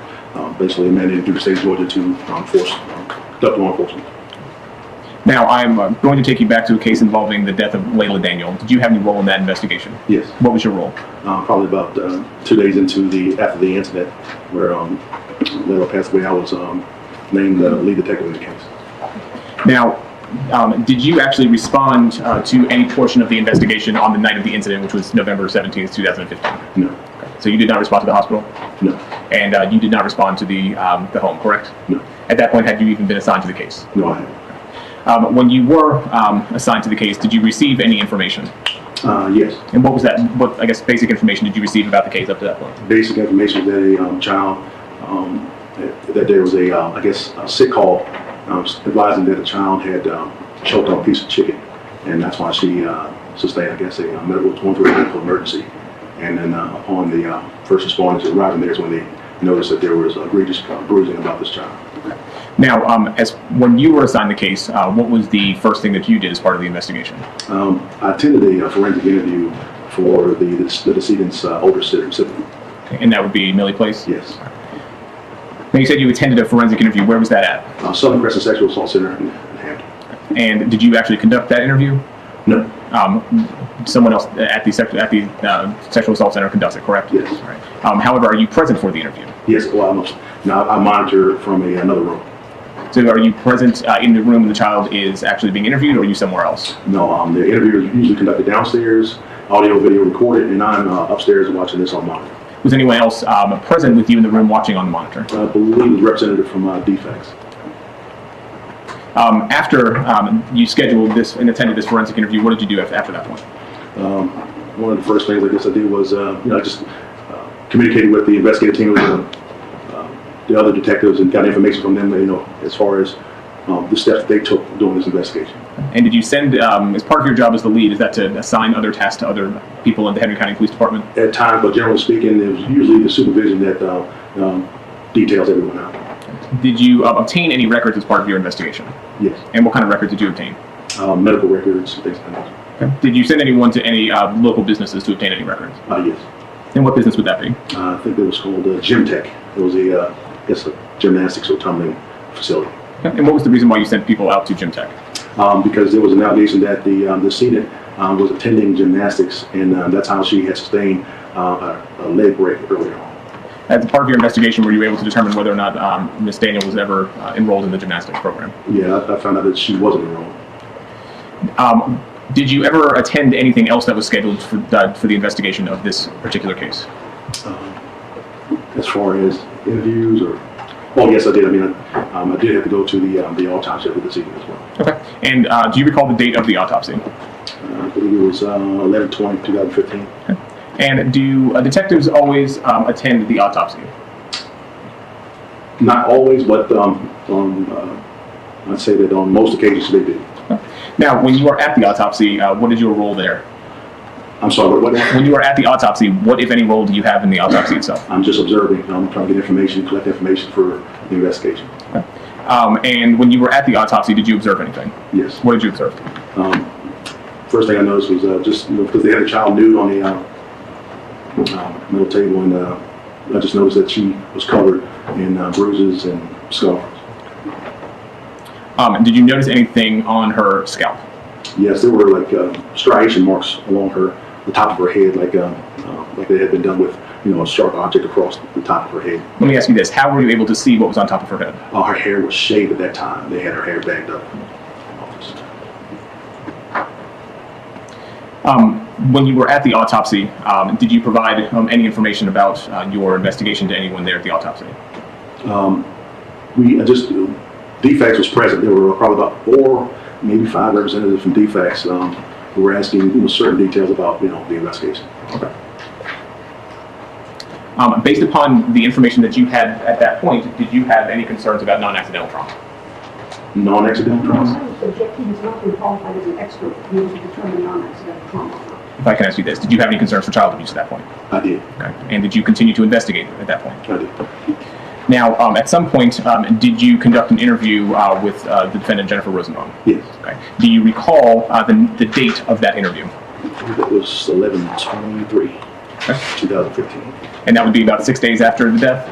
Basically mandated through the state of Georgia to conduct law enforcement. Now, I'm going to take you back to a case involving the death of Laila Daniel. Did you have any role in that investigation? Yes. What was your role? Probably about 2 days after the incident where Laila passed away, I was named the lead detective in the case. Now, did you actually respond to any portion of the investigation on the night of the incident, which was November 17th, 2015? No. Okay. So you did not respond to the hospital? No. And you did not respond to the home, correct? No. At that point, had you even been assigned to the case? No, I haven't. When you were assigned to the case, did you receive any information? Yes. And what was that? What, I guess, basic information did you receive about the case up to that point? Basic information that a child, that there was a sick call advising that a child had choked on a piece of chicken, and that's why she sustained, I guess, going through a medical emergency. And then upon the first responders arriving there is when they noticed that there was egregious bruising about this child. Now, when you were assigned the case, what was the first thing that you did as part of the investigation? I attended a forensic interview for the decedent's older sibling. And that would be Millie Place? Yes. Now, you said you attended a forensic interview. Where was that at? Southern Crescent Sexual Assault Center in Hampton. And did you actually conduct that interview? No. Someone else at the sexual assault center conducts it, correct? Yes. Right. However, are you present for the interview? Yes. Well, I monitor from another room. So are you present in the room when the child is actually being interviewed, or are you somewhere else? No, the interview is usually conducted downstairs, audio, video recorded, and I'm upstairs watching this on monitor. Was anyone else present with you in the room watching on the monitor? I believe it was a representative from DFACS. After you scheduled this and attended this forensic interview, what did you do after that point? One of the first things I guess I did was I just communicated with the investigative team, the other detectives, and got information from them, as far as the steps that they took during this investigation. And did you send, as part of your job as the lead, is that to assign other tasks to other people in the Henry County Police Department? At times, but generally speaking, it was usually the supervision that details everyone out. Did you obtain any records as part of your investigation? Yes. And what kind of records did you obtain? Medical records, things like that. Okay. Did you send anyone to any local businesses to obtain any records? Yes. And what business would that be? I think it was called Gym Tech. It was a gymnastics or tumbling facility. Okay. And what was the reason why you sent people out to Gym Tech? Because there was an allegation that the decedent was attending gymnastics, and that's how she had sustained a leg break earlier on. As part of your investigation, were you able to determine whether or not Ms. Daniel was ever enrolled in the gymnastics program? Yeah, I found out that she wasn't enrolled. Did you ever attend anything else that was scheduled for the investigation of this particular case? As far as interviews or... Oh, yes, I did. I mean, I did have to go to the autopsy of the decedent as well. Okay. And do you recall the date of the autopsy? I believe it was 11/20/2015. Okay. And do detectives always attend the autopsy? Not always, but I'd say that on most occasions they do. Okay. Now, when you were at the autopsy, what is your role there? I'm sorry, what? When you were at the autopsy, what, if any, role do you have in the autopsy itself? I'm just observing. I'm trying to get information, collect information for the investigation. Okay. And when you were at the autopsy, did you observe anything? Yes. What did you observe? First thing I noticed was just because they had a child nude on the middle table, and I just noticed that she was covered in bruises and scars. Did you notice anything on her scalp? Yes, there were like striation marks along the top of her head, like they had been done with a sharp object across the top of her head. Let me ask you this: how were you able to see what was on top of her head? Her hair was shaved at that time. They had her hair bagged up. When you were at the autopsy, did you provide any information about your investigation to anyone there at the autopsy? DFACS was present. There were probably about 4, maybe 5 representatives from DFACS who were asking certain details about the investigation. Okay. Based upon the information that you had at that point, did you have any concerns about non-accidental trauma? Non-accidental trauma? He was not been qualified as an expert to be able to determine non-accidental trauma. If I can ask you this, did you have any concerns for child abuse at that point? I did. Okay. And did you continue to investigate at that point? I did. Now, at some point, did you conduct an interview with the defendant, Jennifer Rosenbaum? Yes. Okay. Do you recall the date of that interview? It was 11/23/2015. And that would be about 6 days after the death?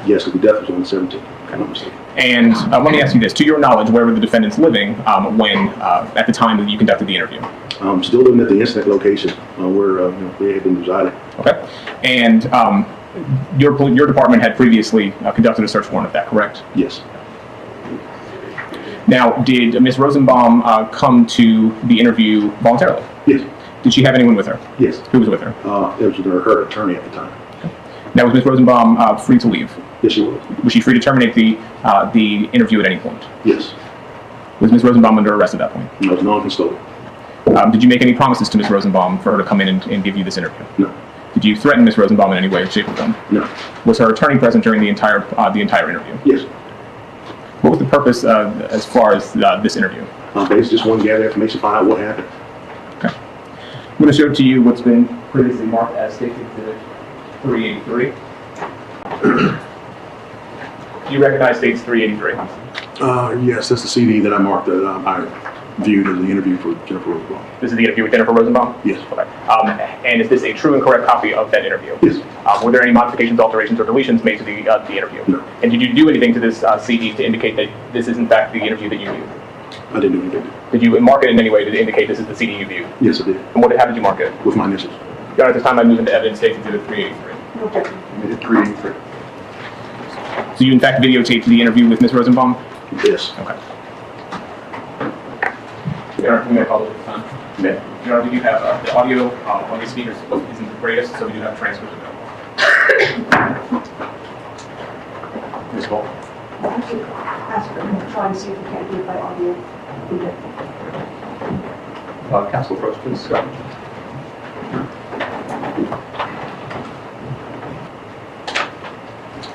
Yes, the death was on the 17th. And let me ask you this: to your knowledge, where were the defendants living when, at the time that you conducted the interview? Still living at the incident location where they had been residing. Okay. And your department had previously conducted a search warrant of that, correct? Yes. Now, did Ms. Rosenbaum come to the interview voluntarily? Yes. Did she have anyone with her? Yes. Who was with her? It was her attorney at the time. Now, was Ms. Rosenbaum free to leave? Yes, she was. Was she free to terminate the interview at any point? Yes. Was Ms. Rosenbaum under arrest at that point? No, it's non-custodial. Did you make any promises to Ms. Rosenbaum for her to come in and give you this interview? No. Did you threaten Ms. Rosenbaum in any way, shape, or form? No. Was her attorney present during the entire interview? Yes. What was the purpose as far as this interview? Basically, just wanted to gather information, find out what happened. Okay. I'm going to show to you what's been previously marked as State Exhibit 383. Do you recognize States 383? Yes, that's the CD that I marked that I viewed in the interview for Jennifer Rosenbaum. This is the interview with Jennifer Rosenbaum? Yes. Okay. And is this a true and correct copy of that interview? Yes. Were there any modifications, alterations, or deletions made to the interview? No. And did you do anything to this CD to indicate that this is in fact the interview that you viewed? I didn't do anything. Did you mark it in any way to indicate this is the CD you viewed? Yes, I did. And how did you mark it? With my initials. Your Honor, at this time I move into evidence States Exhibit 383. Okay. 383. So you in fact videotaped the interview with Ms. Rosenbaum? Yes. Okay. Your Honor, you may call it this time. Yeah. Your Honor, we do have the audio on these speakers isn't the greatest, so we do have transcripts available. Ms. Cole. Ask her to try and see if we can't do it by audio. Council approach, please.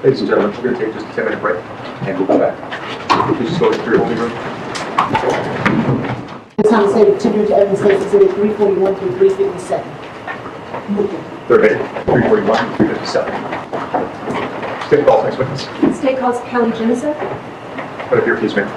Ladies and gentlemen, we're going to take just a 10-minute break and we'll be back. Please just go to your holding room. It's time to say to enter into evidence States Exhibit 341 through 357. Third minute, 341 through 357. State calls, next witness. State calls Kelly Jemison. Right up here, please, ma'am.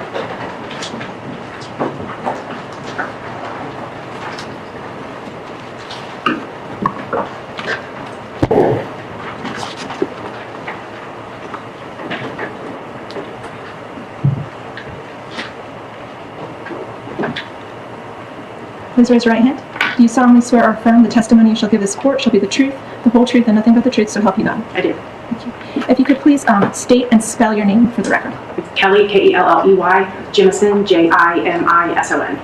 Please raise your right hand. Do you solemnly swear or affirm the testimony you shall give this court shall be the truth, the whole truth, and nothing but the truth, so help you God? I do. Thank you. If you could please state and spell your name for the record. It's Kelly, Kelley, Jemison, Jimison.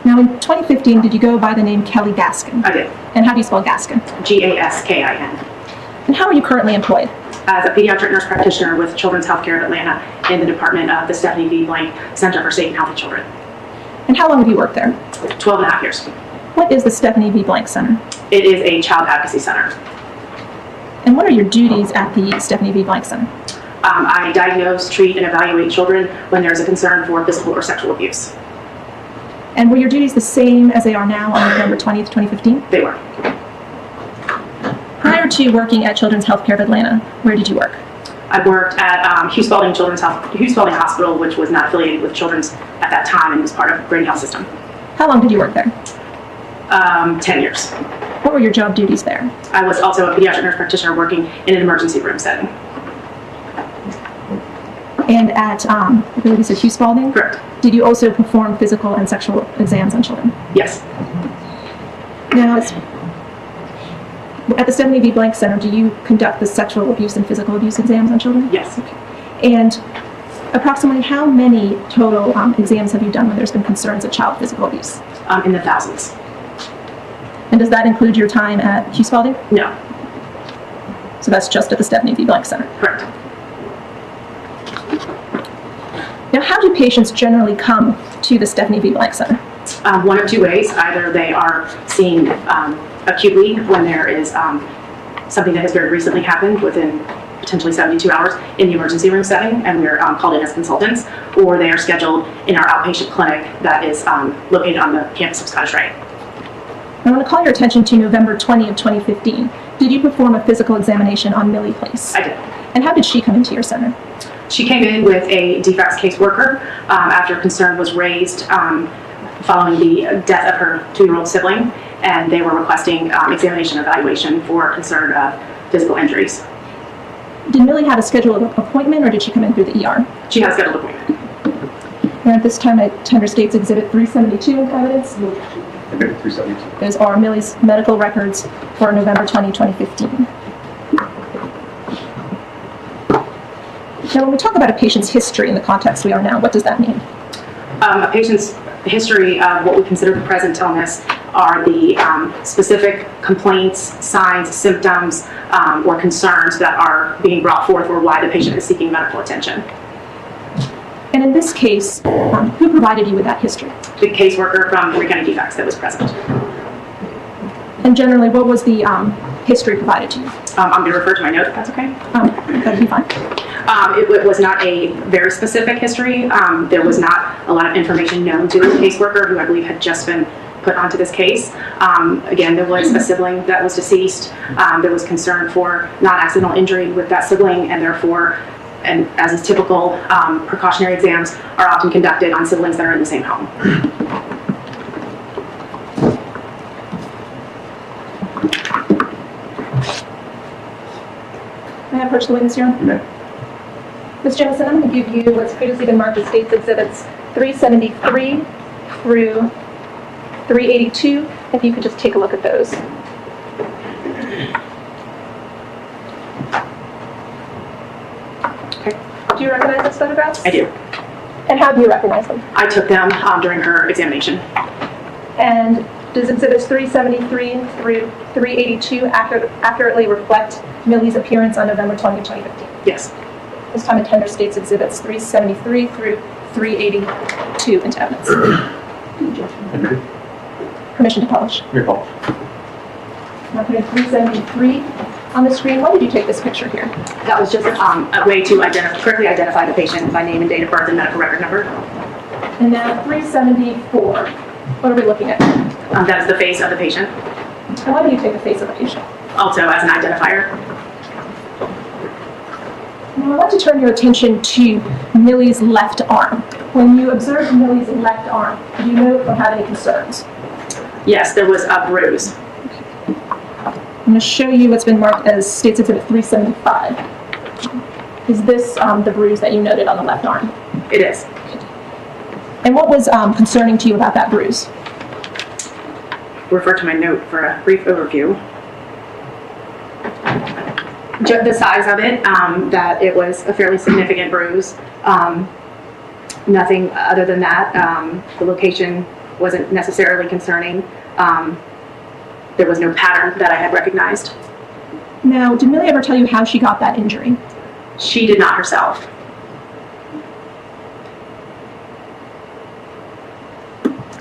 Now, in 2015, did you go by the name Kelly Gaskin? I did. And how do you spell Gaskin? Gaskin. And how are you currently employed? As a pediatric nurse practitioner with Children's Healthcare of Atlanta in the department of the Stephanie V. Blank Center for Safe and Healthy Children. And how long have you worked there? 12 and a half years. What is the Stephanie V. Blank Center? It is a child advocacy center. And what are your duties at the Stephanie V. Blank Center? I diagnose, treat, and evaluate children when there's a concern for physical or sexual abuse. And were your duties the same as they are now on November 20th, 2015? They were. Prior to working at Children's Healthcare of Atlanta, where did you work? I worked at Hughes Spalding Hospital, which was not affiliated with Children's at that time and was part of Grant Health System. How long did you work there? 10 years. What were your job duties there? I was also a pediatric nurse practitioner working in an emergency room setting. And at, I believe you said Hughes Spalding? Correct. Did you also perform physical and sexual exams on children? Yes. Now, at the Stephanie V. Blank Center, do you conduct the sexual abuse and physical abuse exams on children? Yes. And approximately how many total exams have you done when there's been concerns of child physical abuse? In the thousands. And does that include your time at Hughes Spalding? No. So that's just at the Stephanie V. Blank Center? Correct. Now, how do patients generally come to the Stephanie V. Blank Center? One of two ways. Either they are seen acutely when there is something that has very recently happened within potentially 72 hours in the emergency room setting, and we're called in as consultants, or they are scheduled in our outpatient clinic that is located on the campus of Scottish Rite. I want to call your attention to November 20 of 2015. Did you perform a physical examination on Millie Place? I did. And how did she come into your center? She came in with a defects caseworker after concern was raised following the death of her 2-year-old sibling, and they were requesting examination and evaluation for concern of physical injuries. Did Millie have a scheduled appointment, or did she come in through the ER? She had a scheduled appointment. And at this time, I tender States Exhibit 372 evidence. Exhibit 372. Those are Millie's medical records for November 20, 2015. Now, when we talk about a patient's history in the context we are now, what does that mean? A patient's history of what we consider the present illness are the specific complaints, signs, symptoms, or concerns that are being brought forth or why the patient is seeking medical attention. And in this case, who provided you with that history? The caseworker from Reck and Defects that was present. And generally, what was the history provided to you? I'm going to refer to my note if that's okay. That'd be fine. It was not a very specific history. There was not a lot of information known to the caseworker, who I believe had just been put onto this case. Again, there was a sibling that was deceased. There was concern for non-accidental injury with that sibling, and therefore, and as is typical, precautionary exams are often conducted on siblings that are in the same home. May I approach the witness, Your Honor? Ms. Jamison, I'm going to give you what's previously been marked as State's Exhibits 373 through 382. If you could just take a look at those. Okay. Do you recognize those photographs? I do. And how do you recognize them? I took them during her examination. And does Exhibits 373 through 382 accurately reflect Millie's appearance on November 20, 2015? Yes. This time attender State's Exhibits 373 through 382 into evidence. Permission to publish. Your call. Now putting 373 on the screen. When did you take this picture here? That was just a way to correctly identify the patient by name and date of birth and medical record number. And now 374. What are we looking at? That is the face of the patient. And why do you take the face of the patient? Also as an identifier. Now I want to turn your attention to Millie's left arm. When you observed Millie's left arm, did you note or have any concerns? Yes, there was a bruise. I'm going to show you what's been marked as State's Exhibit 375. Is this the bruise that you noted on the left arm? It is. And what was concerning to you about that bruise? Refer to my note for a brief overview. The size of it, that it was a fairly significant bruise. Nothing other than that. The location wasn't necessarily concerning. There was no pattern that I had recognized. Now, did Millie ever tell you how she got that injury? She did not herself.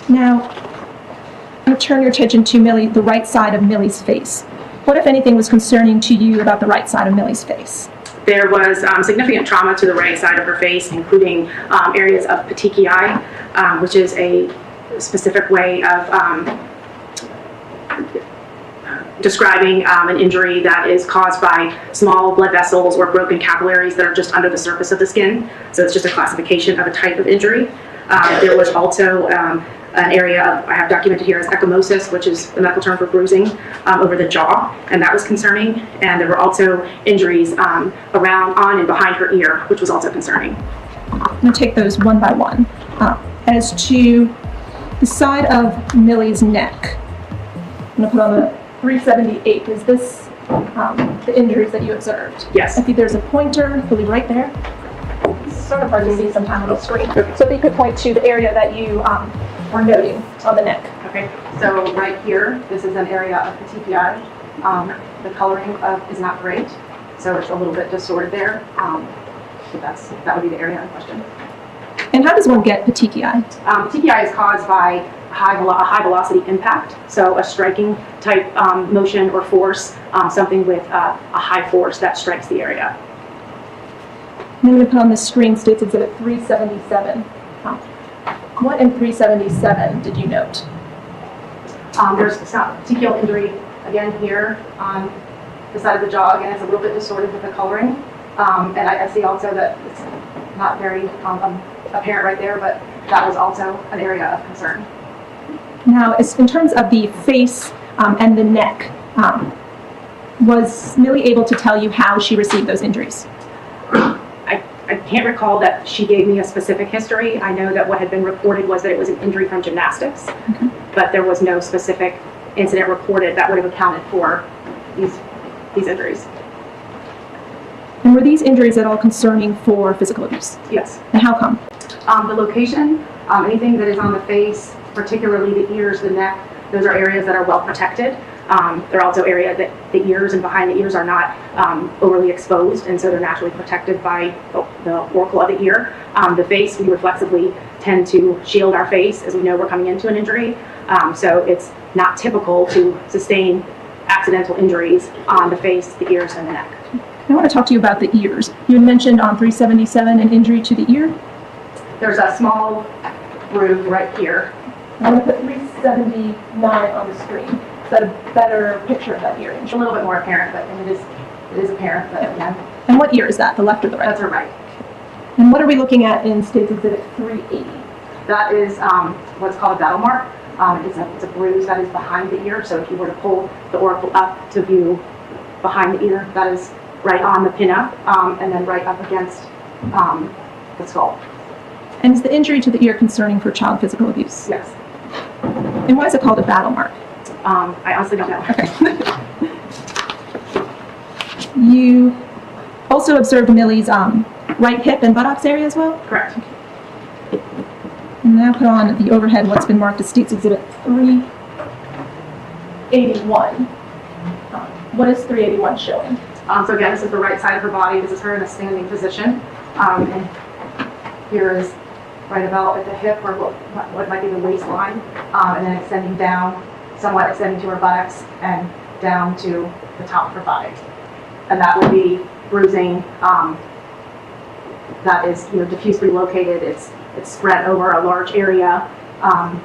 Now, I'm going to turn your attention to Millie, the right side of Millie's face. What, if anything, was concerning to you about the right side of Millie's face? There was significant trauma to the right side of her face, including areas of petechiae, which is a specific way of describing an injury that is caused by small blood vessels or broken capillaries that are just under the surface of the skin. So it's just a classification of a type of injury. There was also an area I have documented here as ecchymosis, which is the medical term for bruising over the jaw, and that was concerning. And there were also injuries around, on, and behind her ear, which was also concerning. I'm going to take those one by one. As to the side of Millie's neck, I'm going to put on the 378. Is this the injuries that you observed? Yes. I think there's a pointer, I believe, right there. It's sort of hard to see sometimes on the screen. So if you could point to the area that you were noting on the neck. Okay, so right here, this is an area of petechiae. The coloring is not great, so it's a little bit distorted there. But that would be the area in question. And how does one get petechiae? Petechiae is caused by a high velocity impact, so a striking type motion or force, something with a high force that strikes the area. I'm going to put on the screen State's Exhibit 377. What in 377 did you note? There's some petechial injury again here on the side of the jaw. Again, it's a little bit distorted with the coloring. And I see also that it's not very apparent right there, but that was also an area of concern. Now, in terms of the face and the neck, was Millie able to tell you how she received those injuries? I can't recall that she gave me a specific history. I know that what had been reported was that it was an injury from gymnastics, but there was no specific incident reported that would have accounted for these injuries. And were these injuries at all concerning for physical abuse? Yes. And how come? The location, anything that is on the face, particularly the ears, the neck, Those are areas that are well protected. They're also areas that the ears and behind the ears are not overly exposed, and so they're naturally protected by the auricle of the ear. The face, we reflexively tend to shield our face as we know we're coming into an injury. So it's not typical to sustain accidental injuries on the face, the ears, and the neck. I want to talk to you about the ears. You had mentioned on 377 an injury to the ear. There's a small groove right here. I'm going to put 379 on the screen. Is that a better picture of that ear injury? It's a little bit more apparent, but and it is apparent, but again. And what ear is that, the left or the right? That's her right. And what are we looking at in States Exhibit 380? That is what's called a battle mark. It's a bruise that is behind the ear, so if you were to pull the auricle up to view behind the ear, that is right on the pinna, and then right up against the skull. And is the injury to the ear concerning for child physical abuse? Yes. And why is it called a battle mark? I honestly don't know. Okay. You also observed Millie's right hip and buttocks area as well? Correct. And now put on the overhead what's been marked as States Exhibit 381. What is 381 showing? So again, this is the right side of her body. This is her in a standing position. And here is right about at the hip, or what might be the waistline, and then extending down, somewhat extending to her buttocks and down to the top of her body. And that would be bruising that is diffusely located. It's spread over a large area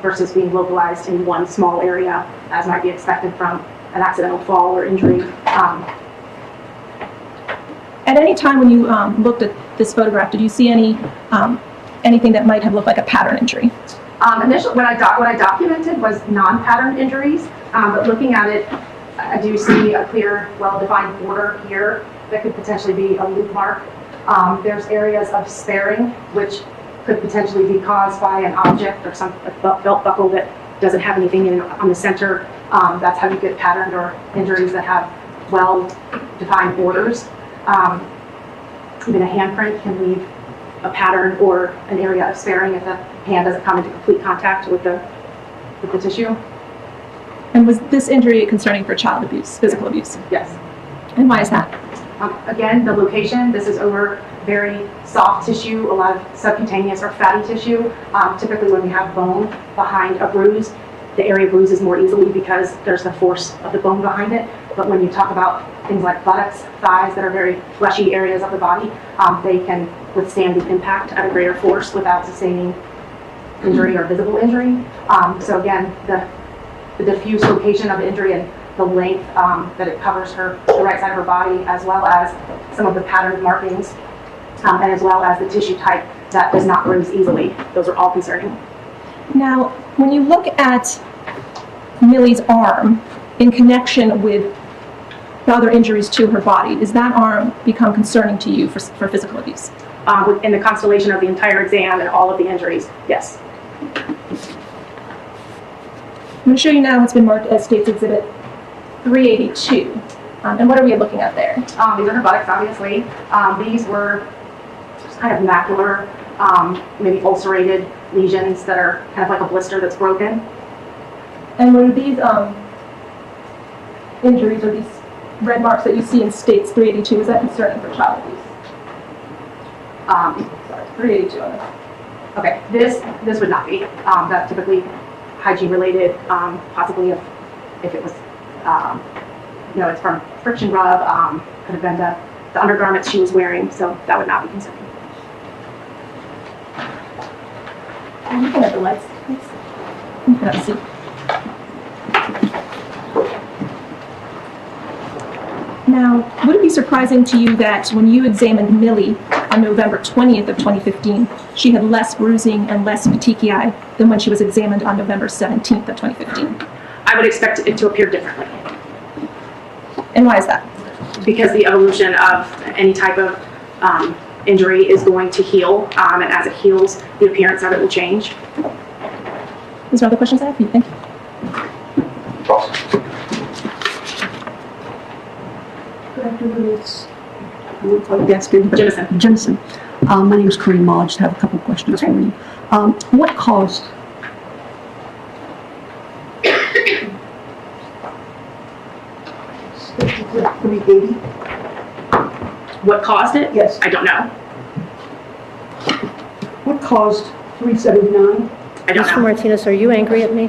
versus being localized in one small area, as might be expected from an accidental fall or injury. At any time when you looked at this photograph, did you see anything that might have looked like a pattern injury? Initially, what I documented was non-pattern injuries, but looking at it, I do see a clear, well-defined border here that could potentially be a loop mark. There's areas of sparing, which could potentially be caused by an object or a belt buckle that doesn't have anything in on the center. That's how you get patterned or injuries that have well-defined borders. Even a handprint can leave a pattern or an area of sparing if the hand doesn't come into complete contact with the tissue. And was this injury concerning for child abuse, physical abuse? Yes. And why is that? Again, the location, this is over very soft tissue, a lot of subcutaneous or fatty tissue. Typically when we have bone behind a bruise, the area bruises more easily because there's the force of the bone behind it. But when you talk about things like buttocks, thighs that are very fleshy areas of the body, they can withstand the impact at a greater force without sustaining injury or visible injury. So again, the diffuse location of the injury and the length that it covers the right side of her body, as well as some of the patterned markings, and as well as the tissue type that does not bruise easily. Those are all concerning. Now, when you look at Millie's arm in connection with the other injuries to her body, does that arm become concerning to you for physical abuse? In the constellation of the entire exam and all of the injuries, yes. I'm going to show you now what's been marked as States Exhibit 382. And what are we looking at there? These are her buttocks, obviously. These were just kind of macular, maybe ulcerated lesions that are kind of like a blister that's broken. And were these injuries or these red marks that you see in States 382, is that concerning for child abuse? Sorry, 382 on this. Okay, this would not be. That's typically hygiene related, possibly if it was, it's from friction rub, could have been the undergarments she was wearing, so that would not be concerning. I'm looking at the lights, please. You cannot see. Now, would it be surprising to you that when you examined Millie on November 20th of 2015, she had less bruising and less petechiae than when she was examined on November 17th of 2015? I would expect it to appear differently. And why is that? Because the evolution of any type of injury is going to heal, and as it heals, the appearance of it will change. Is there other questions I have for you? Thank you. Good afternoon. It's Jemison. My name is Kareem Mall. I just have a couple of questions for you. What caused 380? What caused it? Yes. I don't know. What caused 379? I don't Mr. know. Martinez, are you angry at me?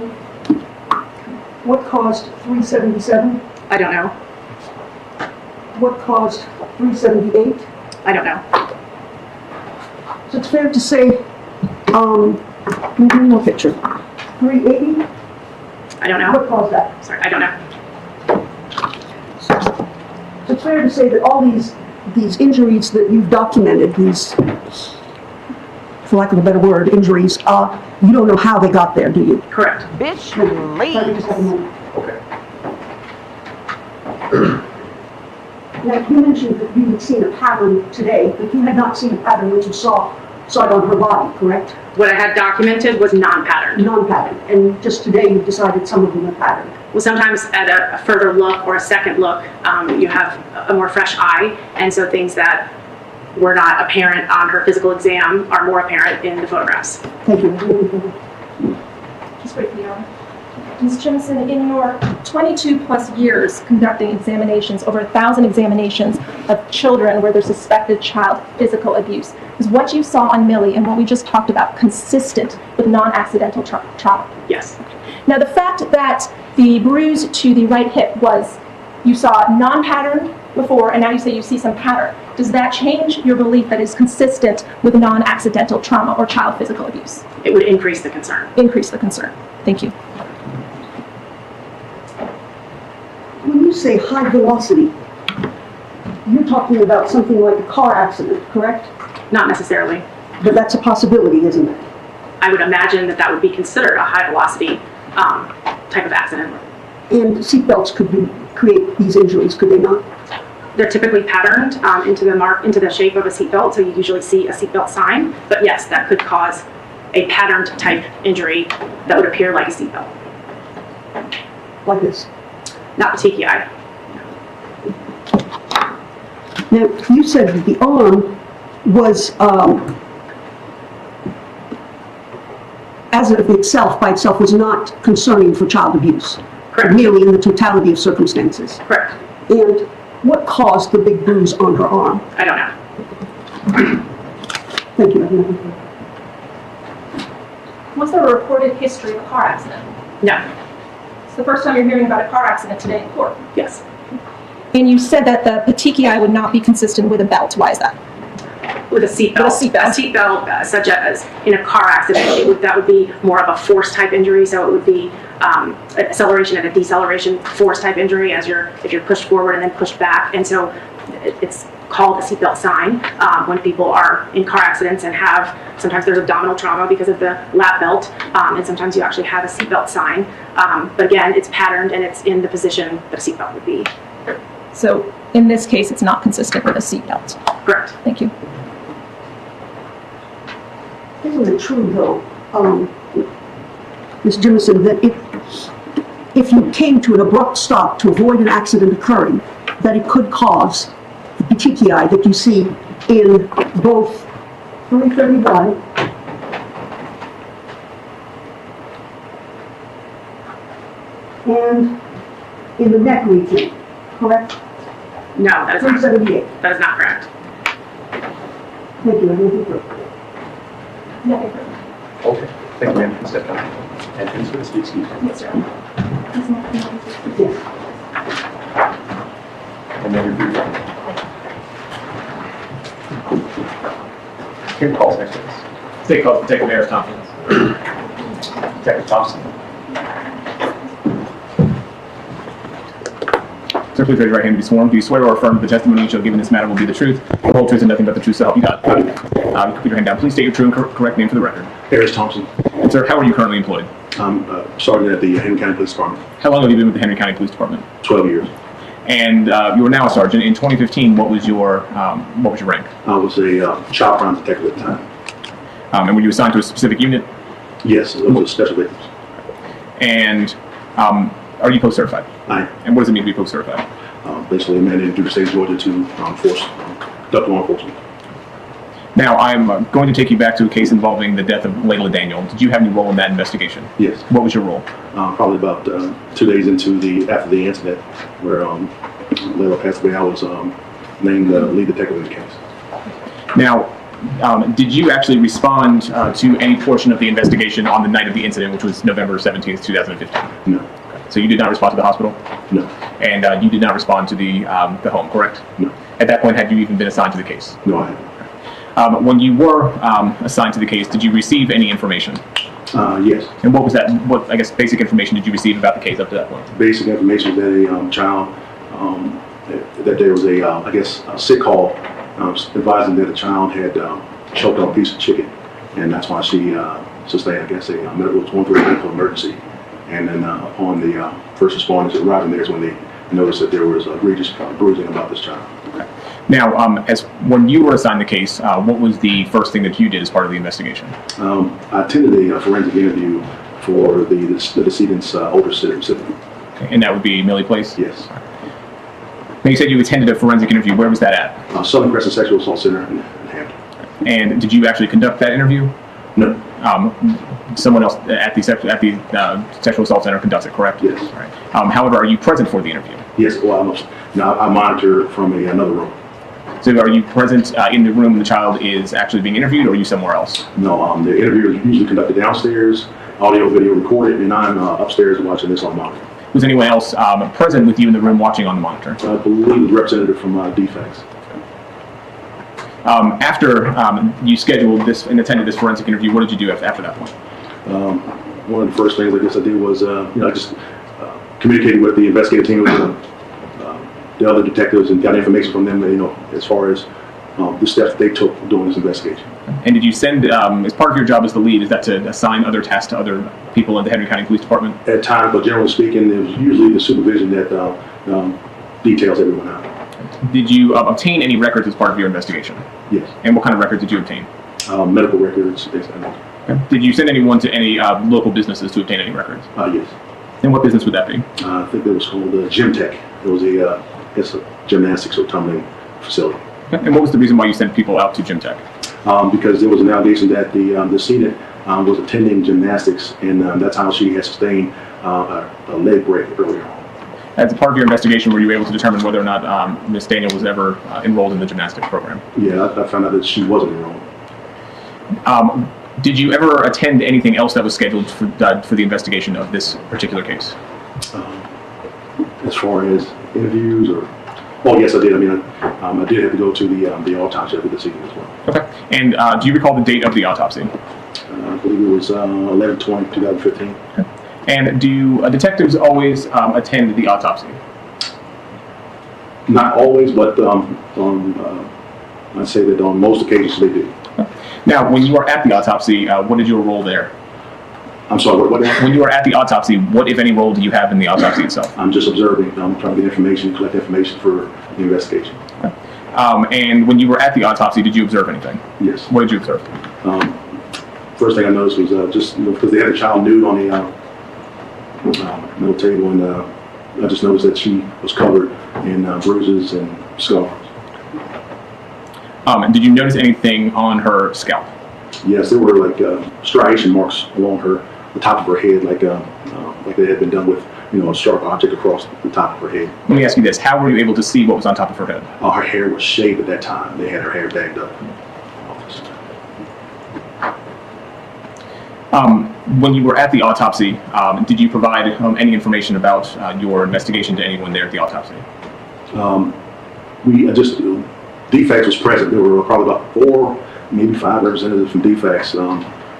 What caused 377? I don't know. What caused 378? I don't know. So it's fair to say, one more picture. 380? I don't know. What caused that? Sorry, I don't know. So it's fair to say that all these injuries that you've documented, these, for lack of a better word, injuries, you don't know how they got there, do you? Correct. Bitch, please. Okay. Now, you mentioned that you had seen a pattern today, but you had not seen a pattern when you saw it on her body, correct? What I had documented was non-patterned. Non-patterned, and just today you decided some of them are patterned. Well, sometimes at a further look or a second look, you have a more fresh eye, and so things that were not apparent on her physical exam are more apparent in the photographs. Thank you. Just briefly, Your Honor. Ms. Jimison, in your 22 plus years conducting examinations, over 1,000 examinations of children where there's suspected child physical abuse, is what you saw on Millie and what we just talked about consistent with non-accidental trauma? Yes. Now, the fact that the bruise to the right hip was, you saw non-pattern before, and now you say you see some pattern, does that change your belief that is consistent with non-accidental trauma or child physical abuse? It would increase the concern. Increase the concern. Thank you. When you say high velocity, you're talking about something like a car accident, correct? Not necessarily. But that's a possibility, isn't it? I would imagine that that would be considered a high velocity type of accident. And seatbelts could create these injuries, could they not? They're typically patterned into the shape of a seatbelt, so you usually see a seatbelt sign. But yes, that could cause a patterned type injury that would appear like a seatbelt. Like this? Not petechiae. Now, you said that the arm was, as of itself, by itself, was not concerning for child abuse. Correct. Merely in the totality of circumstances. Correct. And what caused the big bruise on her arm? I don't know. Thank you. Was there a reported history of a car accident? No. It's the first time you're hearing about a car accident today in court. Yes. And you said that the petechiae would not be consistent with a belt. Why is that? With a seatbelt. A seatbelt, such as in a car accident, that would be more of a force type injury. So it would be an acceleration and a deceleration force type injury if you're pushed forward and then pushed back. And so it's called a seatbelt sign when people are in car accidents and sometimes there's abdominal trauma because of the lap belt, and sometimes you actually have a seatbelt sign. But again, it's patterned and it's in the position that a seatbelt would be. So in this case, it's not consistent with a seatbelt. Correct. Thank you. Isn't it true, though, Ms. Jimison, that if you came to an abrupt stop to avoid an accident occurring, that it could cause the petechiae that you see in both 331 and in the neck region, correct? No, that is not. 378. That is not correct. Thank you. I don't think Okay, thank you, ma'am. Step down. And please for the speak, excuse me. Yes, sir. Yes. And then repeat. Here, calls next witness. Take call, Detective Mayor Thompson. Detective Thompson. Sir, please raise your right hand and be sworn. Do you swear or affirm that the testimony you shall give in this matter will be the truth, the whole truth, and nothing but the truth, so help you God? You can put your hand down. Please state your true and correct name for the record. Harris Thompson. And sir, how are you currently employed? I'm sergeant at the Henry County Police Department. How long have you been with the Henry County Police Department? 12 years. And you are now a sergeant. In 2015, what was your rank? I was a child crime detective at the time. And were you assigned to a specific unit? Yes, it was a special victims. And are you post-certified? I am. And what does it mean to be post-certified? Basically mandated through the state of Georgia to conduct law enforcement. Now, I'm going to take you back to a case involving the death of Laila Daniel. Did you have any role in that investigation? Yes. What was your role? Probably about 2 days after the incident, where Laila passed away, I was named the lead detective in the case. Now, did you actually respond to any portion of the investigation on the night of the incident, which was November 17th, 2015? No. So you did not respond to the hospital? No. And you did not respond to the home, correct? No. At that point, had you even been assigned to the case? No, I haven't. When you were assigned to the case, did you receive any information? Yes. And what was that? What, I guess, basic information did you receive about the case up to that point? Basic information that a child, that there was a sick call advising that a child had choked on a piece of chicken, and that's why she sustained, I guess, going through a medical emergency. And then upon the first responders arriving there is when they noticed that there was egregious bruising about this child. Okay. Now, as when you were assigned the case, what was the first thing that you did as part of the investigation? I attended a forensic interview for the decedent's older sibling. Okay. And that would be Millie Place? Yes. Now, you said you attended a forensic interview. Where was that at? Southern Crescent Sexual Assault Center in Hampton. And did you actually conduct that interview? No. Someone else at the sexual assault center conducts it, correct? Yes. Right. However, are you present for the interview? Yes. Well, I monitor from another room. So are you present in the room when the child is actually being interviewed, or are you somewhere else? No. The interview is usually conducted downstairs, audio, video recorded, and I'm upstairs watching this on monitor. Was anyone else present with you in the room watching on the monitor? I believe it was a representative from DFACS. After you scheduled this and attended this forensic interview, what did you do after that point? One of the first things I guess I did was, I just communicated with the investigative team, the other detectives, and got information from them, as far as the steps that they took during this investigation. And did you send, as part of your job as the lead, is that to assign other tasks to other people in the Henry County Police Department? At times, but generally speaking, it was usually the supervision that details everyone out. Did you obtain any records as part of your investigation? Yes. And what kind of records did you obtain? Medical records. Okay. Did you send anyone to any local businesses to obtain any records? Yes. And what business would that be? I think it was called Gym Tech. It was a gymnastics or tumbling facility. Okay. And what was the reason why you sent people out to Gym Tech? Because there was an allegation that the decedent was attending gymnastics, and that's how she had sustained a leg break earlier. As a part of your investigation, were you able to determine whether or not Ms. Daniel was ever enrolled in the gymnastics program? Yeah, I found out that she wasn't enrolled. Did you ever attend anything else that was scheduled for the investigation of this particular case? As far as interviews or... Oh, yes, I did. I mean, I did have to go to the autopsy of the decedent as well. Okay. And do you recall the date of the autopsy? I believe it was 11/20/2015. Okay. And do detectives always attend the autopsy? Not always, but I'd say that on most occasions they do. Okay. Now, when you were at the autopsy, what did your role there? I'm sorry, what? When you were at the autopsy, what, if any, role do you have in the autopsy itself? I'm just observing. I'm trying to get information, collect information for the investigation. Okay. And when you were at the autopsy, did you observe anything? Yes. What did you observe? First thing I noticed was just, because they had a child nude on the middle table, and I just noticed that she was covered in bruises and scars. Did you notice anything on her scalp? Yes, there were like striation marks along the top of her head, like they had been done with a sharp object across the top of her head. Let me ask you this: how were you able to see what was on top of her head? Her hair was shaved at that time. They had her hair bagged up. When you were at the autopsy, did you provide any information about your investigation to anyone there at the autopsy? DFACS was present. There were probably about 4, maybe 5 representatives from DFACS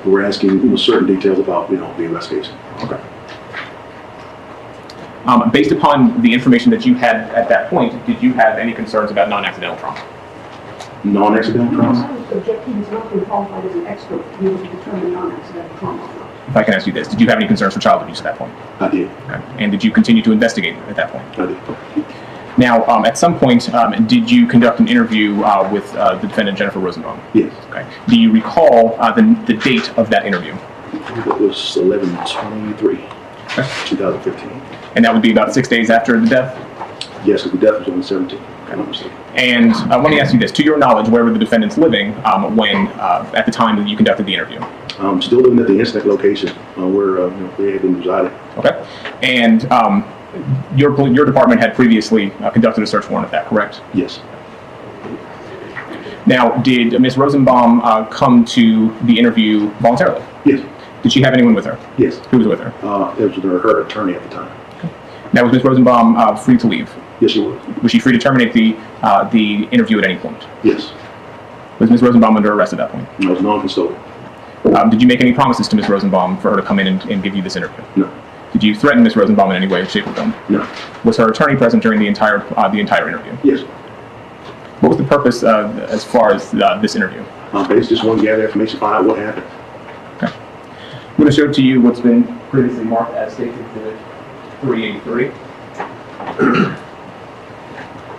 who were asking certain details about the investigation. Okay. Based upon the information that you had at that point, did you have any concerns about non-accidental trauma? Non-accidental trauma? He was not been qualified as an expert to be able to determine non-accidental trauma. If I can ask you this, did you have any concerns for child abuse at that point? I did. Okay. And did you continue to investigate at that point? I did. Now, at some point, did you conduct an interview with the defendant, Jennifer Rosenbaum? Yes. Okay. Do you recall the date of that interview? It was 11/23, 2015. And that would be about 6 days after the death? Yes, because the death was on the 17th. And let me ask you this: to your knowledge, where were the defendants living when, at the time that you conducted the interview? Still living at the incident location where they had been residing. Okay. And your department had previously conducted a search warrant of that, correct? Yes. Now, did Ms. Rosenbaum come to the interview voluntarily? Yes. Did she have anyone with her? Yes. Who was with her? It was her attorney at the time. Now, was Ms. Rosenbaum free to leave? Yes, she was. Was she free to terminate the interview at any point? Yes. Was Ms. Rosenbaum under arrest at that point? I was non-consulted. Did you make any promises to Ms. Rosenbaum for her to come in and give you this interview? No. Did you threaten Ms. Rosenbaum in any way, shape, or form? No. Was her attorney present during the entire interview? Yes. What was the purpose as far as this interview? Basically, just want to gather information, find out what happened. Okay. I'm going to show to you what's been previously marked as State Exhibit 383.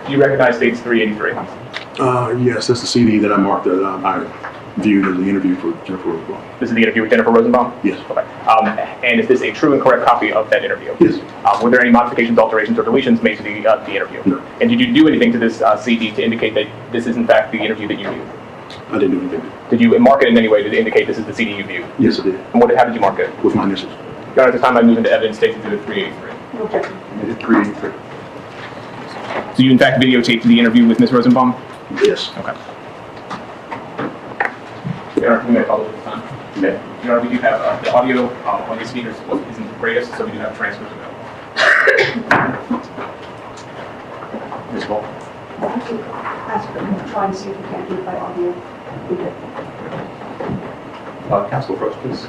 Do you recognize States 383? Yes, that's the CD that I marked that I viewed in the interview for Jennifer Rosenbaum. This is the interview with Jennifer Rosenbaum? Yes. Okay. And is this a true and correct copy of that interview? Yes. Were there any modifications, alterations, or deletions made to the interview? No. And did you do anything to this CD to indicate that this is in fact the interview that you viewed? I didn't do anything. Did you mark it in any way to indicate this is the CD you viewed? Yes, I did. And how did you mark it? With my initials. Your Honor, at this time I move into evidence State Exhibit 383. Okay. 383. So you in fact videotaped the interview with Ms. Rosenbaum? Yes. Okay. Your Honor, we may follow this time. Okay. Your Honor, we do have the audio on these speakers isn't the greatest, so we do have transcripts available. Ms. Cole. Ask them, try and see if we can't do it by audio. Council approach, please.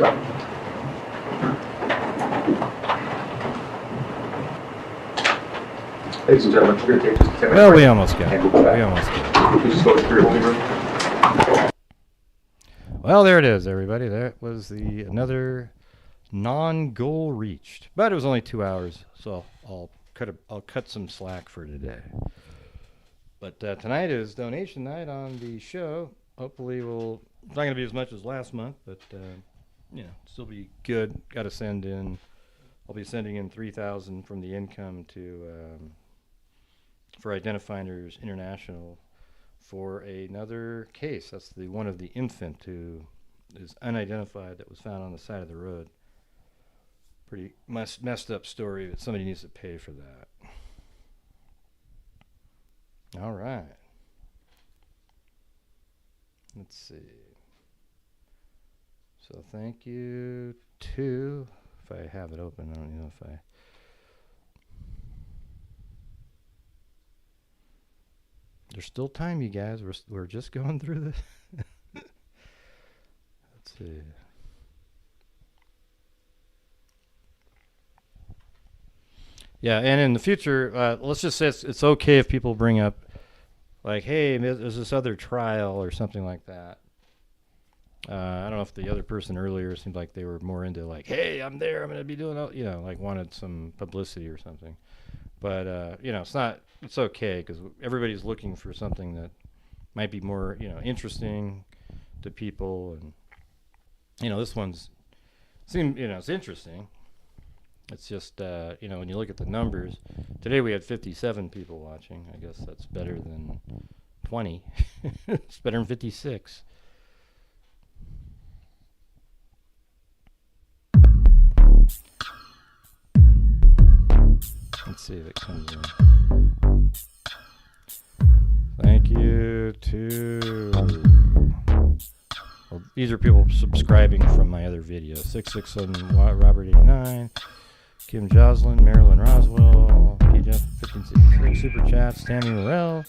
Ladies and gentlemen, we're going to take just a 10-minute Well, break. we almost got it. And we'll go back. We almost got it. Please just go to your holding room. Well, there it is, everybody. That was another non-goal reached, but it was only 2 hours, so I'll cut some slack for today. But tonight is donation night on the show. Hopefully, it's not going to be as much as last month, but still be good. Got to send in. I'll be sending in $3,000 from the income for Identifiers International for another case. That's the one of the infant who is unidentified that was found on the side of the road. Pretty messed up story, but somebody needs to pay for that. All right. Let's see. So thank you to, if I have it open, I don't know if I. There's still time, you guys. We're just going through this. Let's see. Yeah, and in the future, let's just say it's okay if people bring up, like, hey, there's this other trial or something like that. I don't know if the other person earlier seemed like they were more into, like, hey, I'm there, I'm going to be doing, like wanted some publicity or something. But, it's okay because everybody's looking for something that might be more, interesting to people. And, this one's, it's interesting. It's just, when you look at the numbers, today we had 57 people watching. I guess that's better than 20. It's better than 56. Let's see if it comes in. Thank you to... Well, these are people subscribing from my other videos. 667 Robert 89, Kim Joslin, Marilyn Roswell, PJF 1566, Super Chats, Tammy Morell,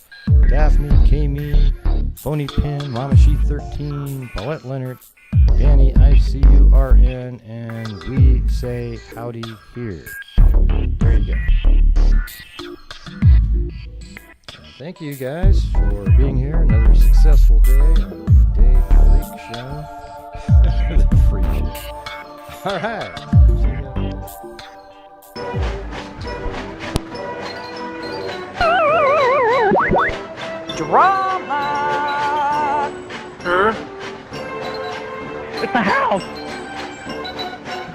Daphne, Kami, Phony Pin, Mama She 13, Paulette Leonard, Danny ICURN, and we say howdy here. There you go. Thank you guys for being here. Another successful day of Dave Freak Show. The Freak Show. All right. Drama! Huh? It's a house!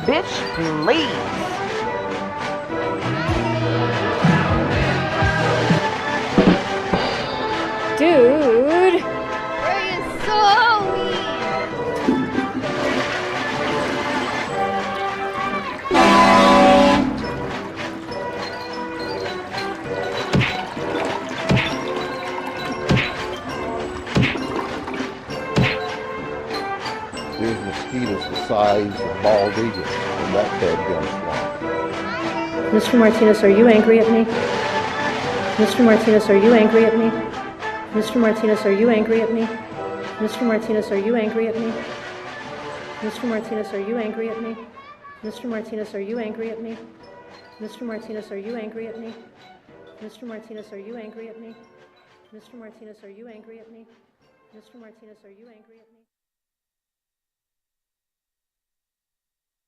Bitch, please! Dude! Ray is so mean! mosquitoes the size of bald eagles from that dadgum swamp. Mr. Martinez, are you angry at me? Mr. Martinez, are you angry at me? Mr. Martinez, are you angry at me? Mr. Martinez, are you angry at me? Mr. Martinez, are you angry at me? Mr. Martinez, are you angry at me? Mr. Martinez, are you angry at me? Mr. Martinez, are you angry at me? Mr. Martinez, are you angry at me? Mr. Martinez, are you angry at me?